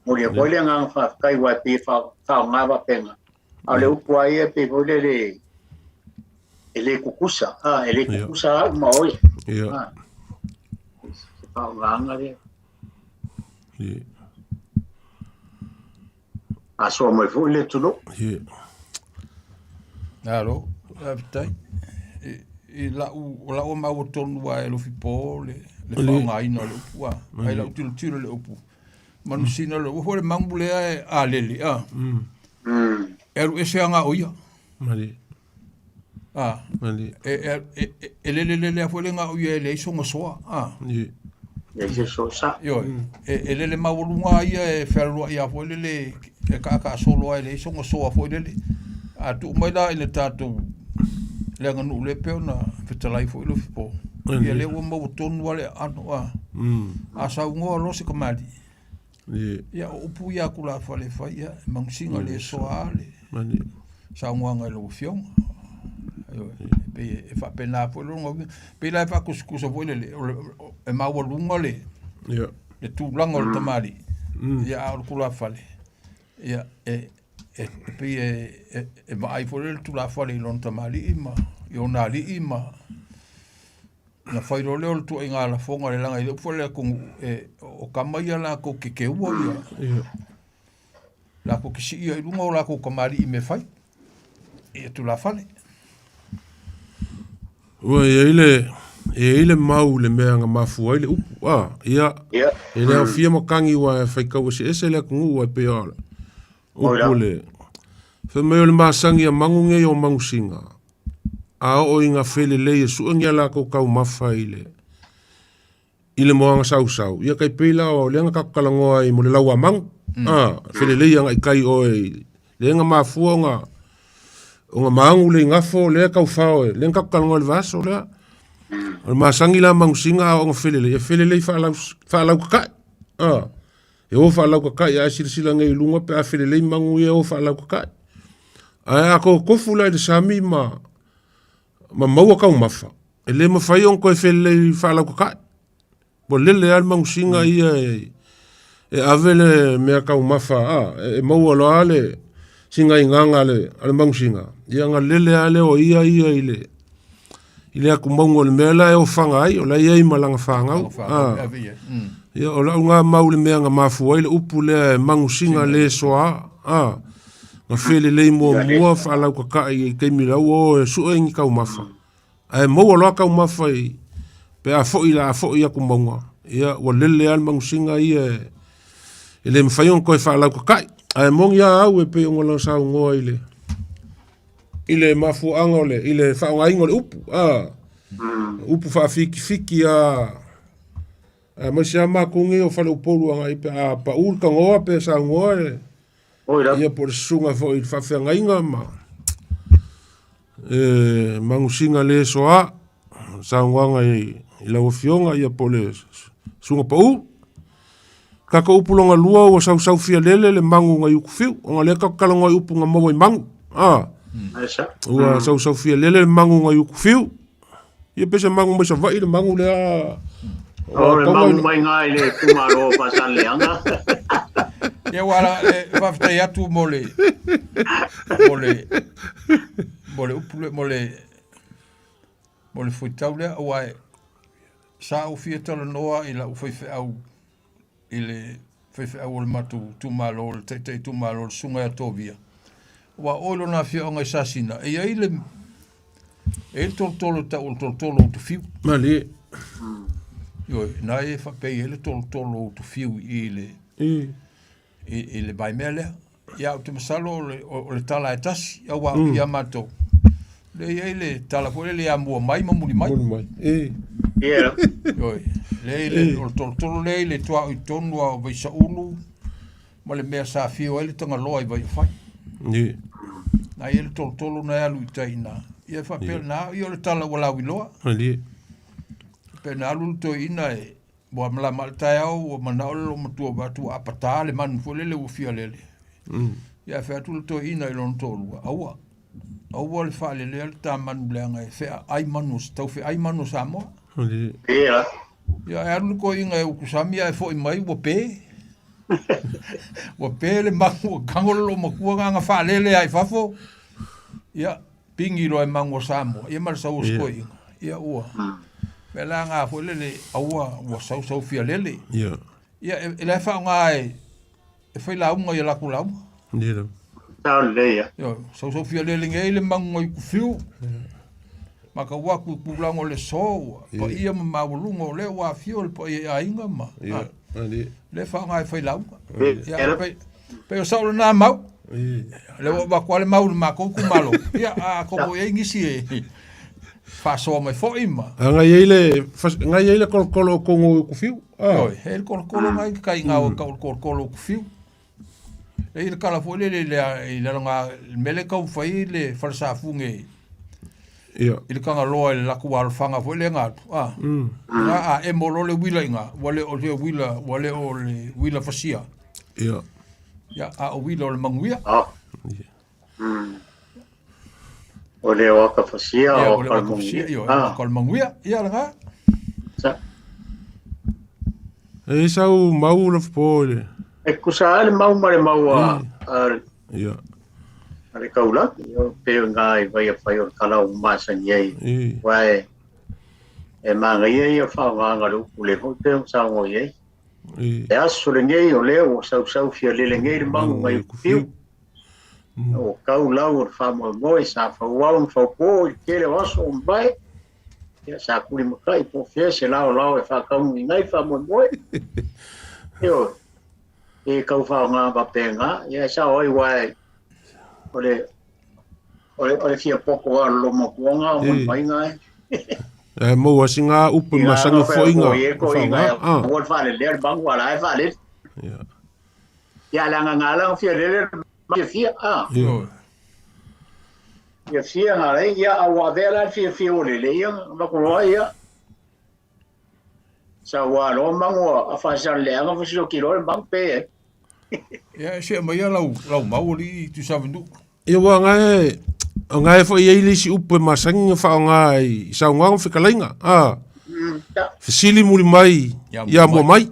Mori ko le ngang fa kai wa pe fa nga va penga. Ale upu ai pe vole le ele kukusa. Ele kukusa ma oi. Yeah. Fa nga le. Yeah. Aso mo vole tulo. Yeah. Alo, tai. E la o ma o tonu wa e lo fi po le fa nga ino le upu. Ai la tiro le upu. Manusina lo o le mangule a lele eru ese anga oia mali mali lele a foi nga oia le so soa le so sa yo lele mawulunga ia e ferro ia foi lele e ka solo ai le so soa foi lele a tu mai la ile tatu le nganu le peona fetalai foi lo fipo ia le o mo tonu wale ano a sa ngo lo se komali ya upu ya kula fale fa ya mangsinga le soale sa ngwanga lo fiong pe fa pena po lo pe la fa kuskuso po le e ma wo lunga le le tu lango le tamari ya kula fale ya pe e vai po le tu la fale lo tamari ima yo na li ima na fai lo leo tu inga la fonga le langa i fo le con o kamai la ko ke ua ia la ko ki si ia i lunga o la ko kamari i me fai e tu la fale ua ile mau le mea nga mafu ai le upu ia e leo fia makangi wa fai kau si ese le kungu wa pe ala upu le fe meo le masangi a mangunge o mangusinga a o inga fele le su ngia la ko kau mafai ile moanga sau ia kai pela o le nga kalango ai mo le lawa mang fele le nga kai o le nga mafuanga o nga mangu le ngafo le ka fao le nga kalango le vaso le o masangi la mangusinga o nga fele le fa la ka e o fa la ka ya sila ngai lunga pe a fele le mangu e o fa la ka a ko fula de sami ma maua kau mafa. E le mawhai on koe whele whalau kakai. Bo lele al mangusinga ia e avele mea kau mafa. E maua lo ale singa inganga ale mangusinga. Ia nga lele ale o ia ile aku maungo le mea la e o whanga ai. O la ia ima langa whangau. Ia o la unga mau le mea nga mafu ai le upu le mangusinga le soa. Nga whele lei mua whalau kakai kei milau o e sua ingi kau mafa. Ai maua loa kau mafa i pe a fo'i aku maunga. Ia wa lele al mangusinga ia e le mwhaion koe whalau kakai. Ai mongi a au e pe o ngolo sa ungoa ile mafu angole, ile whaonga ingole upu. Upu whaafiki maisia makungi o whalau polu anga i pe a pa urka ngoa pe sa ungoa ia por sunga fo i whawhianga inga ma mangusinga le soa sa ngwanga i I lau fionga ia pole sunga pau. Kaka upulonga lua o sau fia lele le mangu ngai uku fiu. O nga leka kalonga upu nga mawa I mangu. Ua sau fia lele le mangu ngai uku fiu. Ia pesa mangu mai sa vai le mangu le O le mangu mai ngai le kumaro pasan leanga. Ia wala whaftai atu mole upule mole fuitau lea oai sa o fia tala noa I la ufaife au I le faife au le matu tumalo le teitei tumalo le sunga ya tovia wa olo na fia o ngai sasina ia ile toltolo ta toltolo tu fiu mali yo na e fa pe ele toltolo tu fiu ile ele vai mele ia o te masalo o le tala e tasi ia wa ia mato le ele tala ko le amua mai mamuli mai ia le o toltolo le toa o tonu o vai sa ulu ma le mea sa fio ele tanga loa I vai fai na ele toltolo na alu itaina ia fa pe na ia le tala wala wiloa pe na alu to ina e bo mala malta o manalo matua batu apata le man fo le ufia lele ia fa tu to ina I lon tolu aua le fa le ta man blenga e fa ai manus tau fe ai manus amo ia alu ko inga e kusami e fo I mai wo pe le mangu kangolo makua nga fa lele ai fafo ia pingi lo e mango samo ia mar sa usko ia ua Pela nga fo lele aua wa sau fia lele. Ia. Ia ele fa nga e foi la unga ia la kula. Ia. Tau le ia. Ia, sau fia lele ngai le mango I ku fiu. Maka wa ku pulango le so, pa ia ma volungo le wa fiol pa ia inga ma. Ia. Ali. Le fa nga foi la unga. Ia pe sau na mau. Le wa kwale mau ma ko ku malo. Ia a ko ia ngisi e. Fa so mai fo ima. Nga yele kolo kongo ku fiu. Oi, el kolo ngai kai nga o kolo ku fiu. E il kala fo le nga mele ka fai le farsa funge. Ia. Il kanga loa le laku al fanga fo le nga. Nga e molo le wila inga, wale o le wila fasia. Ia. Ya a o wila o le manguia. O le waka fasia o kalmanguia. Kalmanguia, ia nga. Sa. E sau mau le fpole. E kusa ale mau mare mau a. Ia. Ale kaula, yo pe ngai vai a fai o kala o masan yei. Wai. E manga yei fa nga lu le ho te sa ngo yei. E aso le ngei o le o sau fia le ngei mangu ngai ku fiu. O kau lau o wha moe sa whauau fa po I kere waso o mbai. Ia sa kuri makai po fia se lau e whakau I ngai wha moe. Eo, e kau whao ngā wapenga. Ia sa oi wai. Ole fia poko a loma kuonga o mai ngai. E mo wasi ngā upu masanga fo inga. Ko inga. Wot whale lea bangu wala e whale. Ia. Ia langa ngā lang fia lea. Ia fia Ia fia nga rei, ia awa vera fia o lele ia, makuroa ia. Sa wa lo mango a fasan leanga fasio kilo le bang pe. Ia se mai lau mau li tu savendu. Ia wa ngai fo ia ilisi upu masangi fa ngai sa ngang fikalainga. Fisili muri mai, ia mo mai.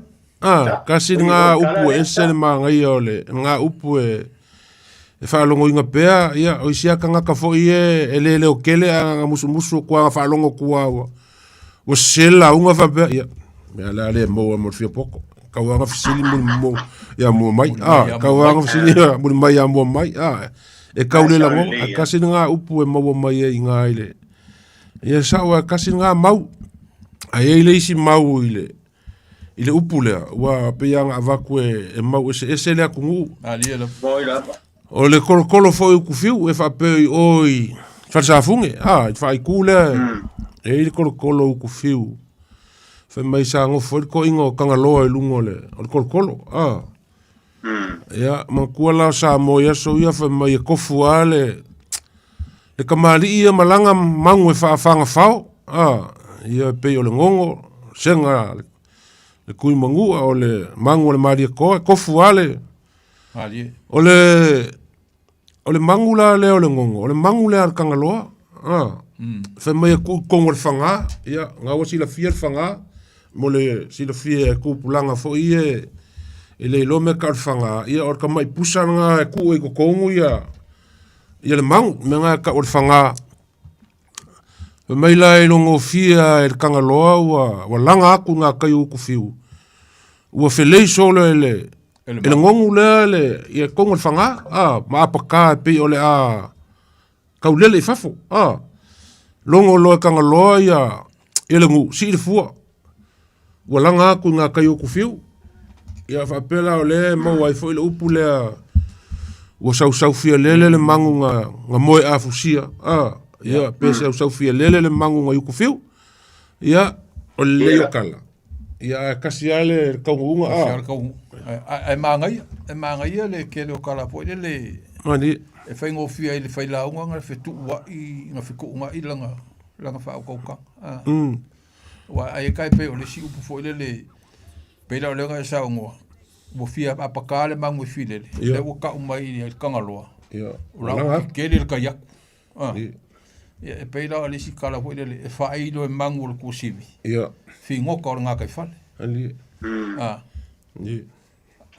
Kasi nga upu ese ma ngai ole, nga upu e whaalongo inga pea, ia, o isia ka ngaka fo ie, ele o kele a musu kua nga whaalongo kua o sela unga whapea, ia, mea le mo fia poko, kau anga fisili mo, ia mo mai, kau anga fisili muri mai ia mo mai, e kau le lango, a kasi nga upu e mau mai e inga ile, ia sao a kasi nga mau, a ele isi mau ile upu lea, wa pe anga avaku e mau ese lea kungu, aliela, o le kolo fo ku fiu e fa pe oi fa sa funge fa I kule e le kolo ku fiu fa mai sa ngo fo ko ingo kanga loa I lungo le o kolo ya ma kuala sa mo ya so ya fa mai ko fuale le kamali ia malanga mangu e fa fanga fao ia pe o le ngongo senga le kui mangua o le mangu le maria kofu ale o le mangu la le o le ngongo o le mangu le arkangaloa fa mai ku kongo le fanga ia ngawa sila fia fanga mo le sila fia ku pulanga fo ie le lo me ka fanga ia or ka mai pusanga ku e ko kongo ia le mangu me nga ka o fanga mai la e longo fia e kangaloa wa langa aku nga kai ku fiu ua felei solo ele ngongu le ia kongo le fanga ma apaka pe ole kaulele fafo longo lo kangaloa ia ele ngu si le fua ua langa aku nga kai ku fiu ia fa pela ole mo wai fo ile upu le ua sau fia lele le mangu nga moe afusia ia pese sau fia lele le mangu nga yuku fiu ia o le kala ia kasi ale kaunga ai mangai le ke le kala po le mani e fai ngo fia ile fai la nga fetu wa i nga fiku nga i langa fa ko ka wa ai kai pe o le si upu fo le pe la le nga sa ngo wo fia apaka le mangu file le wo ka mai le kangaloa ia ke le ka yak e peila ali si kala foi le e fai lo e mangu le kusivi ia fi ngoko nga kai fale ali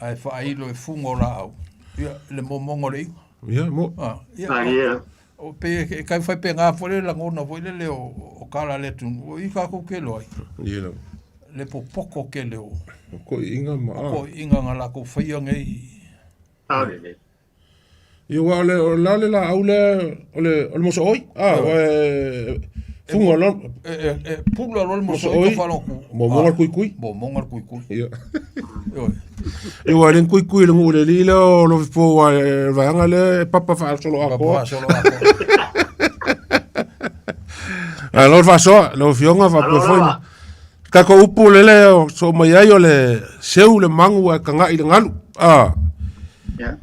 ai fai lo e fungo la au ia le momongo le ia mo ia o pe kai fai pe nga foi la ngona foi le o kala le tu o i ka ko ke lo ia le poko ke le o ko inga ma ko inga nga la ko fai ngai Ia wa le la au le moso oi funga lo pula lo moso oi falo mo monga kui ia ia wa len kui le ngule lile o lo po wa vanga le papa fa solo ako lo fa so lo fionga fa pe foi ka ko upu le so mai ai o le seu le mangu ka ngai le ngalu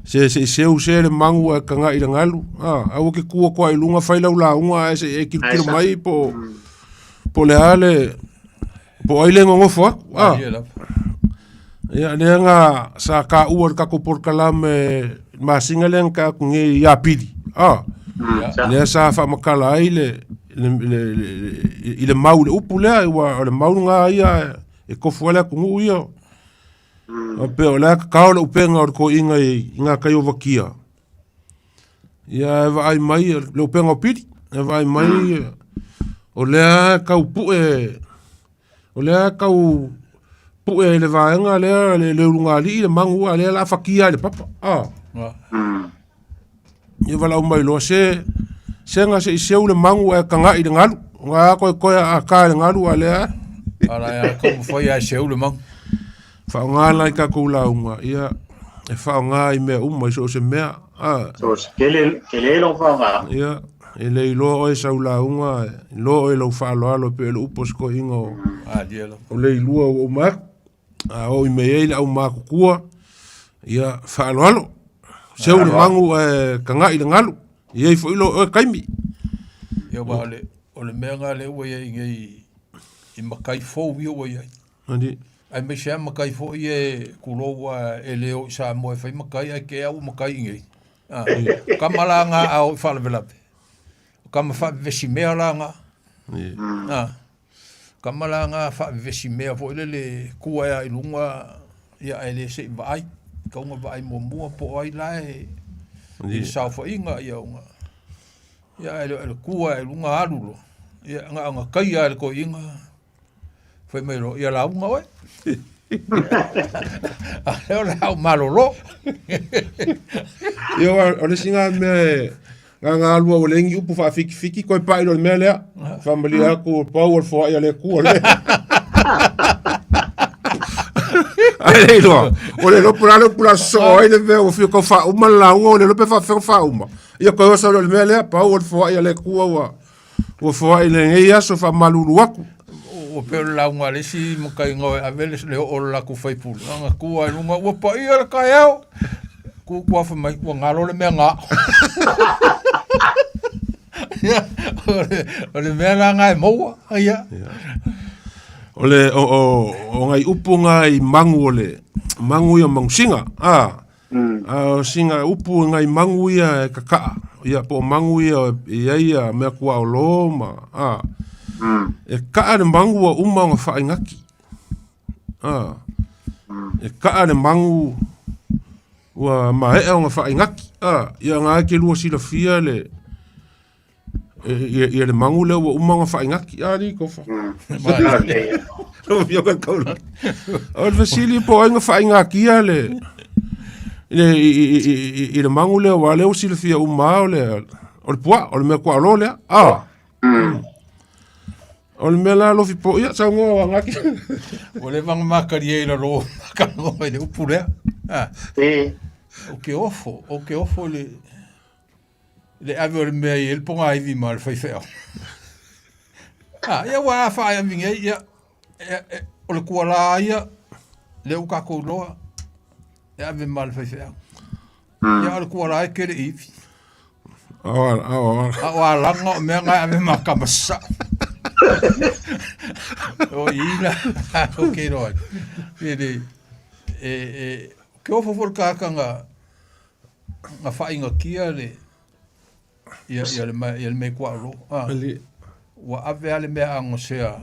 se le mangu e kanga i ngalu au ke kua ko ai lunga fai la unga e kilo mai po le ale po ai le ngo fo ya le nga sa ka uor ka ko por kala me masinga le ka ngi ya pidi le sa fa makala ai le mau le upu le le mau nga ia e ko fo le ku ia pe ola ka o penga o ko inga kai o vakia ia vai mai lo penga pidi vai mai o le ka pu le vaenga le lunga li le mangu ale la fakia le papa ia vala mai lo se nga se le mangu e kanga i ngalu nga ko a ka ngalu ale ala ya ko foi a se le mangu fa lai ka kula unga ia e fa i me so se mea so kele lo fa ia e le lo o sa ula unga lo e lo fa lo pe lo upos ko ingo dielo o le lua o ma o me ele au ma kua ia fa lo se u mangu ka ngai le ngalu ia fo lo o kaimi ia vale o le mea le o ia i makai fo wi o ia andi ai me se makai fo ie kulowa ele o sa mo e fai makai ai ke au makai ngi kamalanga au fala velape kama fa vesimea langa kamalanga fa vesimea fo le kua ia ilunga ia ele se vai ka unga vai mo mua po ai lai i sa fo inga ia unga ia ele kua ilunga alulo ia nga kai ia ko inga foi mero ia la unga we eu la malolo eu o singa me nga lua o lengi upu fa fiki ko pa ilo me le familia ko power for ia le ku le ai lo o le pula so ai le ve o fi ko fa uma la unga o le pe fa uma ia ko so le me le power for ia le ku o fo ile ia so fa malulu aku o pe la unga le si mo kai ngo a veles le o la ku fai pul nga ku ai unga o pa ia le kai au ku fa mai o ngalo le me nga O le mea la ngai moa, ia. O le, o ngai upu ngai mangu o le, mangu ia mangusinga, o singa upu ngai mangu ia e kakaa, ia po mangu ia mea kua o lo ma, e kaa le mangu a uma o ngā whaingaki, e kaa le mangu ua mahea o ngā whaingaki, ia ngā ke lua sila fia le, ia le mangu leo ua uma ngā whaingaki, ni kofa. O mioka kaula. O le fasili po ai ngā whaingaki ia le, i le mangu leo wa leo sila fia uma o le pua, o le mea kua alo lea, o le mea la lofi po, ia sa ngoa wangaki. O le vanga makari e la lo, makano e le upu lea. O ke ofo le ave o le mea i elponga iwi ma le whaiwheo. Ia wa whaia minga ia, o le kua la ia, le uka kouloa, le ave ma le whaiwheo. Ia o le kua la e kere iwi. Awa langa o mea ngai ave ma kamasa. O ila, o ke roi. Ke ofo forkaka nga whainga kia le, ia le mei kua alo. Wa ave ale mea ango sea.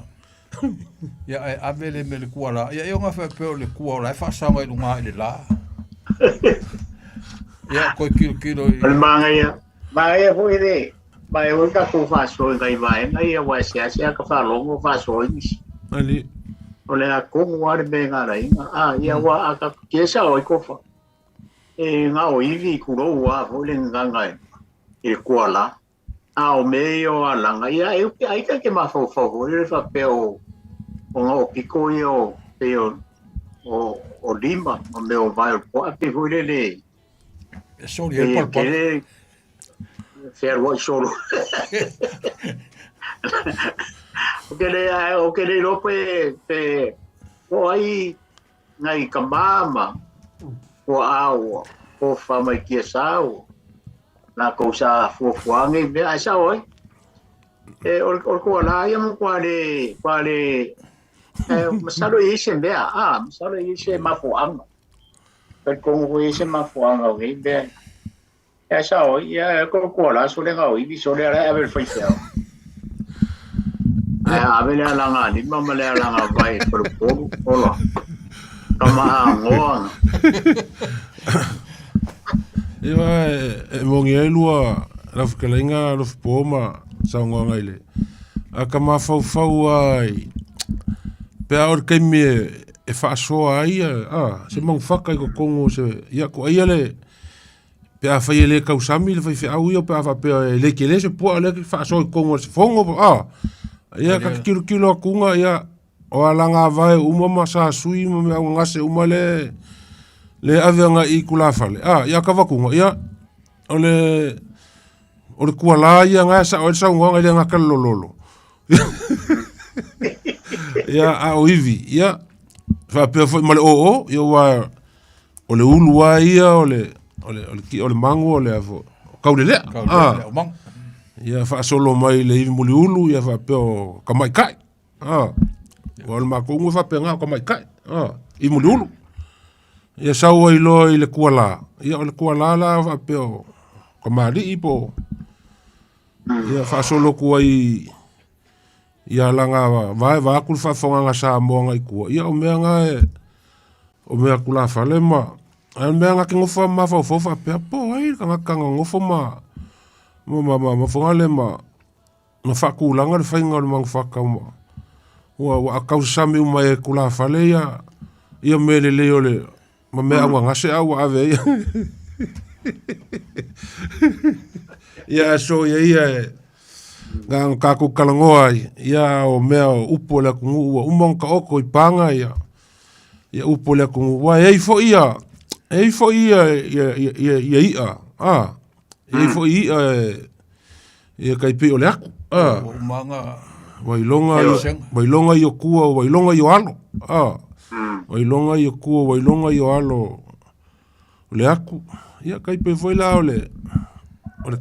Ia ave le me le kua la. Ia ngā whapeo le kua la. E whaasanga i lunga i le la. Ia koe kilo. Al mga ia. Mga ia po ide. Mai o ka ko whaasoi ngai mai. Ngai ia wa sea ka whaalongo whaasoi nisi. Ali. O le a kongu ware me ngā rainga. Ia wa a ka kiesa o i kofa. E ngā o iwi kuro ua po le ngangai. I kua la. O mei o alanga. Ia aika ke mawhauwhau. I le whapeo o ngā o piko i o peo o lima. O me o vai o po a pe hui le. Sorry, e palpal. Fair what solo. O ke le lope pe o ai ngai kamama o awa o whamai kia sao na ko sa fuafuange me a sao oi o ko la ia mo kwa le masalo ise bea masalo ise mafuanga pe ko ise mafuanga o be ya sao ia ko la so le ngau i so le ala ave foi feo ave le ala ngani mama le ala nga vai por ola kama ngoa Iwa mongi e lua rafu kalenga rafu poma sa ngoa ngaile a kama fau ai pea or kaimi e whaasoa ai se mang whaka i ko kongo se ia ko ai ale pea whai ele kausami le whai whiau ia pea whapea e leke le se pua le whaasoa i kongo se whongo ia ka kilo a kunga ia o alanga vai umama sa sui ma me au ngase umale le avianga i kulafale ia ka wakunga ia o le kuala ia nga sa o sa ngwa ia nga kalololo ia a oivi ia fa pe foi male ia wa o le ulua ia o le mango o le avo kaulele ia fa solo mai le muli ulu ia fa pe o kamai kai o le makungu fa pe nga kamai kai i muli ulu ia sau ai lo i le kuala ia o le kuala la fa pe o kamali ipo ia fa solo ku ai ia langa va kul fa fonga nga sa mo nga ku ia o mea nga o mea kula fa le ma al mea nga ke ngofa ma fa fa pe po ai ka ngofa ma fonga le ma no fa ku langa le fa nga le mang fa ka ma wa ka usami uma e kula fa le ia mele le ole ma mea nga se au ave ia so ia gang kaku kalangoa ia o mea upo le kungu umong ka oko i panga ia upo le kungu wa ei fo ia ia kai pe ole aku manga wailonga i o kua wailonga i o alo wailonga i o kua wailonga i o alo ole aku ia kai pe foi la ole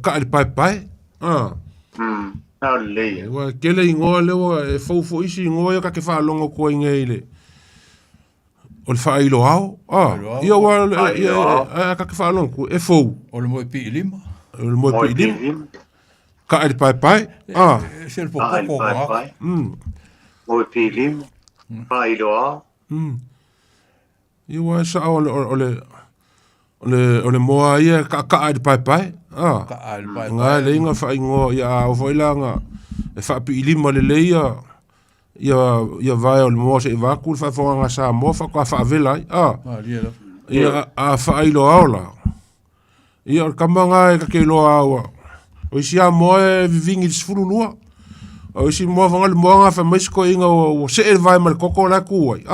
ka le pai le. Wa kele ingoa le wa e fo isi ingoa ka ke fa longo ko ingele. O le fa ilo ao. Ia wa ka ke fa longo e fo. O le mo pi lima. O le mo pi lima. Ka e pai. Se le popo ko. Mo pi lima. Fa ilo ao. Ia wa sa o le moa ia ka e pai. Nga le inga fa ingoa ia o foi langa. E fa pi lima le leia. Ia vai o le moa se e vaku fa fonga nga sa mo fa ka fa vela. Ia a fa ilo ao la. Ia o kamanga e ka ke ilo ao. O isi a mo e vivingi disfuru lua. O isi mo vanga le moa nga fa mesko inga o se e vai mal koko la kuai.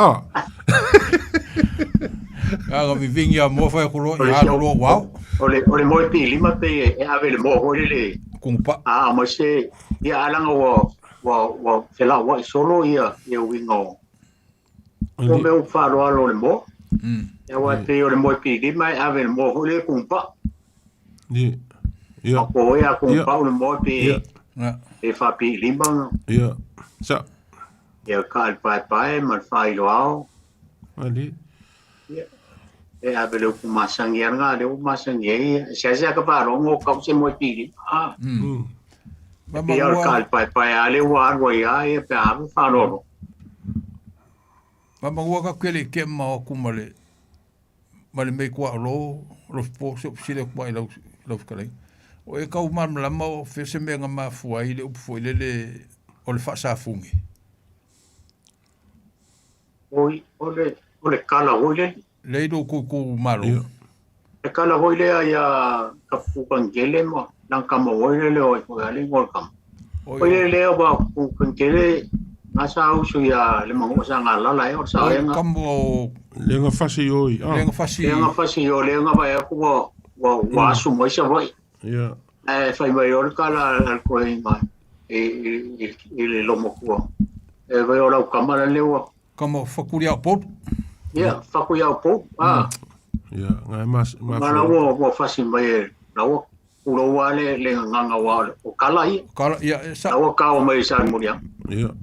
Aga vivingi a mo fa kulo ia lo wow. Ole mo pi lima pe e ave le mo le. Kumpa. Mo se ia alanga wa fela wa solo ia wingo. O meu faro alo le mo. Ya wa pe ole mo pi lima e ave le mo le kumpa. Ia. Ko ia kumpa ole mo pi. E fa pi lima. Ia. Sa. Ia ka pai mal fa ilo ao. Ali. E ave le kumasangi nga le kumasangi se ka paro ngo ka se mo pi. Ia ka pai ale wa ia e pe ave fa lo. Mama wa ka kele ke ma ku male. Male me kwa lo po so sile kwa lo kale. O e ka uma la ma fe se me nga ma fu ai le fu le o le fa sa fungi. Ole kala ole le do ku malo. E kala ole ia ka pu kangele mo nang ka mo ole le o ale ngol kam. Ole le ba pu kangele masa usu ya le mo sa ngala la o sa nga. Kambo le nga fasi oi. Le nga fasi yo le nga ba ku wa su mo sa voi. Ia. Fai mai o kala al ko inga le lomo ku. E vai ora kamera le o. Como fakuria pop. Ia, fakuria pop. Ia, ngai mas mana wo fasi mai la wo ulo wale le nganga wale o kala i. Kala ia sa. O ka o mai sa muria. Ia.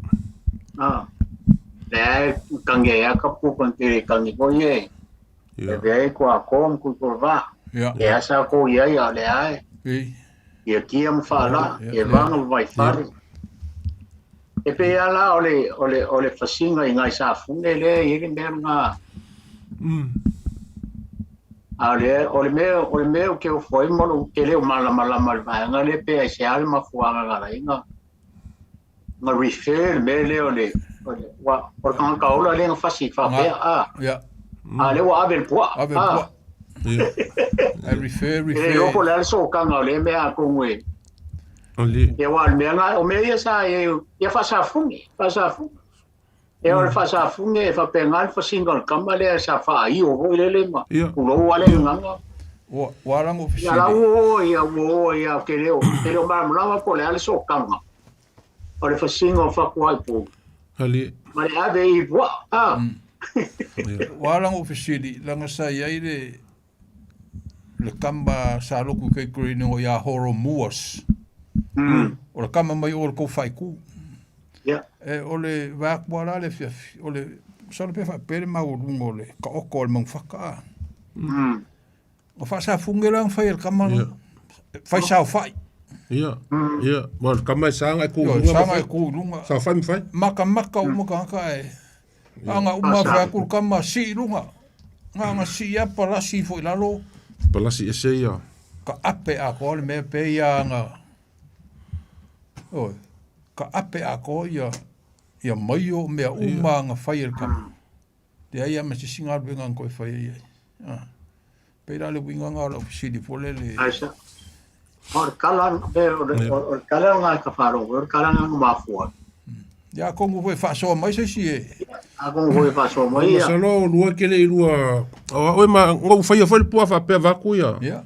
Le kange ya ka pu kon te kange ko ye. E ve ko a kom ku ko va. Ia. E asa ko ia le ai. Ia kiam fala, e vanga vai fare. E pe ala ole fasinga inga sa funge le yeke merna. Ole me ke foi mo ke le mala nga le pe se alma fuanga ngala inga. Nga refer me le ole wa por kan ka ola le fasi fa pe Ja. Ale wa abel po. I refer. E yo ko le so kan ole me a kongwe. Ali. E wa me nga o me sa e fa sa fungi. E o fa sa fungi fa pengal fa single kamale sa fa i o le ma. Ulo wale nga. Wa lang ofisi. Ya la ya ke le ma ma ko le so kan. O le fa single fa ko ai po. Ali. Ma le ave i wa. Wa lang ofisi lang sa ia le kamba sa loku ke green o ya horo muas. O le kama mai o le kou fai ku. E o le wakwara le fiafi. O le sa le pefa pere maurungo le ka oko le mang whaka. O fa sa funge lang fai el kama. Fai sao fai. Ia. Mo kama sa nga ku. Sa nga ku lunga. Sa fai fai. Maka umaka e. Anga uma fa ku kama si lunga. Nga si ya para si fo ilalo. Palasi ese ia. Ka ape a ko le me pe ia nga. Ka ape a ko ia mai o mea uma nga fai el kama. Te aia ma si singa benga ko fai ia. Pera le winga nga la ofisi pole le. Aisa. Or kala nga ka faro, or kala nga mafua. Ya kongo foi fa so mai se si e. A kongo foi fa so mai ia. Sa no lua ke le lua. O ma ngo fai fa le pua fa pe va ku ia. Ja.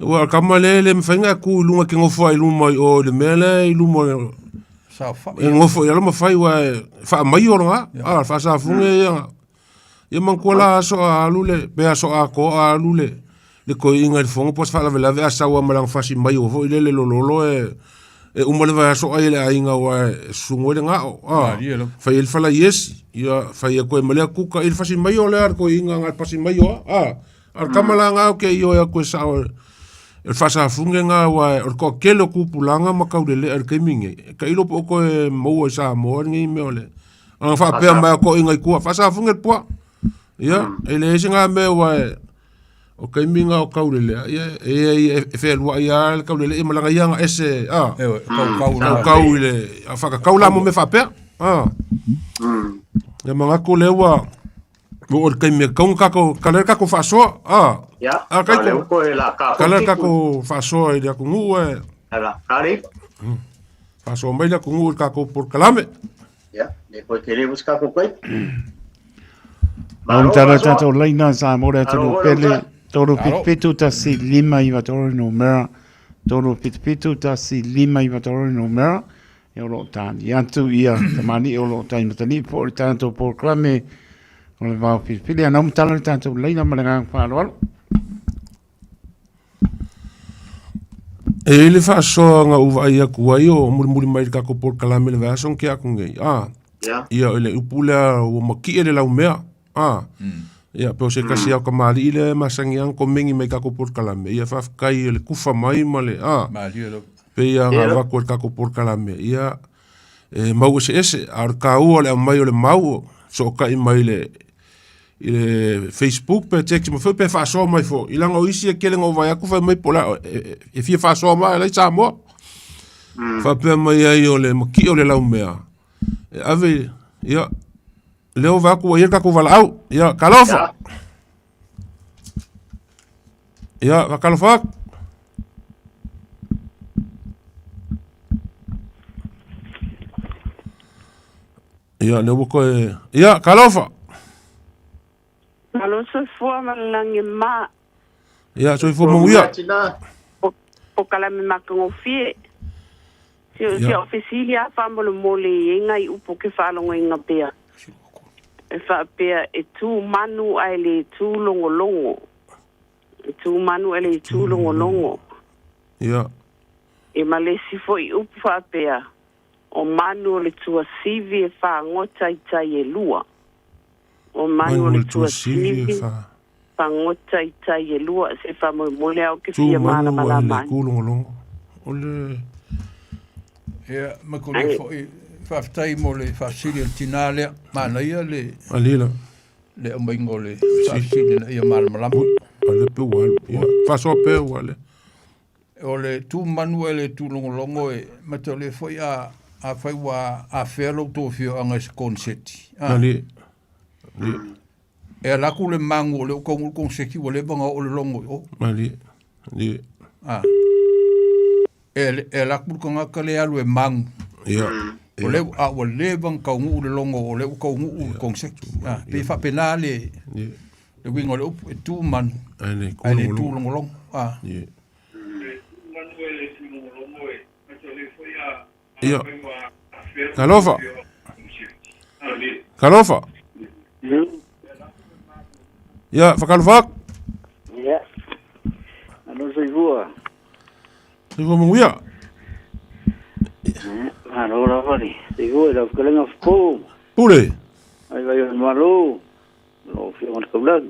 Wa kamale le mfanga ku lunga ke ngo fai luma o le mele luma. Sa fa. Ngo fai lo ma fai wa fa mai o nga. Fa sa funge ia. Ia man ko la so a lule, be so a ko a lule. Le ko inga le fongo pos fa la vela ve sa wa malang fasi mai o le lo e e umale vai aso ai le ainga wa sungo le ngao fai il fala yes ia fai ko male kuka il fasi mai ole ar ko inga ngal pasi mai o ar kamala ngao ke io ya ko sa el fasa funge nga wa ko kelo kupulanga makaulele ar ke minge ka ilo ko mo sa mo ngi me ole an fa pe ma ko inga ku fasa funge po ia ele singa me wa o kai minga o kaulele e fe lua ia kaulele e malanga ia ese kaule fa kaula mo me fa pe ya manga ko lewa o kai me kong kako kaler kako fa so ya kai ko la ka kaler kako fa so e dia ku ngu ala ari fa so mai la ku ngu kako por kalame ya depois queremos kako kai Ang tata laina sa mo re tolo pele tolo pitu ta si lima iwa tolo numera tolo pitu ta si lima iwa tolo numera e o lo tani antu ia tamani o lo tani matani por tanto por clame o le va pili ana um tala tanto laina malanga fa lo e le fa so nga uva ia ku ai o muri mai kako por kalame le va son ke aku ngai ia ele upula o maki ele la umea ia pe se kasi au kamali ile masangiang ko mingi mai kako por kalame ia fa kai le kufa mai male pe ia va ko kako por kalame ia mau se ese ar kau le mai le mau so kai mai le ile Facebook pe text mo pe fa so mai fo ilanga o isi ke le ngo vai ku fa mai pola e fi fa so mai le Samoa fa pe mai ai o le maki o le la umea ave ia leo va ku ia kako vala au ia kalofa ia va kalofa ia leo ko ia kalofa Alo so fua malangi ma. Ia so fua mo ia. O kala me makango fie. Si ofisilia fa mo mole ngai upo ke fa longo inga pea. E fa pea e tu manu ai le tu longo longo. E tu manu ai le tu longo longo. Ia. E male si foi upo fa pea. O manu le tua sivi e fa ngota itai e lua. O manu le tua sivi fa ngota itai e lua se fa mo mole au ke fia mana malama. Tu manu longo ole. Ia makole foi fa ftai mo le fa sili tinale mana ia le alila le omingo le fa sili ia malama. Ale pe wal ia fa so pe wal. O le tu manu le tu longo e matole foi a fai wa a felo to fio anga konseti. Ali. E la ku le mango le ko seki o le banga o le longo o. Ali. Ali. E la ku ko ngaka le alu e mango. Ia. O le bang ka ngu le longo o le ko ngu ko seki. Pe fa penale. Le wingo le e tu man. Ale tu longo. Ia. Ia. Kalofa. Kalofa. Ia, fakalofak. Ia. Ano sa iwa? Iwa munguia. Ano la fari. Iwa la kalenga fko. Pule. Ai vai on malo. Lo fi on kablan.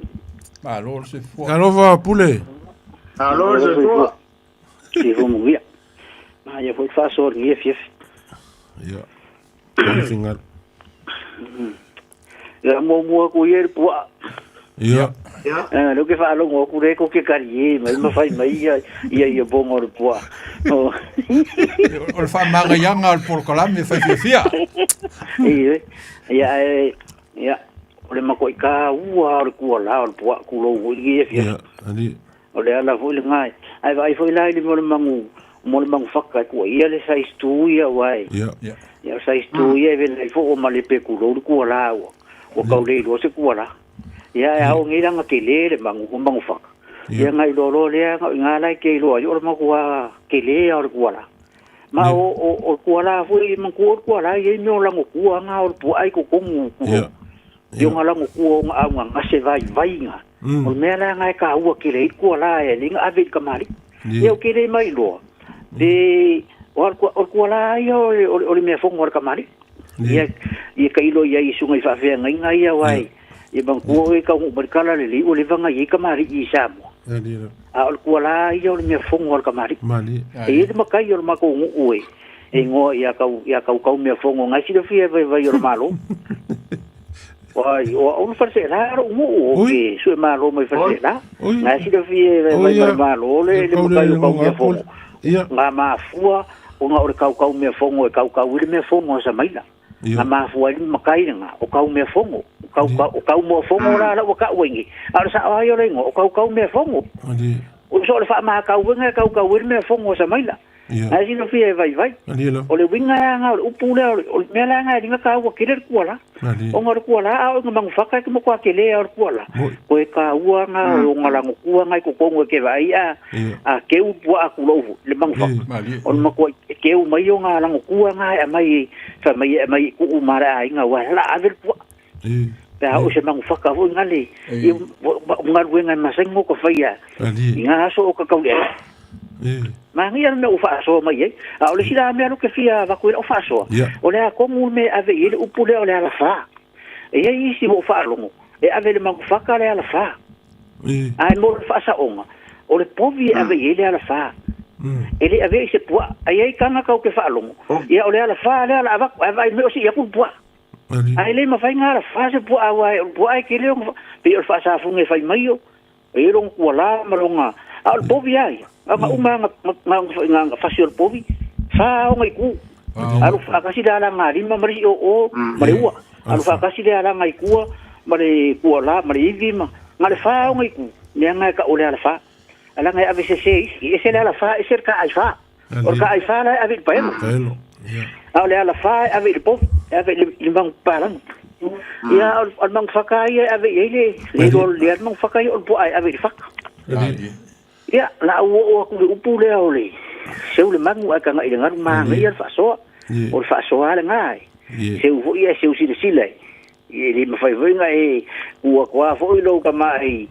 Malo se fo. Kalofa pule. Alo se fo. Iwa munguia. Ai foi faso ngi fief. Ia. Fingal. Ya mo ko yer pua. Ia. Lo que fa lo ngo ku re ko ke kari mai ma fai mai ia bongo de pua. O fa manga yanga al por kolam me fai fia. Ia. O le mako ka ua o ku la o pua ku lo ngi fia. Ali. O le ala foi ngai. Ai vai foi lai mo le mangu fakka ku ia le sai stu ia wai. Ia. Ia sai stu ia ve le fo o male pe ku lo ku la o ka le lo se ku la. Ia o ngi langa ke le mangu faka. Ia ngai lo le nga lai ke lo yo ma ku ke le o ku la. Ma o ku la foi mangu ku la ye no la ku nga o pu ai ku ku. Yo nga la ku nga se vai nga. O me la ngai ka u ke le ku la e linga ave ka mari. Ia ke le mai lo. De o kuala ia o le mea fongo ka mari ia ka ilo ia isunga fa fe nga ia wai ia bang ko e ka ho barkala le o le vanga ia ka mari i Samoa o kuala ia o le mea fongo ka mari e ma kai o ma ko ue e ngo ia ka mea fongo nga si le fie vai o malo Wai, o fa se la ro mo o su malo mai fa se la nga si le fie vai malo le kai o mea fongo nga mafua o nga o kau mea fongo e kau ile mea fongo sa maila nga mafua ile makai nga o kau mea fongo o kau mo fongo la o ka wengi ala sa ai o lengo o kau mea fongo o so le fa ma kau wenga kau ile mea fongo sa maila ai no fie vai o le winga nga o pule o me la nga dinga ka o kire kuala o nga kuala o nga mang faka ke mo kwa kele o kuala ko e ka ua nga o nga lang kuwa nga ko ko ke vai a ke u bua ku lo le mang faka o ma ko ke u mai o nga lang kuwa nga mai fa mai ku mara ai nga wa la aver pu ta o se mang faka o nga le nga wenga masengo ko faia nga so ka ka ma ngia me o fa so mai a o le sila me lo ke fia va ko o fa so o le ko mu me ave ile o pule o le ala fa e ai si mo fa longo e ave le mang fa ka le ala fa ai mo fa sa onga o le povi ave ile ala fa ele ave se po ai kanga ka o ke fa longo ia o le ala fa le ala va me o si ia pu po ai le ma fa nga ala fa se po ai ke le pe o fa sa funge fa mai o e ron ko la maronga al povi ai ama uma nga fasio povi fa o ngai ku alu fa kasi dala ngari ma mari o mari ua alu fa kasi dala ngai ku mari ku la mari vima ngale fa o ngai ku ne nga ka ole ala fa ala ngai avc6 e se ala fa e ser ka ai fa o ka ai fa la ave paelo ole ala fa ave le pov ave le bang palang ya al mang fa kai ave ele le le mang fa kai o po ai ave fa ya la o ku upu le ole seu le mangu aka ngai le ngaru ma ngai fa so o fa so ala ngai seu vo ia seu si le le ma fai venga e ku kwa fo lo ka mai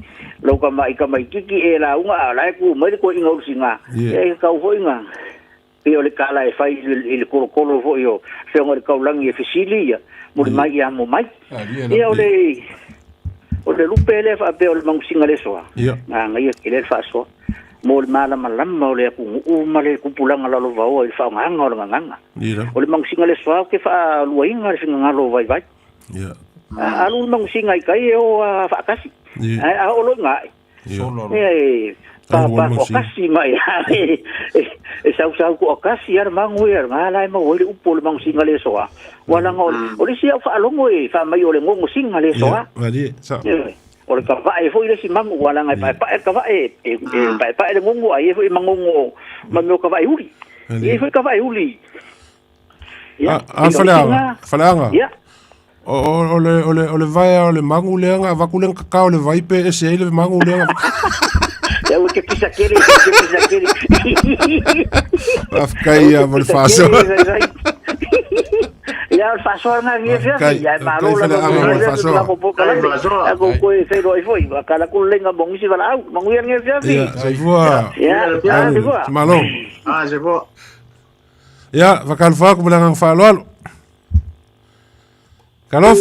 ka mai kiki e la unga ala ku mai ko inga usinga e ka fo inga pe ole kala e fai le kolo fo yo se ngor ka ulangi e fisilia mo mai ya mo mai e ole lupe le fa pe ole mangusinga le so ngai ke le fa so mo le mala malam mo le ku male ku pulanga la lo va o fa nganga o nganga o le mangusinga le so ke fa luinga le singa lo vai alu mangusinga kai o fa kasi a o lo ngai pa kasi mai e sau ku kasi ar mangu er ngala mo o le upo le mangusinga le so wala ngol o le sia fa longo e fa mai o le ngongo singa le so o le ka vai foi le si mangu wala ngai pa ka vai pa le ngongo ai foi mangongo ma no ka vai uli e foi ka vai uli falanga ya o le vai o le mangu le nga va kulen ka o le vai pe ese le mangu le nga ya o que pisa kere afkai ya vol faso ya el faso na vieja ya malo la faso ko ko se lo foi kala ku lenga bongi si bala mangu ya vieja se voa ya malo se voa ya va calfa ko blanang fa lo kalof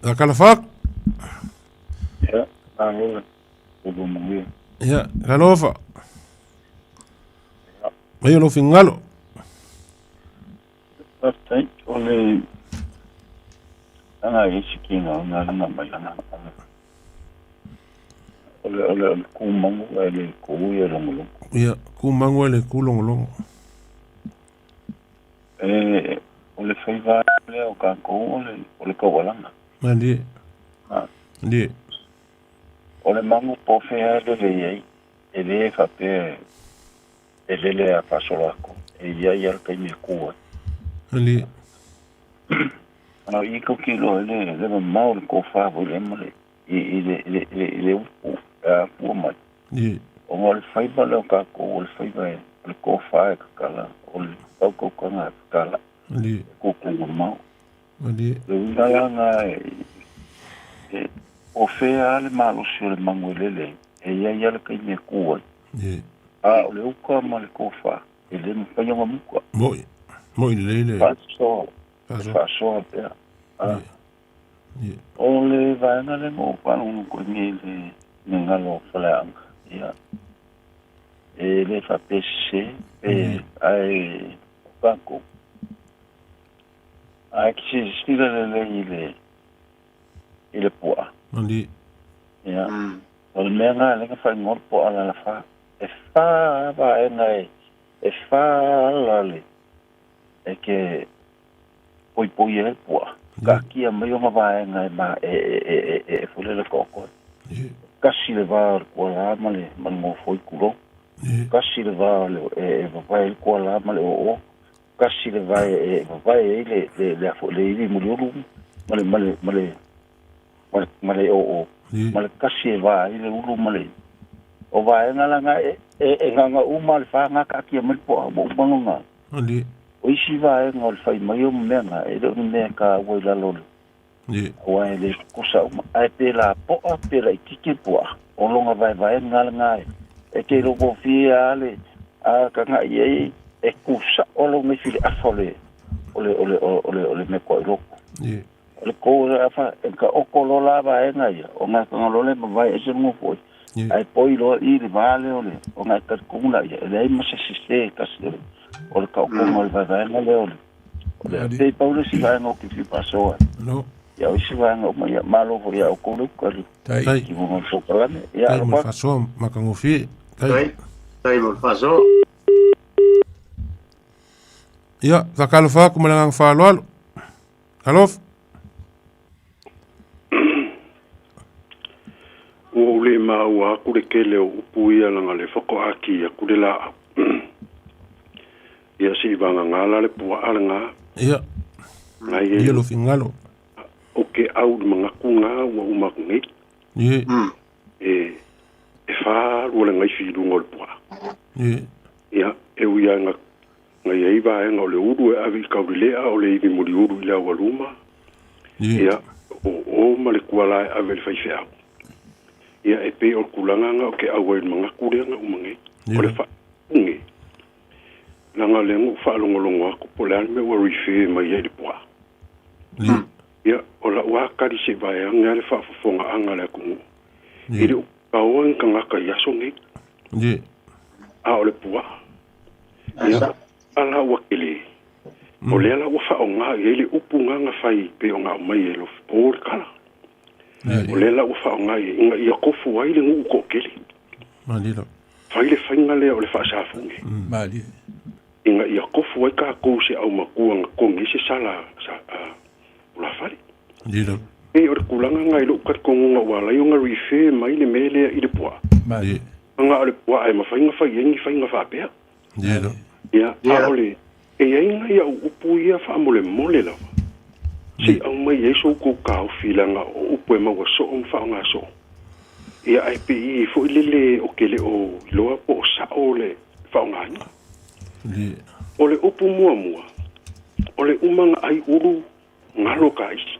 la calfa ya kalofa ayo lo fingalo Right, ole ana isikinga na mailana ole kumangu ele kuya longo ya kumangu ele kulongolongo ole faiva le o ka ko ole ko walanga mandi ndi ole mangu po fe ele ele fa pe ele a pasolako e ya ka mi kuwa ali i ko kilo le mau ko fa le mole ile u pu mai o ngol fai ba lo ka ko ol fai ba le ko fa ka la ol ko na ka la ko mau ali le nga o fe ale malo sur le manguelele e ya le ka me ku A o le uka ma le kofa. E le mpanyonga muka. Moi le. Whaasoa pia. O le vaenga le mo whangu ko ni le ngalo whaleanga. Ia. E le whapese. E ai kako. Ai kisi stila le i le pua. Mandi. Ia. O le mea ngā lenga whai ngor po ala la wha. E wha vaenga e wha lale. E ke poi e pua. Ka kia mai o mawaenga e ma e fule le koko. Kasi le vā kua la ma le mango foi kuro. Kasi le vā e vavai kua la ma le o. Kasi le vā e vavai e le afo le iwi muri oru. Ma le o. Ma le kasi e vā e le uru ma le. O vaenga langa e nganga uma le wha ngā ka kia mai po mo umangonga. O isi vaenga o le whai mai o menga e reo ni mea ka wai lalolo. Wa e le kusa uma. Ai pe la poa pe la ikike poa. O longa vai ngala ngai. E ke loko fia ale a ka ngai e e kusa o lo me fili afole. Ole me ko loko. Le ko fa ka o ko lo la vaenga ia. O nga ka lo le vai e se mo foi. Ai poi lo i le vale ole. O nga ka kuna ia. Le ma se siste ka se. O le kau kongo le vaenga le ole. Ole te paule si vaenga o ki fi pasoa. No. Ya o si vaenga o mai malo fo ya o kolu kalu. Tai. Ki mo so kalane. Ya Tai mo faso makangofi. Tai mo faso. Ya, vakalo fa kuma lang fa lo. Halof. O le maua kure kele o upuia langa le whako aki a kure la. Ia si vanga ngala le pua alanga. Ia. Ia lo fingalo. O ke au mga kunga ua umakungi. Ia. E wha rua ngai whiru ngol pua. Ia. Ia, e uia ngai eiva e ngau le uru e avi kaurilea o le iwi muri uru i la waluma. Ia, o ma le kuala e ave le whaifeau. Ia e pe o kulanganga o ke awa i mga kureanga umangi. O le wha ungi. Langa le ngu whaalongolongo ako po le anme wa rife mai e le pua. Ia, o la wakari se vai anga le whaafafonga anga le kungu. I le ukaua nka ngaka yasongi. A o le pua. Ia, ala wakele. O le ala wafa o ngā i le upu nganga whai pe o ngā mai e lo pōre kala. O le ala wafa o ngā i inga i a kofu ai le ngu uko kele. Malilo. Whai le whainga lea o le whaasafungi. Malilo. Inga i a kofu ai ka kou se au makua nga kongi se sala ula whare. Malilo. E o le kulanga ngā i lo ukat kongunga wala i o ngā rife mai le melea i le pua. Malilo. Anga o le pua ai ma whainga whai engi whainga whapea. Malilo. Ia, a ole. E ainga ia upu ia whaamole mole lawa. Si au mai e so ko kau filanga o upu e maua so o mwhaonga so. Ia ai pe i fo ilele o kele o loa po o sa o le whaonga inga. O le upu mua mua. O le umanga ai uru ngalo ka isi.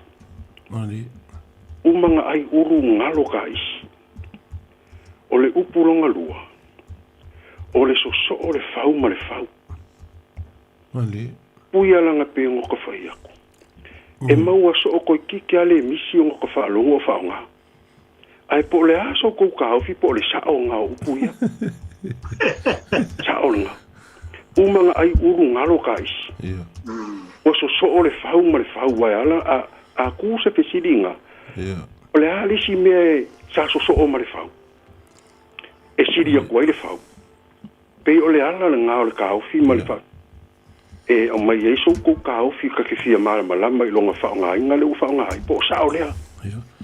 Umanga ai uru ngalo ka isi. O le upu longa lua. O le so o le whau ma le whau. Puia langa pe ngoko whai ako. E maua so o koi kike ale misi o ngoko whaalongo whaonga. Ai po le aso kou ka haufi po le sao ngā upuia. Sao langa. Umanga ai uru ngaro ka isi. O so o le whau ma le whau wai ala a kuse pesiringa. O le alisi mea sa so o ma le whau. E siri a kuai le whau. Pei o le ala le ngā o le ka haufi ma le whau. E o mai e so ko ka ofi ka ke fia mala malama I longa whaonga inga le whaonga ai po sao lea.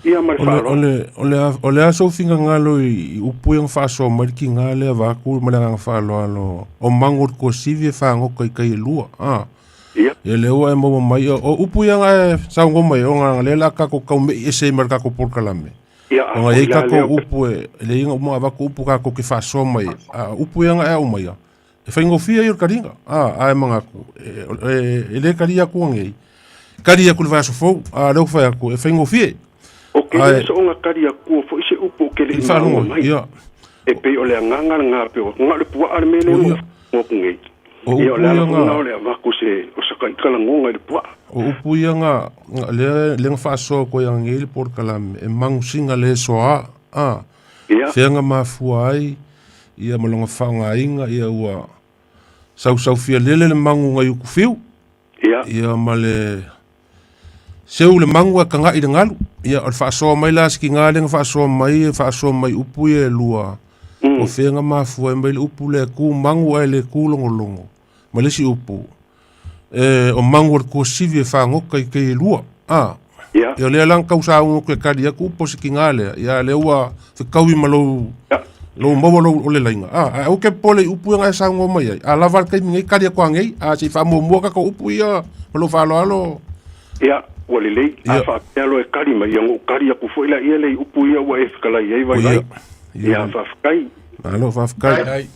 Ia mai whaalo. O le aso finga ngalo I upu yang whaaso mariki ngā lea waku malanga whaalo alo. O mangur ko sivi e whaangoka I kai lua. Ia. E leoa e mawa mai. O upu yang e saungo mai. O ngā lela kako kaume e se mar kako porkalame. Ia. O ngā kako upu e le inga umo waku upu kako ke whaaso mai. Upu yang e au mai. E whaingo fia I o karinga. Ai mga ku. E le karia ku angei. Karia ku le vaso fau. Leo whai aku. E whaingo fia. O ke le so nga karia ku fo ise upo ke le I whanongo. Ia. E pe o le nganga nga pe o nga le pua ale mele mo ngai. Ia le nga le va ku se o sa kai kala ngonga le pua. O upuia nga le fa so ko yang ngil por kalam e mang singa le soa a. Fenga mafuai ia malonga faunga inga ia ua sau fia lele le mangu ngai ku fiu. Ia male seu le mangu ka ngai ngalu ia o fa so mai la ski ngale fa so mai upu e lua. O fenga mafuai mai upu le ku mangu ai le ku longo. Malesi upu. O mangu ko sivi fa ngoka ke lua. Ia le lang kau sa ngo ke kadi aku po sikingale ia le wa fe kawi malo lo mo lo le lainga o ke pole upu nga sa ngo mai a lavar ke ngai kadi ko ngai a si fa mo ka ko upu ia lo fa lo ia wale le a fa lo e kadi mai ngo kadi ku foi la ia le upu ia wa e kala ia vai ia fa kai alo fa kai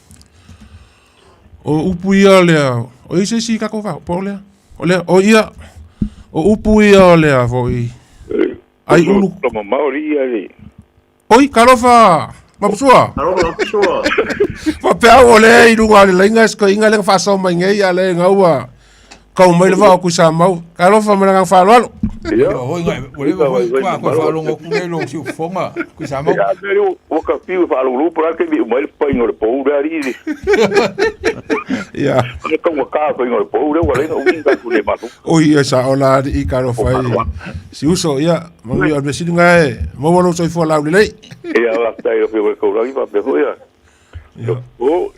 o upu ia le o ise si ka ko fa pole o ia o upu ia le a foi. Ai ulu. Toma maori ali. Oi, karofa. Mapsua. Karofa, mapsua. Fa pe au le i lunga le lenga sko inga le fa so mai ngai ale ngaua. Kau mai le va ku sa mau. Karofa me nga fa lo. Ia, hoi ngai, ko fa lo ngo ku le lo si fonga ku sa mau. Ya pero o ka piu fa lo para que mi mai pa no le pou ali. Ya. Ka mo ka pa no le pou le wala no winga ku le mato. Oi, esa ola i karofa. Si uso ia, mo ia me si ngai, mo lo so fo la le. Ia la tai o ko la va pe hoia. O.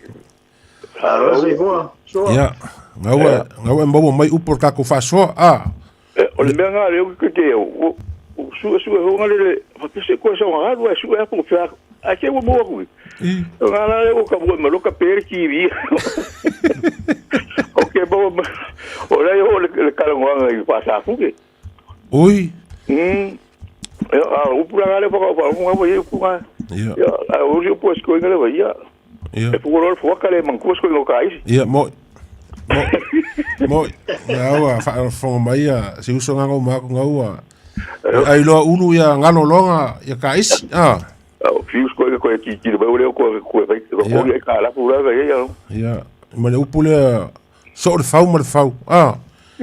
Aro si fo. Ya. Ngawa mbo mai upor ka ko fa so o le mea ngā reo ki te o sua ho ngā le fa pese ko sa ngā rua sua e po fa a ke mo mo ku o ngā reo ka mo mo ka per ki vi o ke bo o le o le kala ngā i pa sa fu ke oi a o pura ngā le pa pa ngā mo ye ku ngā ya a o le po sko ngā le va ya e fu ro fo ka le man ku sko ngā kai ya mo ya fa fo mai si uso nga ma ko nga ai lo ulu ya ngalo longa ya kais o fius ko ki le ba le ko vai ko ya ka la pura ga ya ma le upule so de fau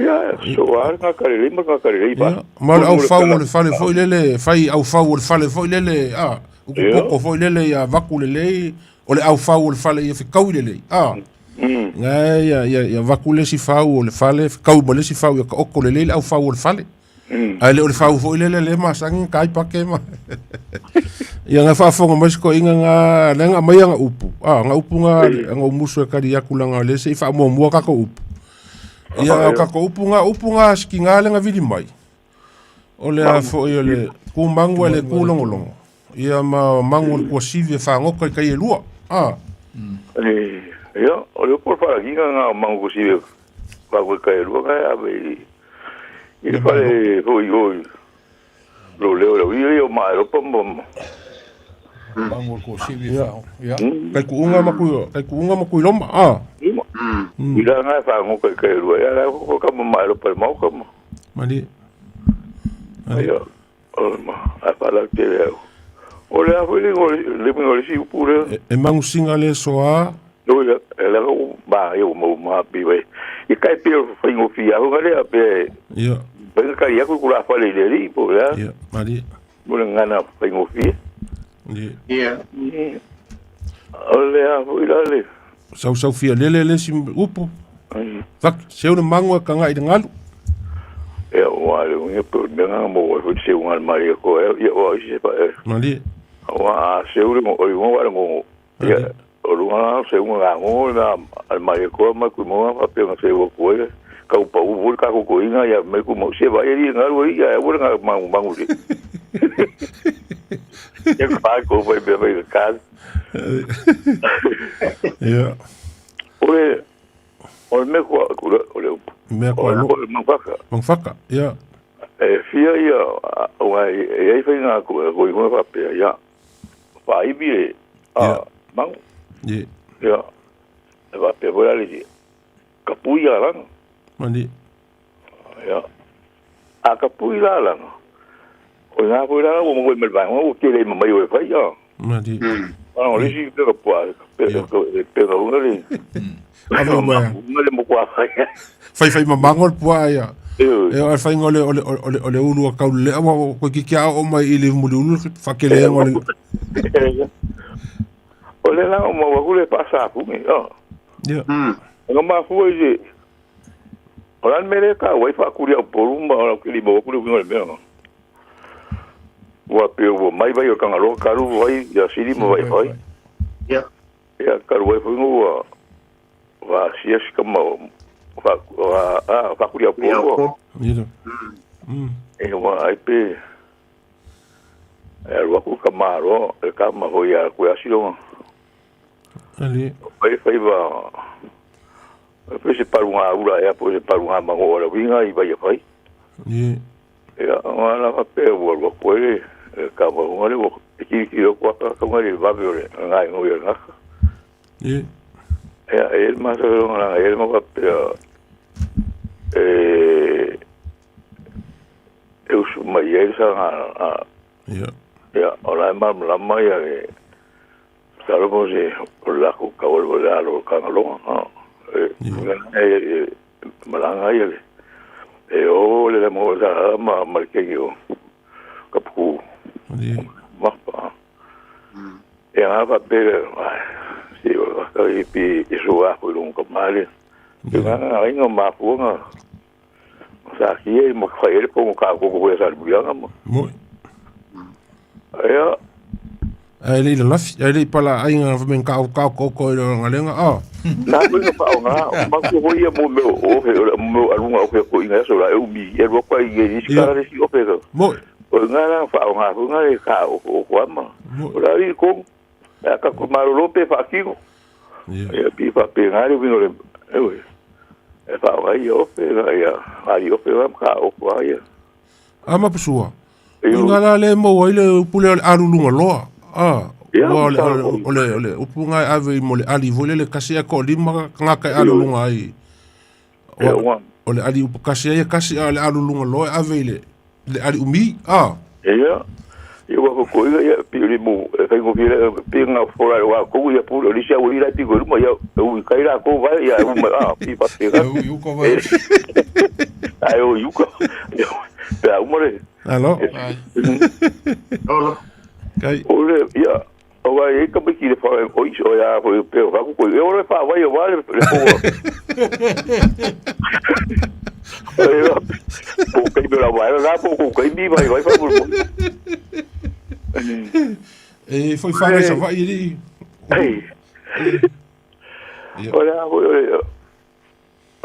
ya so nga ka le ba ma au fau le fale foi lele fai au fau le fale foi lele o ko foi lele ya vakule le o le au fau le fale ya fi kau lele ngai ya vakule si fau o le fale kau mo le si fau ya o ko le au fau o le fale ai le o le fau foi le masang kai pa ke ma ya nga fa fonga mas ko inga nga mai nga upu nga upu nga musu ka dia kulanga le se fa mo ka ko upu ya ka ko upu nga skinga le nga vili mai o le fo yo le ku mangu le kulongolongo ya ma mangu ko sivi fa ngoka kai lua ya o le por para ginga nga mangu si va ko kai lu ga ave i fa le hoi lo le o ma ro pom mangu ko si va ya kai ku unga maku loma ila nga fa ngo kai lu ya la ko ka ma ro per mo ko mali ya o ma a pa la te o le a le mo si pure e mangu singa le soa no ela ba eu mo ma biwe e kai pe foi ngo fia ho ngale pe ya ben ka ia ku la fa le ri po ya mali mo ngana foi ngo fia ya ole a foi le sau fia lele si upu fak seu no mangu ka ngai ngalu e o ale un po nga mo foi seu ngal mari ko e o se pa mali wa seu mo o mo ya o lunga se unha ngo na al mai ko ma ku mo pa pe se wo ko ka u pa u vol ka ko inga ya me ku mo se va ri nga ro ya wo nga ma ri ya pa ko vai be ka ya o me ko ma faka ya e fia ya o ai fa nga ko pa pe ya pa i bi mang ya va pe vola le kapuia lang mandi ya a kapuia lang o na po la mo mo me ba mo ke le mo yo fa ya mandi Ang lisi pero pa pero ngale. Ave wa. Ngale mo kwa. Fai mamangol pua ia. E o fai ngole ole ulu ka le ko ki kia o mai ile muli ulu fakele ngole. Ole la mo wa kule pasa pu me. Ya. Ngama fu je. Oran mereka wa fa kuria porumba ora kili mo kule ngole me. Wa pe wo mai vai o kangalo karu vai ya siri mo vai vai. Ya. Ya karu vai fu ngo wa sia skama fa kuria porumba. Iya. E wa ai pe wa ku kamaro e kama ho ya ku asilo. Ali. Vai va. Pese para uma ura é pose para uma mangola vinga e vai vai. Iya. Ya ala pe wo ko e kama ngore wo ki ko ka ngore va ver ngai ngore na. Iya. Ya el más ngora el mo pe eu suma ye sa ya ya ora ma lama ya salo pose la ko ka volvo la lo kangalo malanga ya o le mo sa ma marke yo kapu ma pa ya va per si va e pi iso a ko un comale nga inga ma fu nga sa ki mo khair ko ka ko ko sa buya nga mo ya ai le laf ai le pala ai nga men ka ko nga lenga na ko pa nga ma ko ho ye mo mo alunga ko inga so la eu mi ye ro ko ye ni ska re si o pe mo nga na fa nga ka ko ma la ri ko ka ko ma ro pe fa ki ko ya pi fa pe nga ri vino le e fa wa yo pe ya ari o pe ka o ko ya ama pesua ngala le mo ile pule alulunga loa ole upunga ave mo le ali vole le kasi ko lima ngaka alulunga ai ole ali upukasi ai kasi ale alulunga loa ave le ali umi ya yo ko ya pili mo kai ko pinga fora wa ko ya pulo li sia wi la pi ko mo ya u kai la ko va ya pi pa pe yu ko va ai o yu ko ya umore alo alo kai ole ya o va e ka ki le fa o iso ya po pe va ko e ora fa va yo va le po po kai me la va la po ko kai mi vai fa po foi fare sa vai lì ora ora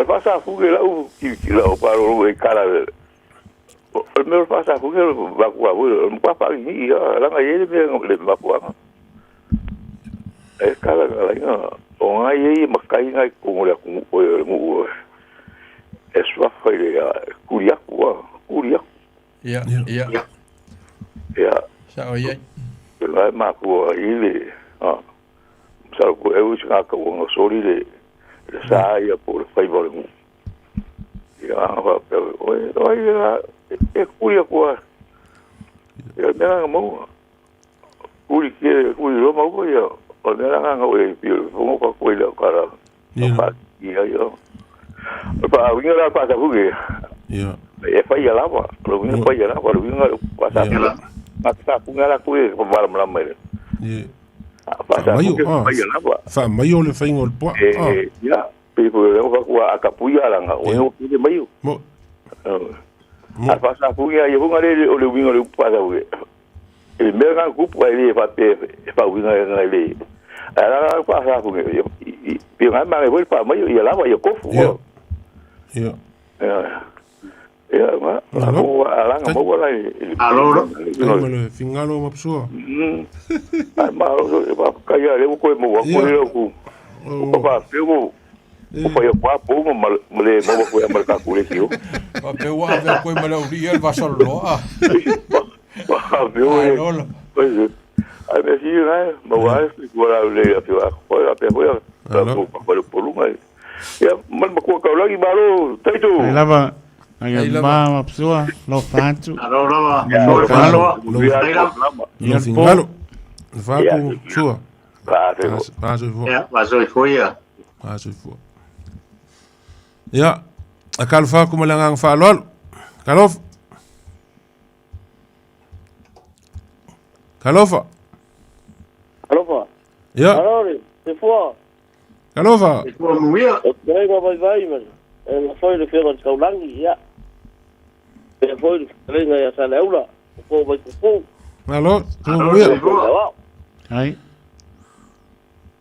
passa fuga lá o que lá o paro e cara o meu passa fuga va qua o qua pa ni la nga ye le va qua e cara la nga o nga ye ma kai nga ko le ko e sua foi curia ya sa o ye la ma ko ile sa ko e us ka ko sori le sa ya por favor ya va o ya e curia ko ya na mo curi que curi lo mo ko ya o na nga o e mo ko ko ile para pa ya yo pa winga la pa sa fuge ya e fa ya la pa lo winga pa ya la pa lo winga pa sa Mata punga la kuwe ko malam lamai. Fa mayo le faingo le po. Ya, pe ko le ko akapuya la nga. O ni mayo. Mo. Fa sa punga ye bunga le o le winga le pa da we. E me nga ku po le fa pe fa winga nga le. Ala fa sa punga ye. Pe nga ma le pa mayo ya la wa ye ko fu. Ya. Ya, ma. Mo ala nga mo la. Alo. Mole fingalo mapsua. Ma lo ba kaya le ko mo wa ko le ku. Ko ba pe mo. Ko pa ya pa po mo le mo ko ya marka ku le tio. Pa pe wa ve ko mo le ri el va solo. Ba pe o. Pues ai me si na mo wa ko la le ya ko la pe ko ya. Ko lo mai. Ya mal ma ko ka la gi balo taito. Lava Ai mama pessoa, lo fato. Allora, lo fingalo. Fa ku sua. Pasoi fo. Ya, pasoi fo ia. Pasoi fo. Ya, a kalfa kuma langang fa lol. Kalofa. Kalofa. Ya. Alori, te fua. Kalofa. Te fua muia. O te vai vai man. E foi le fio de kaulangi, ya. E foi le nga ya sala ula. Ko vai ko. Alô, tudo bem? Ai.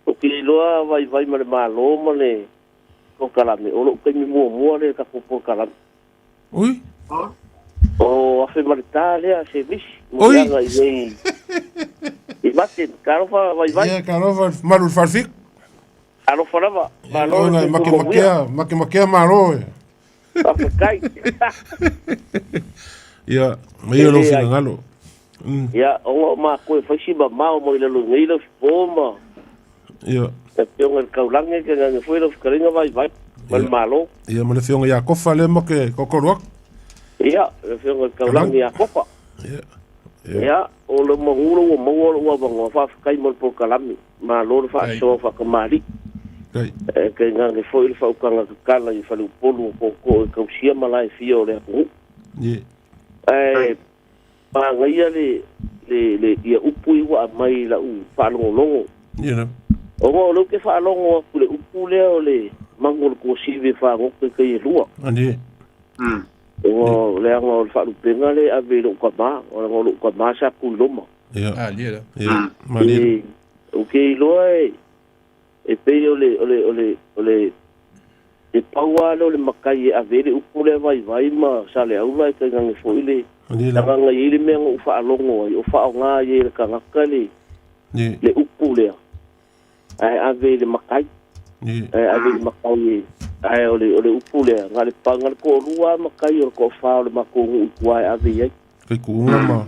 O que loa vai mare malo mane. Ko kalame, o lo ke mi mo le ka ko kalame. Ui. O afe maritale a se bis. Oi. I mate, karofa vai. Ya, karofa malu farfik. Karofa lava. Malo. Makia maro. Afe kai. Ya, me lo finangalo. Ya, o ma ko fa si ba ma mo le lo ngai lo foma. Ya. E pionga kaulange ke nga foi lo karinga vai. Mal malo. Ya, me le fionga ya kofa le mo ke kokorok. Ya, le pionga kaulange ya kofa. Ya. Ya, o le mangulo o mangulo o bango fa kai mo po kalami. Malo fa so fa kamali. Kai. E ke nga foi fa ukanga kala i fa lu polu ko sia mala e fio le ku. Ya. Pa ngai le ia upu i wa mai la u fa longo. Ya. O mo lo ke fa longo ku le upu le o le mangol ko sive fa ngo ke lua. Andi. O le ngo fa lu penga le a ve lo ka ma, o ngo lo ka ma sa ku loma. Ya. Dia. Ya. Mali. O ke lo e pe ole e paua le makai a ve le upu le vai ma sa le au mai ke ngang fo ile. Nga ile me ngo fa longo o fa nga ye le ka ngakale. Le upu le. Ai ave le makai. Ai ave le makai. Ai ole upu le nga le panga ko rua makai o ko fa le mako uai ave ye. Ke kuunga ma.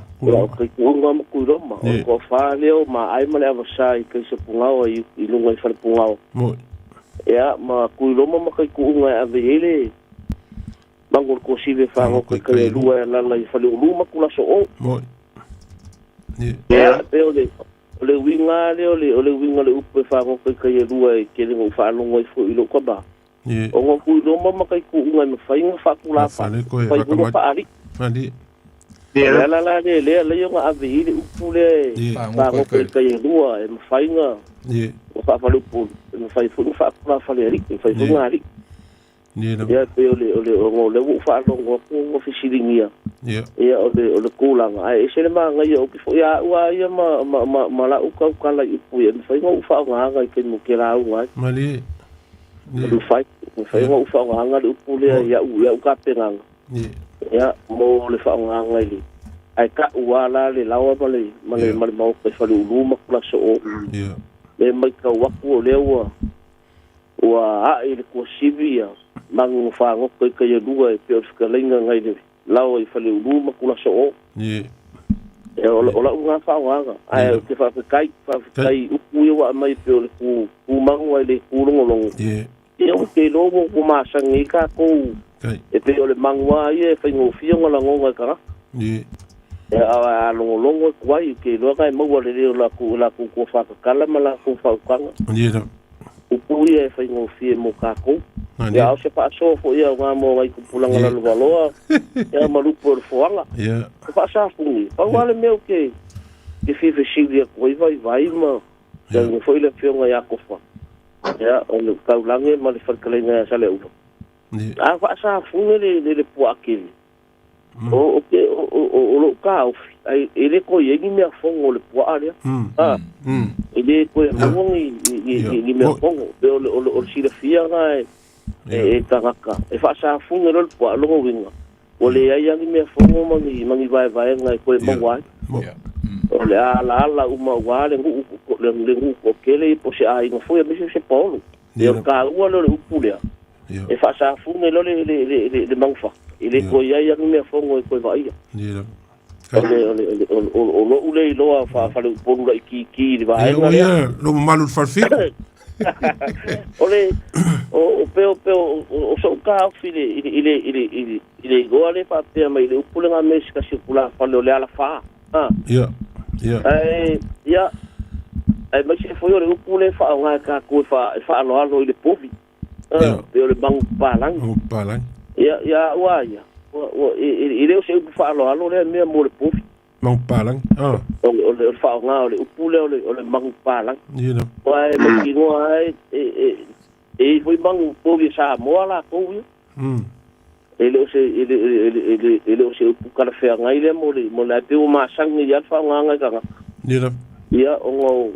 Ke kuunga ma ku roma. Ko fa le o ma ai ma le avasai ke se punga o i lunga i fa punga. Mo. Ya ma ku roma ma ke kuunga ave ye. Mangol ko sive fa ngo ke lua la la i fa le luma kula so o. Mo. Ya, ole winga le winga le upe fa ngo ke lua ke le ngo fa lo ngo fo ilo ko ba. O ngo ku lo ma kai ku nga me fa ngo fa kula fa. Fa ngo fa ari. Andi. La le yo nga ave ile upu le fa ngo ke lua e me fa nga. O fa lo pu. Me fa fa kula fa le ri, fa nga ri. Ya pe ole ngo le fa lo ngo ko ofisilingia. Ya ole kulanga ai se le manga yo ki fo ya wa ya ma la u ka la ipu ya fa ngo fa nga ke mo ke la u ai mali ni fa ngo fa nga le upu le ya u ka penga ya mo le fa nga le ai ka wala le lawa male mo ke fa lu ma kula so ya le mai ka wa ku le wa a ile ko sibia mangu fa ngo ke ye dua e pe ska lenga ngai le lao i fale ulu ma kula so o. Ye. E ola unga fa wanga. Ai ke fa kai upu ye wa mai pe ku mangu ai le ku longo. Ye. E o ke lo mo ma sangi ka ko. Kai. E pe ole mangu ai e fa ngo fio ngola ngonga ka. Ye. E a longo kwai ke lo kai mo le la ku ko fa kala mala ku fa kanga. Ye. Upu ye fa ngo fie mo ka ko. Ya o se pa so fo ia nga mo ngai ku pulanga la loa ya malu por foanga ya pa sa fungi pa wale meu ke fi silia ko vai ma ya no foi le fionga ya ko fa ya o le kaulange ma le falkalenga sa le ulo a pa sa fungi le po akili o ke o lo ka ai ele ko ye me fongo le po aria ele ko mo ni me fongo o si le fia ngai e taraka e fa sa funga lo po lo winga o le ai ani me fongo mangi vai ngai ko mo wai o le ala uma wale ngu ko kele po se ai no foi me se polo e o ka o lo upulea e fa sa funga lo le mangfa ele ko ai ani me fongo ko vai o lo ule lo fa le polo ki vai lo malu farfi ole o peo o so ka file ile gole pa pe mai le pulenga mes ka circular fa le ala fa ya ya ai mai se foi o upule fa nga ka ko fa alo ile povi pe o le bangu palang ya wa ya ile o se fa alo le me mo le povi mang palang o le fa nga o le upule o le bangu palang wa ki no ai foi bangu povi sa mo la ko ele o se pukala fea ngai le mo le pe o masangi ya fa nga ka ia o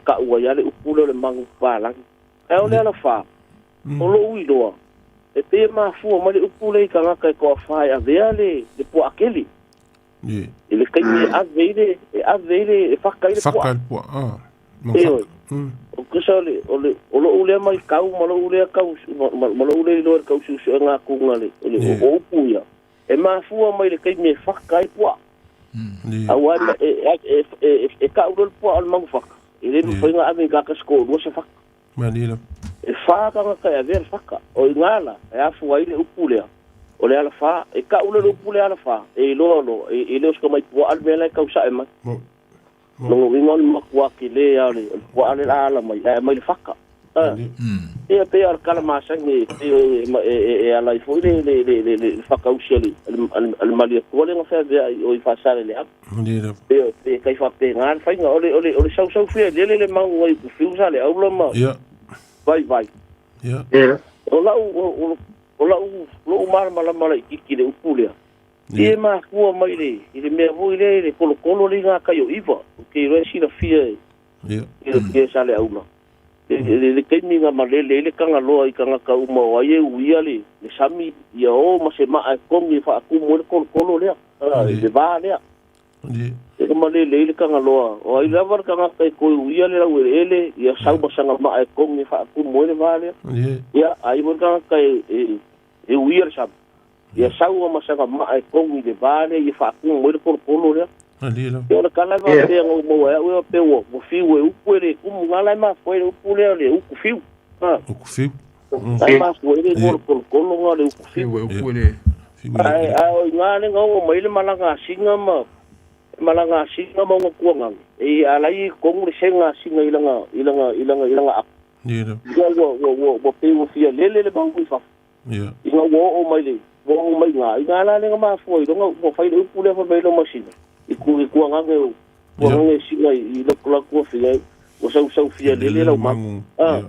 ka ua ya le upule le mangu palang o le ala fa o lo uiloa e pe ma fu mo le upule ka nga ko fa ya le po akeli ele kai a veile e fa kai po o kusale o lo ule mai kau mo lo ule kau mo lo ule lo kau su nga ku ngale o upuya e ma fu mo le kai me fa kai po awan e ka ulol po al mangfak ile no foi nga ame ka sko do se fak manila e fa ka ka ya ver faka o ngala e afu ile upule o le ala fa e ka ulol upule ala fa e lo e le sko mai po al mele ka usa e ma no ngol makwa ki le ale po ale ala mai faka e pe ar kala masangi e ala i foi le faka useli al mali ko le nga fa o i fa sale le e kai fa pe ngan fa nga ole sau fie le mang ngai ku fiu sale au lo ma vai o mar mala ki le upulia e ma ku mai le me voi le kolo le nga kai o iva ke re si la fie ke sale au ma le kai minga malele le kanga loa I kanga ka uma wa ye uia le sami ia o ma se ma ko mi fa ku mo ko le le va le e malele le kanga loa o I lava kanga kai ko uia le ele ia sa ba sanga ma ko mi fa ku mo le va le ia ai mo kanga kai e uia sa ia sa ma sanga ma ko mi le va le ia fa ku mo ko le yo le kala va pe ngo mo e pe wo fiu e u pele ku ngala ma foi u pule le u fiu ai ma foi le ko ngale u fiu u pule ai ngale ngo mo ile malanga singa mo ngo ku ngang e ala I ko ngi senga singa ilanga ap wo pe wo fia le ba u fa wo o mai le wo mai ngala le ma foi ngo mo fai u pule fa me lo masina iku nganga o nge singa I lo ko fia o sau fia le la ma nga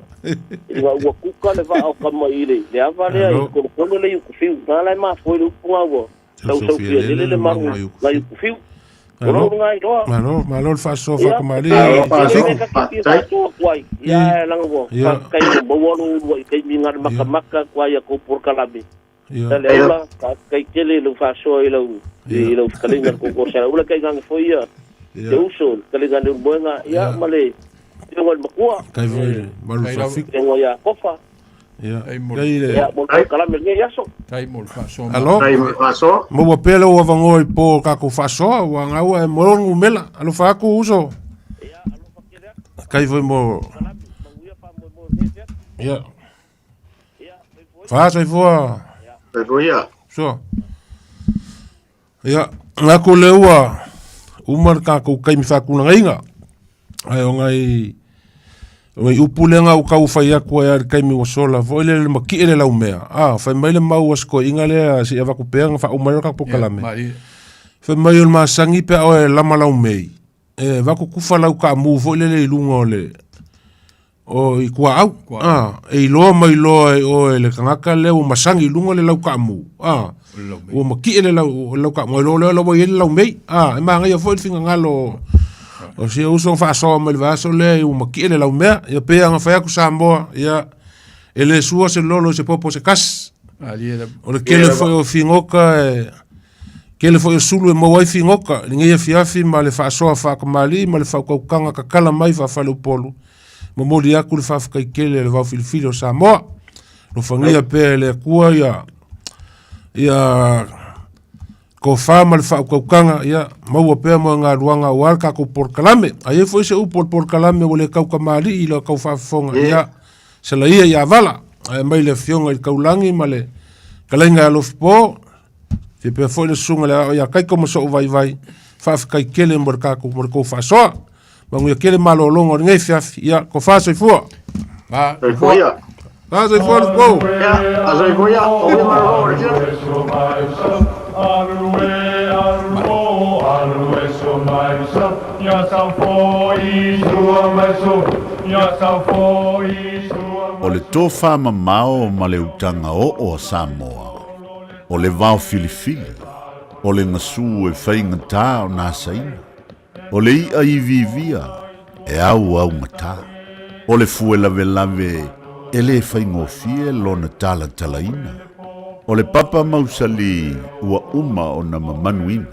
wa ku ka le va o ka mai le ava le ko le ku fiu ngala ma foi lu punga wo sau fia le ma la ku fiu no ngai do malo fa so fa ka mali ya lang wo kai bo wo lu kai mi ngar maka kwa ya ko por kalabi le ala kai kele lu fa so I lo kalingan ko sa ula kai gang foi ya uso kalingan lu buena ya male yo el makua kai voi malu traffic tengo ya kofa ai mo kala me ya so kai mo fa so alo mo pelo o vango po ka ko fa so wa nga mo ngumela alo fa ku uso kai voi mo ya fa so ya so ya nga ko lewa umar ka ko kai mi fa ku nga ai o ngai upulenga u ka u fa ya ko ya kai mi sola vo le maki ele la umea fa mai le mau asko ingale si ava ku penga fa umar ka po kalame fa mai o masangi pe o la mala umei va ku fa la ka mu vo le lungo le o I kua au e lo mai lo o le kanga le o masangi lungo le la ka mu o maki ele la ka mo lo ele la umei e ma nga fo finga ngalo o se uso fa so me va so le o maki ele la umea ya pe nga fa ku sambo ya ele suo se lolo se popo se kas o le kele fo o fingoka kele fo o sulu mo wai fingoka nge fiafi ma le fa so fa ka mali ma le fa ko kanga ka kala mai fa fa le polo mo moli aku le fa ka kele le va filfilo Samoa no fangia pe le kua ya ko fama le fa ko kanga ya mau pe mo nga ruanga wal ka ko por kalame ai foi se u por kalame o le ka mali I lo ka fa fonga ya se la ia ya vala mai le fionga I kaulangi male kalenga lo fpo se pe foi le sunga ya kai como so vai fa kai kele mo ka ko fa so Mangu ia kele malolongo ngai fiafi ia ko faso ifua. Ma Koia. Faso ifua ko. Ya, aso koia, o ia malolongo ia. O le tō whamamao ma le utanga o Samoa. O le vau filifili. O le ngasu e whaingatā o nā saina. O le ia I vivia e au ngata. O le fuelave lave e le whaingofie lona tala talaina. O le papa mausali ua uma o na mamanuina.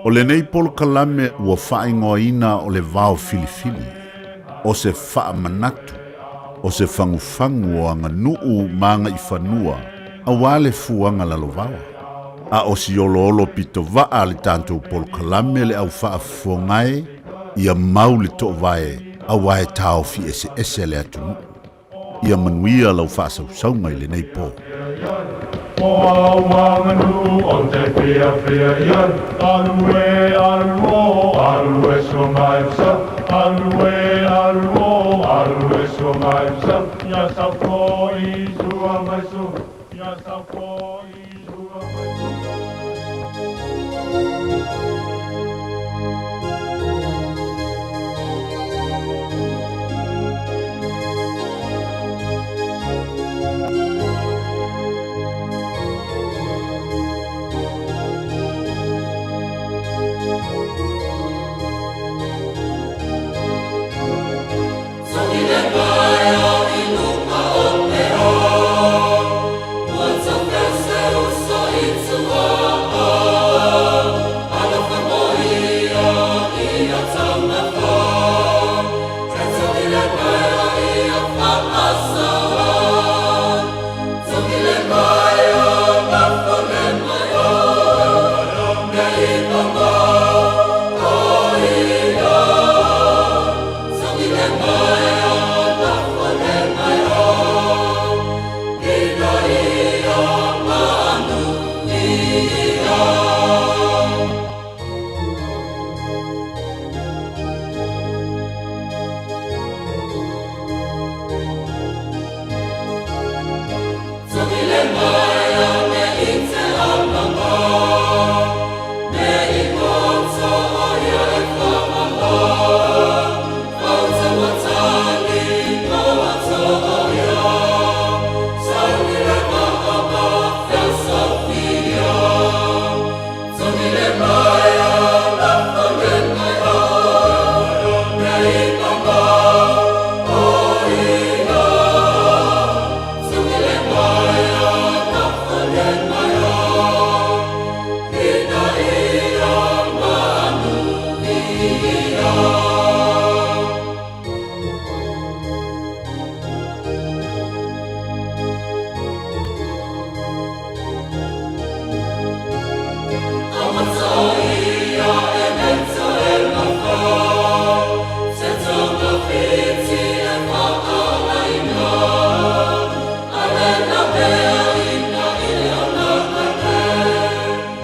O le nei polo kalame ua whaingoina o le vau filifili. O se wha manatu. O se fangufangu o anga nuu manga I whanua. A wale fuanga lalovawa. A o si olo pito vaa le tanto polo kalame le au wha fongai. Ia mau le to vae. A wae tau fi ese le atunu. Ia manuia lau wha sausaunga I le nei po. O wanganu o te pia ian, alue so maipsa, alue so maipsa, ya sa ko I sua maiso, ya sa ko I sua maiso.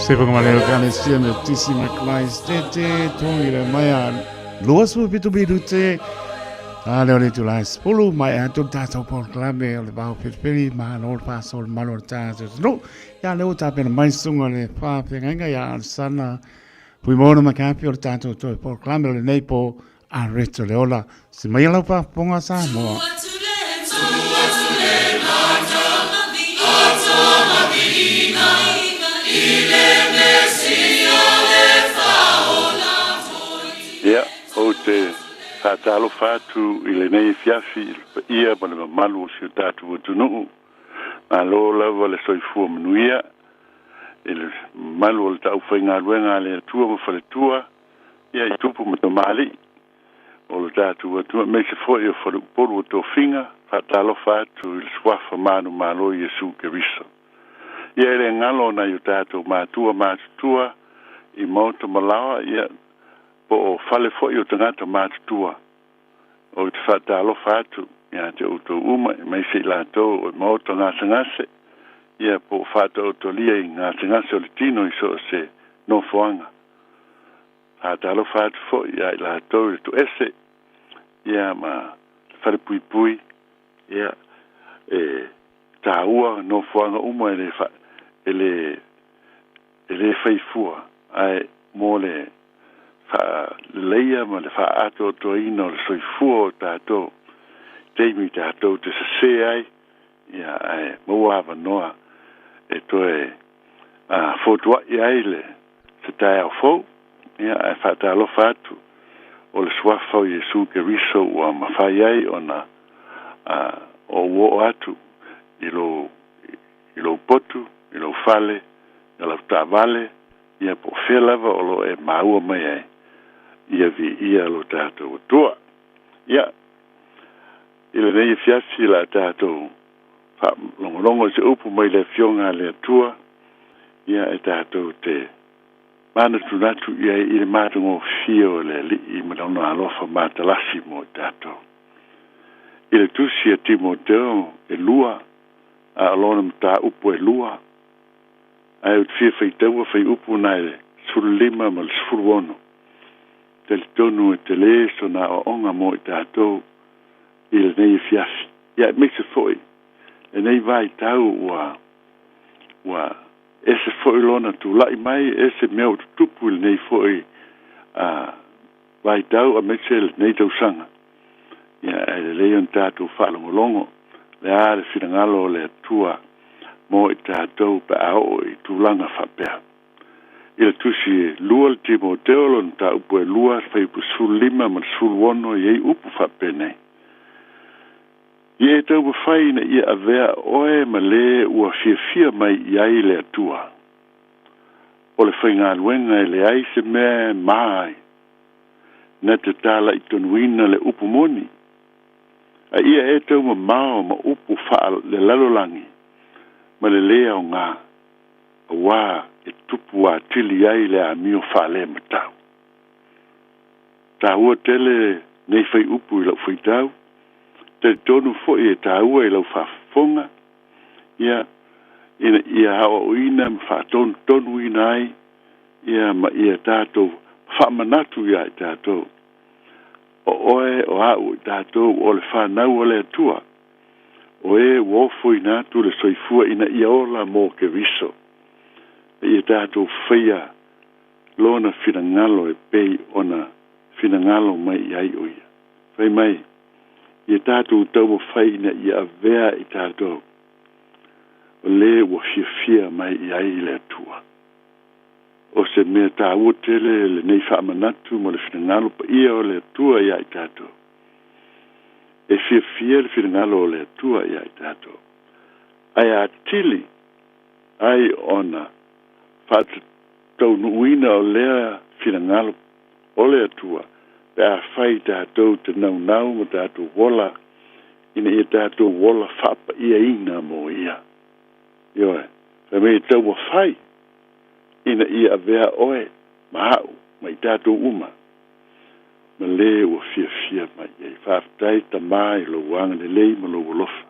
Se pengamaleo kane sia me tisi maklais te tongi le maya lua su pitu bidu te a leo le tulai spulu mai a tu tata por klame le bao pipiri ma lor pasol malor tata no ya leo ta pena mai sunga le pa penga ya sana pui mono makapi o tata to por klame le neipo a reto le ola si mai la pa ponga sa mo Ia, o te whātalo whātu I le nei fiafi ia ma le mamalu o si o tātu o tunuu. Nā lo lawa le soifua manuia. I le malu o le tau whainga ruenga le atua ma whale tua. Ia I tupu ma tamali. O le tātu o tua. Me se fwoi o whale uporu o tō whinga. Whātalo whātu I le swafa manu malo I Jesu ke riso. Ia le ngalo na I o tātu mātua I mauta malawa. Ia po o fale foi o tangata mātua o te whatalo whātu ia te uto uma mai se la tō o mauta ngā sangase ia po o whātu o to lia I ngā sangase o le tino I so se no whoanga a talo fat fo ia la to to ese ia ma fare pui ia taua no fuanga uma ele fai fua ai mole fa leia ma le fa ato to ino le soi fua tato teimi tato te se ai ia ai mo ava noa e to a foto ia ile se tai au fo ia ai fa talo fatu o le swafa o Yesu ke riso o mawhai ai o na o wo atu i lo potu, i lo fale, i lo tavale, ia po whelava o lo e maua mai ai, ia vi ia lo tātou o tua. Ia, i le nei fiafi la tātou, longo se upu mai le fionga le tua, ia e tātou te mana tunatu ia i le mātungo fio le li i madona alofa mātalasi mo tātou. I le tusi a Timoteo e lua, a alona mta upu e lua, ai ut fia fai taua fai upu nai le suru lima ma le suru ono. Te li tonu e te le so na o onga mo i tātou i le nei fiafi. Ia e mese foi, e nei vai tau ua ese foi lona tu lai mai ese meu tupu le nei foi vai tau a mese le nei tau sanga. Ia e leon tātou whalongolongo le a le whirangalo le tua mo i tātou pa ao i tūlanga whapea. I le tusi lua le Timoteo lon tā upu e lua whai upu sulu lima ma sulu ono i ei upu whapea nei. I e tau whai na ia avea oe ma le ua fia mai i ai le atua. O le whainga luenga e le ai se mea mai na te tala i tonuina le upu moni. A ia e tau ma mao ma upu wha le lalolangi ma le lea o ngā a wā e tupu a tili ai le a mio wha le matau. Tā ua tele nei whai upu i lau whai tau, te tonu fwoi e tā ua i lau whafonga, ia hawa o ina ma wha tonu ina ai, ia ma ia tātou wha manatu ia i tātou. O oe o au i tātou o le whanau o le atua, o e wofo i nātu le soifua ina ia ola mō ke viso. I tātou whaia lona whirangalo e pei ona whirangalo mai i ai oia. Whai mai, i tātou tau whai ina ia avea i tātou, o le wa fia mai i ai le atua. O se mea tā ua tele le nei whaamanatu mo le whirangalo pa ia o le atua i ai tātou. E fia le whirangalo o le atua i ai tātou. Ai a tili, ai ona, whaatau nuina o lea whirangalo o le atua, pe a whai tātou te nau mo tātou wola, ina ia tātou wola whapa ia ina mo ia. Ioe, pe mea tau wa whai, ina ia avea oe, mahau, mai tātou uma. Ma le ua fia mai ei, whaafitai ta mai lo wanga le lei ma lo wolofa.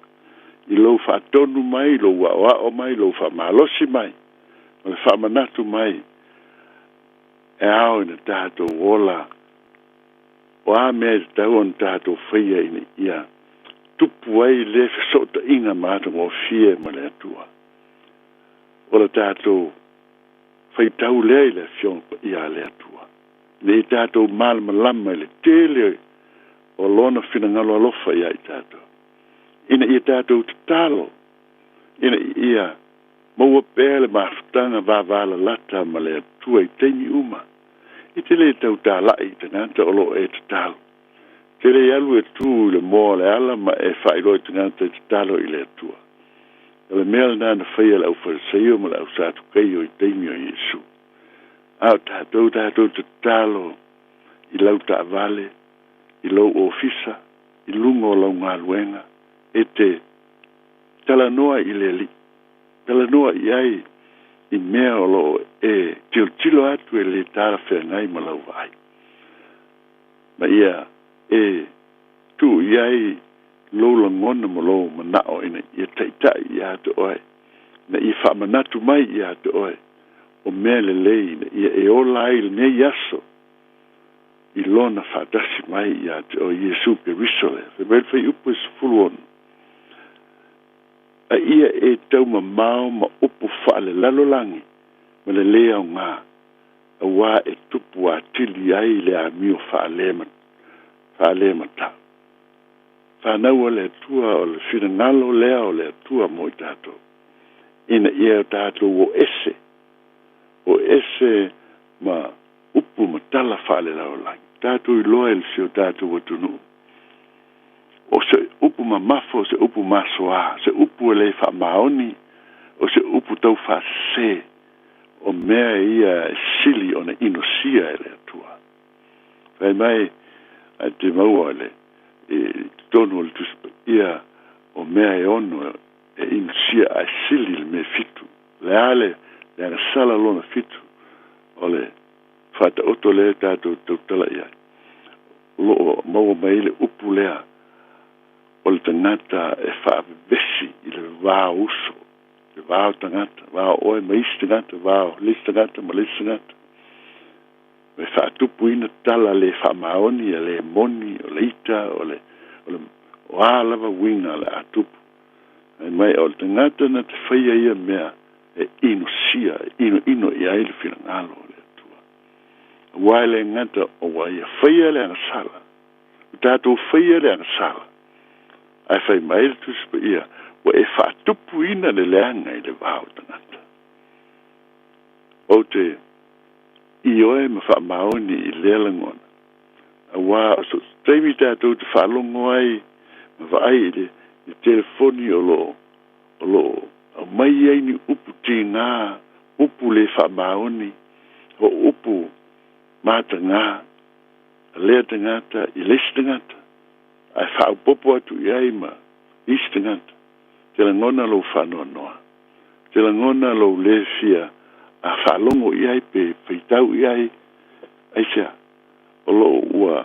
I lo whaatonu mai, lo wao mai, lo whaamalosi mai, ma le whaamanatu mai. E ao ina tātou wola, o a mea tau on tātou whaia ina ia, tupu ai le whasota inga mātung o fia ma le atua. O la tātou fai tau lea i le fion pa ia le atua. Le i tātou malama lama i le tele o lona whirangalo alofa ia i tātou. Ina i tātou te talo. Ina ia maua pēle mawhutanga vāvala lata ma le atua i teimi uma. I te le tau tā lai te nganta o lo e te talo. Te le alu e tū le moa le ala ma e whairoi te nganta i te talo i le atua. Le mea nana whaia lau whariseo ma lau sātu kei o i teimi o Yesu. Au tātou te talo i lau ta vale, i lau ofisa, i lungo lau ngā luenga, e te talanoa i le li. Talanoa i ai i mea o lo e tilo atu e le tāra whea ngai ma lau vai. Ma ia e tu i ai lo langona mo lo manao ina ia taitai ia te oe. Na ia whaamanatu mai ia te oe. O mea le lei na ia e ola ai le nei aso. I lona whaatasi mai ia te o Iesu ke risole. Whai whai upu e sefuluonu. A ia e tau mamao ma upu whaale lalolangi. Ma le lea o ngā. A wā e tupu a tili ai le a mio whaale mata. Whanau o le tua o le whina ngalo lea o le tua mo I tātou. Ina ia o tātou o ese. O ese ma upu ma tala whaale lalolangi. Tātou I loa il sio tātou o tunu. O se upu ma mafo, se upu ma soa, se upu e le wha maoni, o se upu tau wha se, o mea ia sili o na inosia e le atua. Whai mai, a te maua le, tonu o le tuspa ia, o mea e ono, e inosia a sili le me fitu. Le ale, le ana sala lona fitu, o le whata oto le tātou tautala ia. Lo maua mai le upu lea, o le tangata e whaavesi I le wāo uso, le wāo tangata, wāo oe mais tangata, wāo lis tangata, ma lis tangata. Me whaatupu ina tala le whaamaoni, le moni, o le ita, o ālawa winga le atupu. E mai o le tangata na te whaia ia mea e ino sia, ino I aile whina ngalo le atua. Wai le ngata o wai a whaia le ana sala. Tātou whaia le ana sala. Ai whai mai le tuspa ia, wa e whaatupu ina le leanga I le wāo tangata. O te I oe ma whaamaoni I lelangona. A wā, so teimi tātou te whaalongo ai, ma whaai I telefoni o lo, a mai ai ni upu tīnā, upu le whaamaoni, o upu mātangā, a lea tangata, I les tangata. Ai whao popo atu I ai ma istangata. Te la ngona lo whanoa noa. Te la ngona lo le fia a whalongo I ai pe whaitau I ai. Ai sea, o lo ua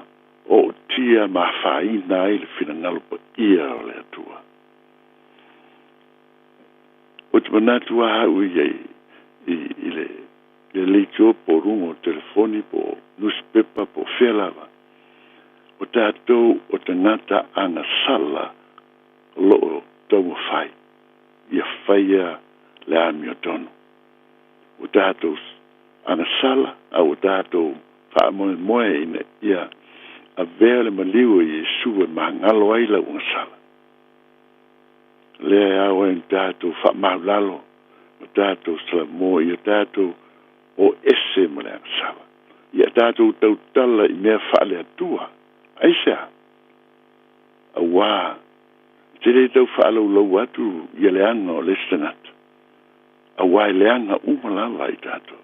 o tia ma whaina ai le whina ngalo pa ia o le atua. O te manatua hau I ai I le leitio po rungo telefoni po newspaper po whelava. O tātou o tangata anga sala lo tau whai. Ia whaia le ami o tono. O tātou anga sala, a o tātou whaamoe ina ia a vea le maliu I Yesu e mahangalo ai la unga sala. Lea au e tātou whaamaulalo, o tātou salamo, ia tātou o ese mo le anga sala. Ia tātou tau tala I mea whaale atua. Aisha, a wā, te rei tau whaalau lau atu I a leanga o lestangat. A wā I leanga umalawa I tātou.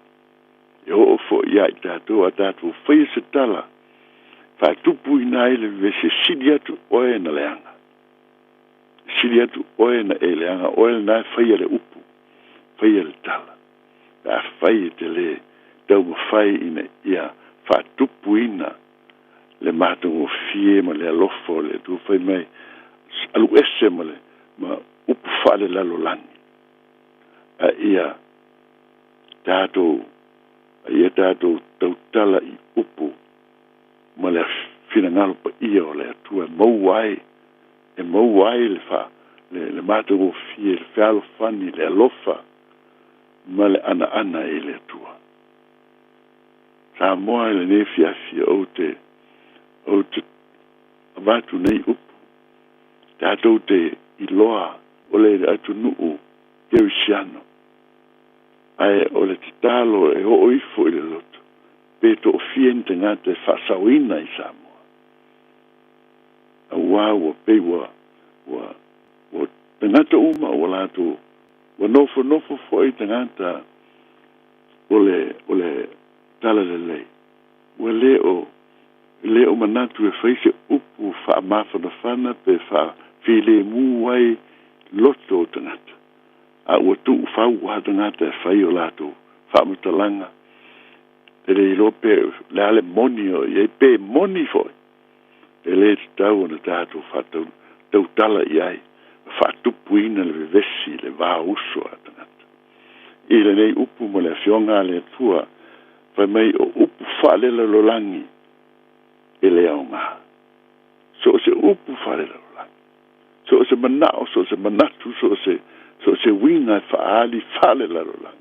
E o fo I a tātou a tātou whaia se tala. Whaatupu I nai le vese sidi atu oe na leanga. Sidi atu oe na e leanga, oe na whaia le upu, whaia le tala. Ta whaia te le tau mawhai ina ia whaatupu ina le mātungo fie ma le alofo le tu whai mai alu ese ma le ma upu whaale lalo langi. A ia tātou tautala I upu ma le whina ngalo pa ia o le atua e mau ai le wha le mātungo fie le whialo whani le alofa ma le ana e le atua. Samoa le nefia fia o te watu nei upu. Tātou te iloa o le atu nuu teu siano. Ai o le titalo e o oifo I le loto. Peto o fiente ngate whasawina I Samoa. A wā ua pei wa tangata uma o lato wa nofo foi tangata o le tala le lei. Wa le o manatu e whaise upu wha mawhana whana pe wha while mu wai loto o tangata. A ua tu whau wa tangata e whai o lato wha matalanga. E le lope le ale moni o I pe moni foi. E le tau o na tātou wha tau tala I ai. Wha tupu ina le vesi le wā uso a tangata. I le nei upu mo le fionga le tua. Whai mai o upu wha le lolangi. e le aunga. So se upu whare la. So se manao, so se manatu, so se winga whaali whale la la.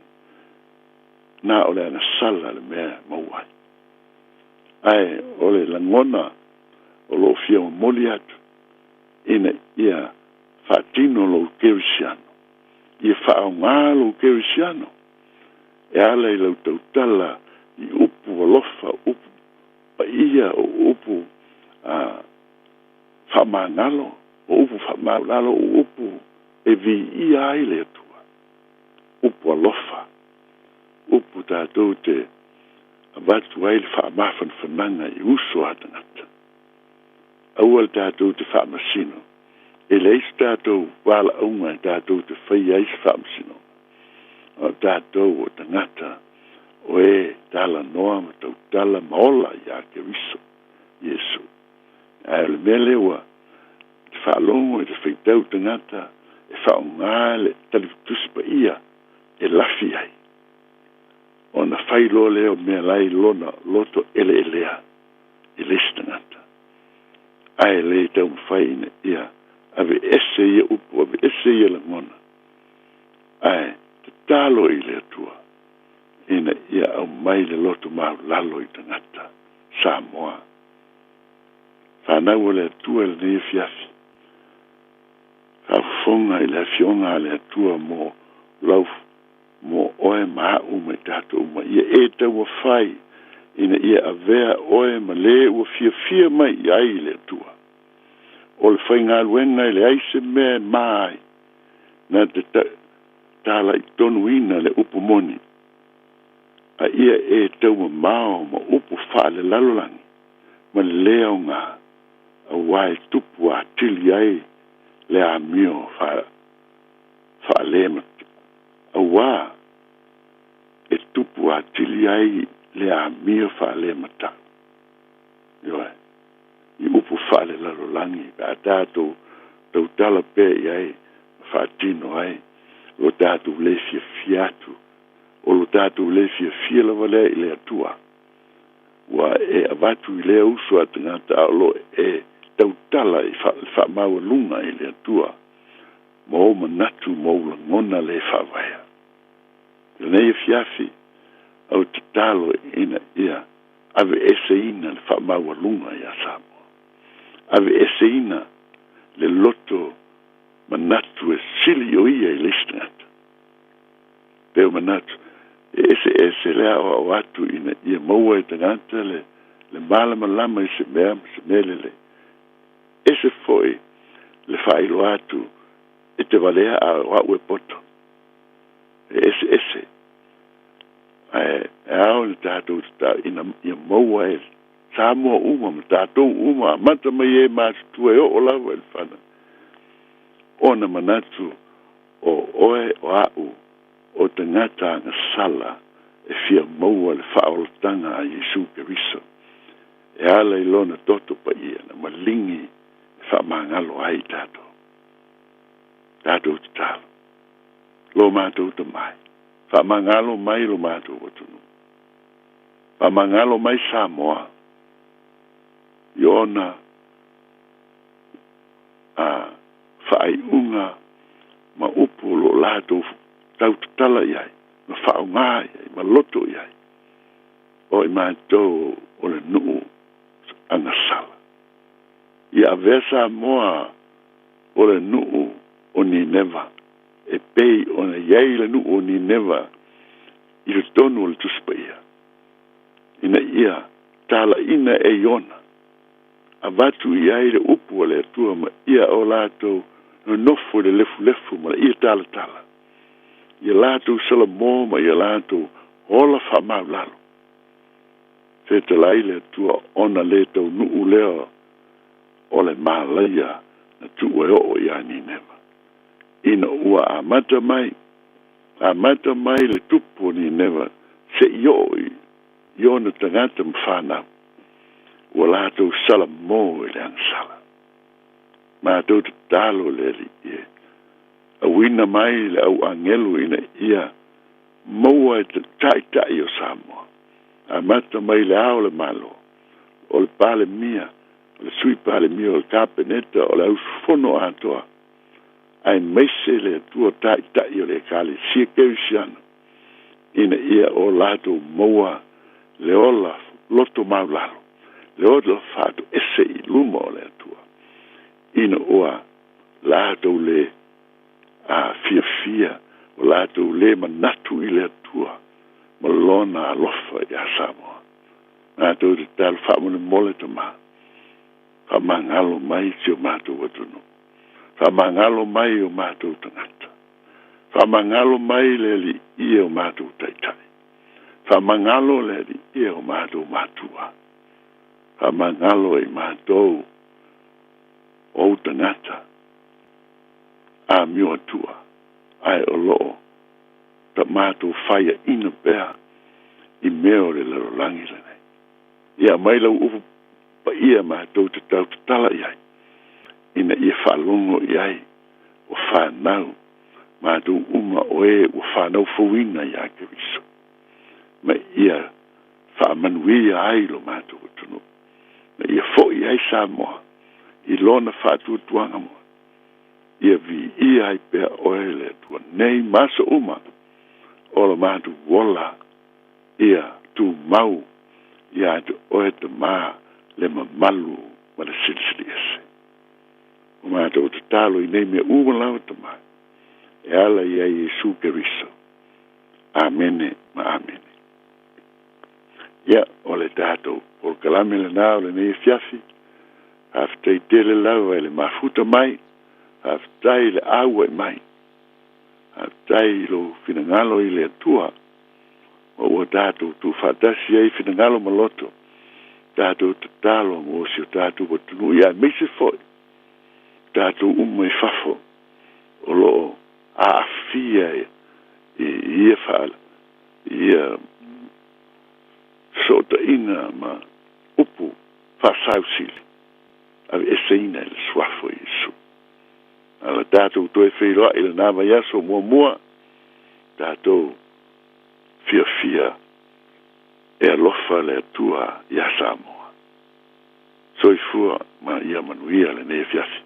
Na ole ana sala le mea mauai. Ai, ole la ngona o lo fia o moli atu. Ina ia whaatino lo keurisiano. Ia whaonga lo keurisiano. E ala i lau tautala i upu alofa, upu pa ia o upu whamangalo, o upu whamangalo, o upu e vi ia ai le atua. Upu alofa. Upu tātou te avatu ai le whaamafan whananga i uso atangata. Awal tātou te whaamasino. E leis tātou wala aunga tātou te whai eis whaamasino. O tātou o tangata o e tala noa ma tau tala maola i a ke wiso Yesu. A le mele wa te whaalongo e te whaitau tangata e whaonga le talifutusi pa ia e lafi ai. O na whai lo leo mea lai lona loto ele elea e les tangata. Ai le tau mwhai ina ia ave ese ia upu, ave ese ia la ngona. Ai, te talo i le atua. Ina ia au mai le loto mau lalo i tangata. Samoa. Whanau le atua le ne fiafi. Whafonga i le fionga le atua mo lau mo oe maa ume tato uma. Ia e tau whai. Ina ia avea oe ma le ua fia mai i ai le atua. O le whainga luenga le aise mea mai na te tala i tonu ina le upu moni. A ia e tau mao ma upu wha le lalolangi ma le leo ngā a wai tupu a tili ai le a mio wha le matu. A wā e tupu a tili ai le a mio wha le matu. Yoe. I upu whale lalolangi, a tātou tau tala pē i ai, whaatino ai, lo tātou le fia fiatu, o lo tātou le fia lawa le i le atua. Wa e avatu i le uso a tangata lo e tau tala i wha maua lunga i le atua, ma o manatu ma o ngona le whawaya. Nei e fiafi, au te talo ina ia, ave ese ina le wha maua lunga i a Samoa. Ave eseina le loto manatu e sili o ia i listangata. Peo manatu, ese lea o awatu ina ia maua i tangata le malama lama i se mea lele. Ese foi le whailo atu e te valea a wau e poto. Ese. E au ni tātou ina ia maua e Samoa uma, ma tātou uma, mata mai e mātu e o lawa e whana. Ona manatu o oe o au, o te ngata anga sala, e fia maua le whaolatanga a Yesu Keriso. E ala i lona toto pa ia, na malingi e whamangalo ai tātou. Tātou te talo. Lo mātou te mai. Whamangalo mai lo mātou watunu. Whamangalo mai Samoa. Iona whaai unga ma upu lo lato tau tala iai, ma whaonga iai, ma loto iai. O i mātou o le nuu anga sala. Ia vesa moa o le nuu o ni neva. E pei o na iai le nuu o ni neva i le tonu o le tuspa ia. Ina ia tala ina e iona. Avatu i ai le upu o le atua ma ia o lato no nofo le lefu ma ia tala. Ia lato salamo ma ia lato hola whamau lalo. Se te lai le atua ona le tau nuu leo o le malaya na tu e o i ani nema. Ina ua amata mai le tupu ni nema se i na tangata mwhanau. Wa lato sala mo le ansala. Ma to te talo le li. A wina mai le au angelu ina ia moa te tai o Samoa. A mata mai le ao le malo. o le pale mia, o le sui pale mia o le kapeneta o le ausfono atoa. Ai meise le tua tai tai o le kale sia keusiana. Ina ia o lato moa le ola loto maulalo. Le ola fato ese I luma o le atua. Ina oa lato le fia o lato le manatu I le atua. Malona alofa ia Samoa. Lato te talo whamone mole tama. Whamangalo mai si o mātou watuno. Whamangalo mai o mātou tangata. Whamangalo mai le li ia o mātou taitai. Whamangalo le li ia o mātou mātua. Whamangalo I mātou o tangata. A mio atua. Ai o loo. Ta mātou whaia ina pēr I meo le larolangi le nei. Ia mai lau upu pa ia mātou te tau te tala iai. Ina ia whalongo iai o whanau. Mātou uma oe o whanau fawina ia ke viso. Ma ia whamanuia ai lo mātou o tunu. Ma ia fo iai Samoa. I lona whātua tuanga moa. Ia vi ia ai pēr oe le tua nei masa uma. Ola mātou wola ia tu mau ia te oe te maa le mamalu ma le silisili ese. O mātou te talo I nei mea umalau te maa. E ala ia Yesu Keriso. Amene ma amene. Ia o le tātou o kalame le nao le nei fiafi. Haftai tele lau e le mafuta mai. Haftai le aua mai. Haftai lo finangalo I le atua. O ua tātou tu whatasi ai finangalo maloto. Tātou te talo mo si o tātou wa tunu. Ia meise foi. Tātou umai fafo. O loo a afia ia whaala. Ia sota ina ma upu whasau sili. Awe eseina ele swafo Yesu. Ala tātou toi whairoa ila nāma yaso mua. Tātou fia e alofa le atua ia Samoa. Soifua ma ia manuia le ne fiasi.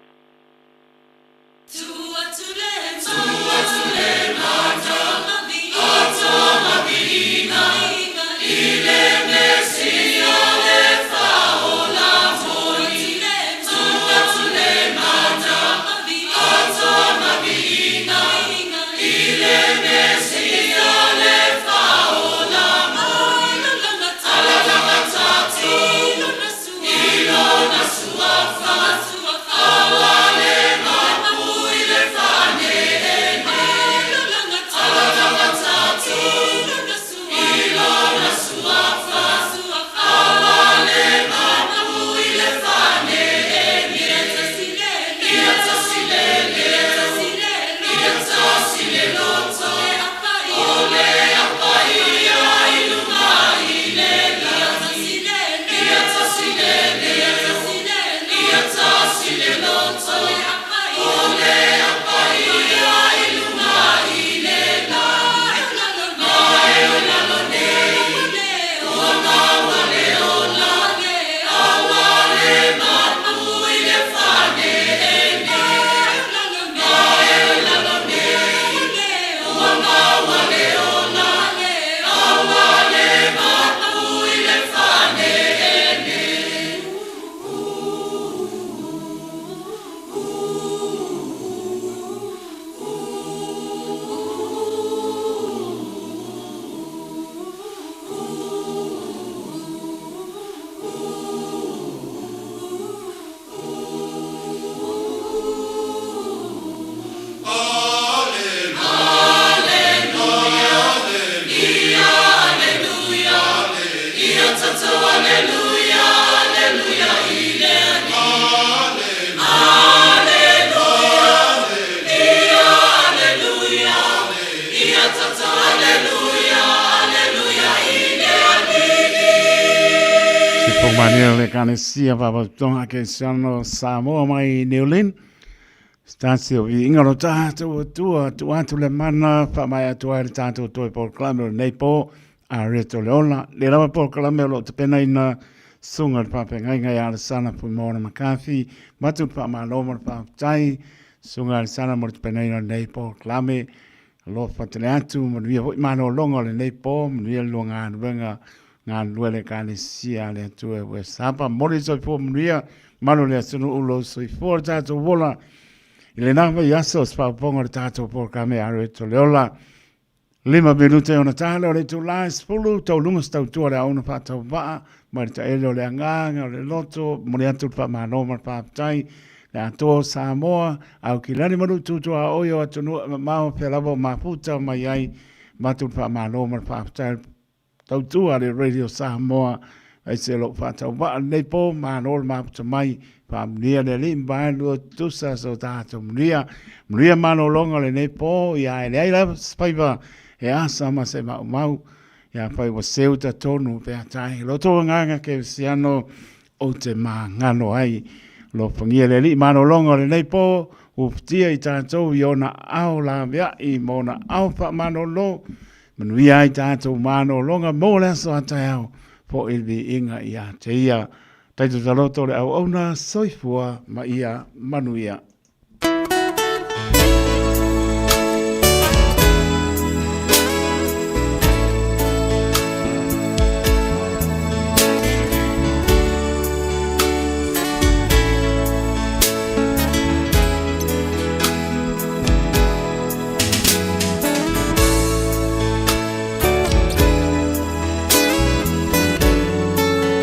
Manel le kanesia papa tonga ke sano Samoa mai Neolin. Stansio vi ingalo tātou tu atu le mana pa mai atu ai tātou toi por klame nei po a reto le ola. Le lava por klame lo te pena ina sunga pa pe ngai ala sana pu mo na makafi matu pa ma lo mo pa tai sunga sana mo pe nei nei po klame lo fa te atu mo vi ma no longo le nei po mo vi lo nga venga nga luele ka le sia le tu e we sapa mo ri so po mo ria malo le sunu ulo so for ta to vola ile na va yaso spa pongo ta to por kame aro to leola 5 minute ona tala o le tu lais fulu tau lunga stau tua le auna whātau waa, mai ta elo le anganga o le loto, mori atu pa mano ma whāptai, le atoa Samoa, au ki lani maru tutua oio atu nua mao whelabo ma puta mai ai, matu pa mano ma whāptai, tau tua le Radio Samoa, ai se lo whātau waa, nei po mano ma puta mai, whaamnia le limba lua tusa so tātou mria mano longa le nei po, ia e ai la spaiva, e asa ma se mau ia pai wa seuta tonu pe atai lo to nganga ke siano o te ngano ai lo fangia le li mano longa le nei po u tia I tātou I ona au la via I mona au pa mano lo manuia I tātou mano longa mo le so atai au po ilvi inga ia te ia taito taloto le au ona soifua ma ia manuia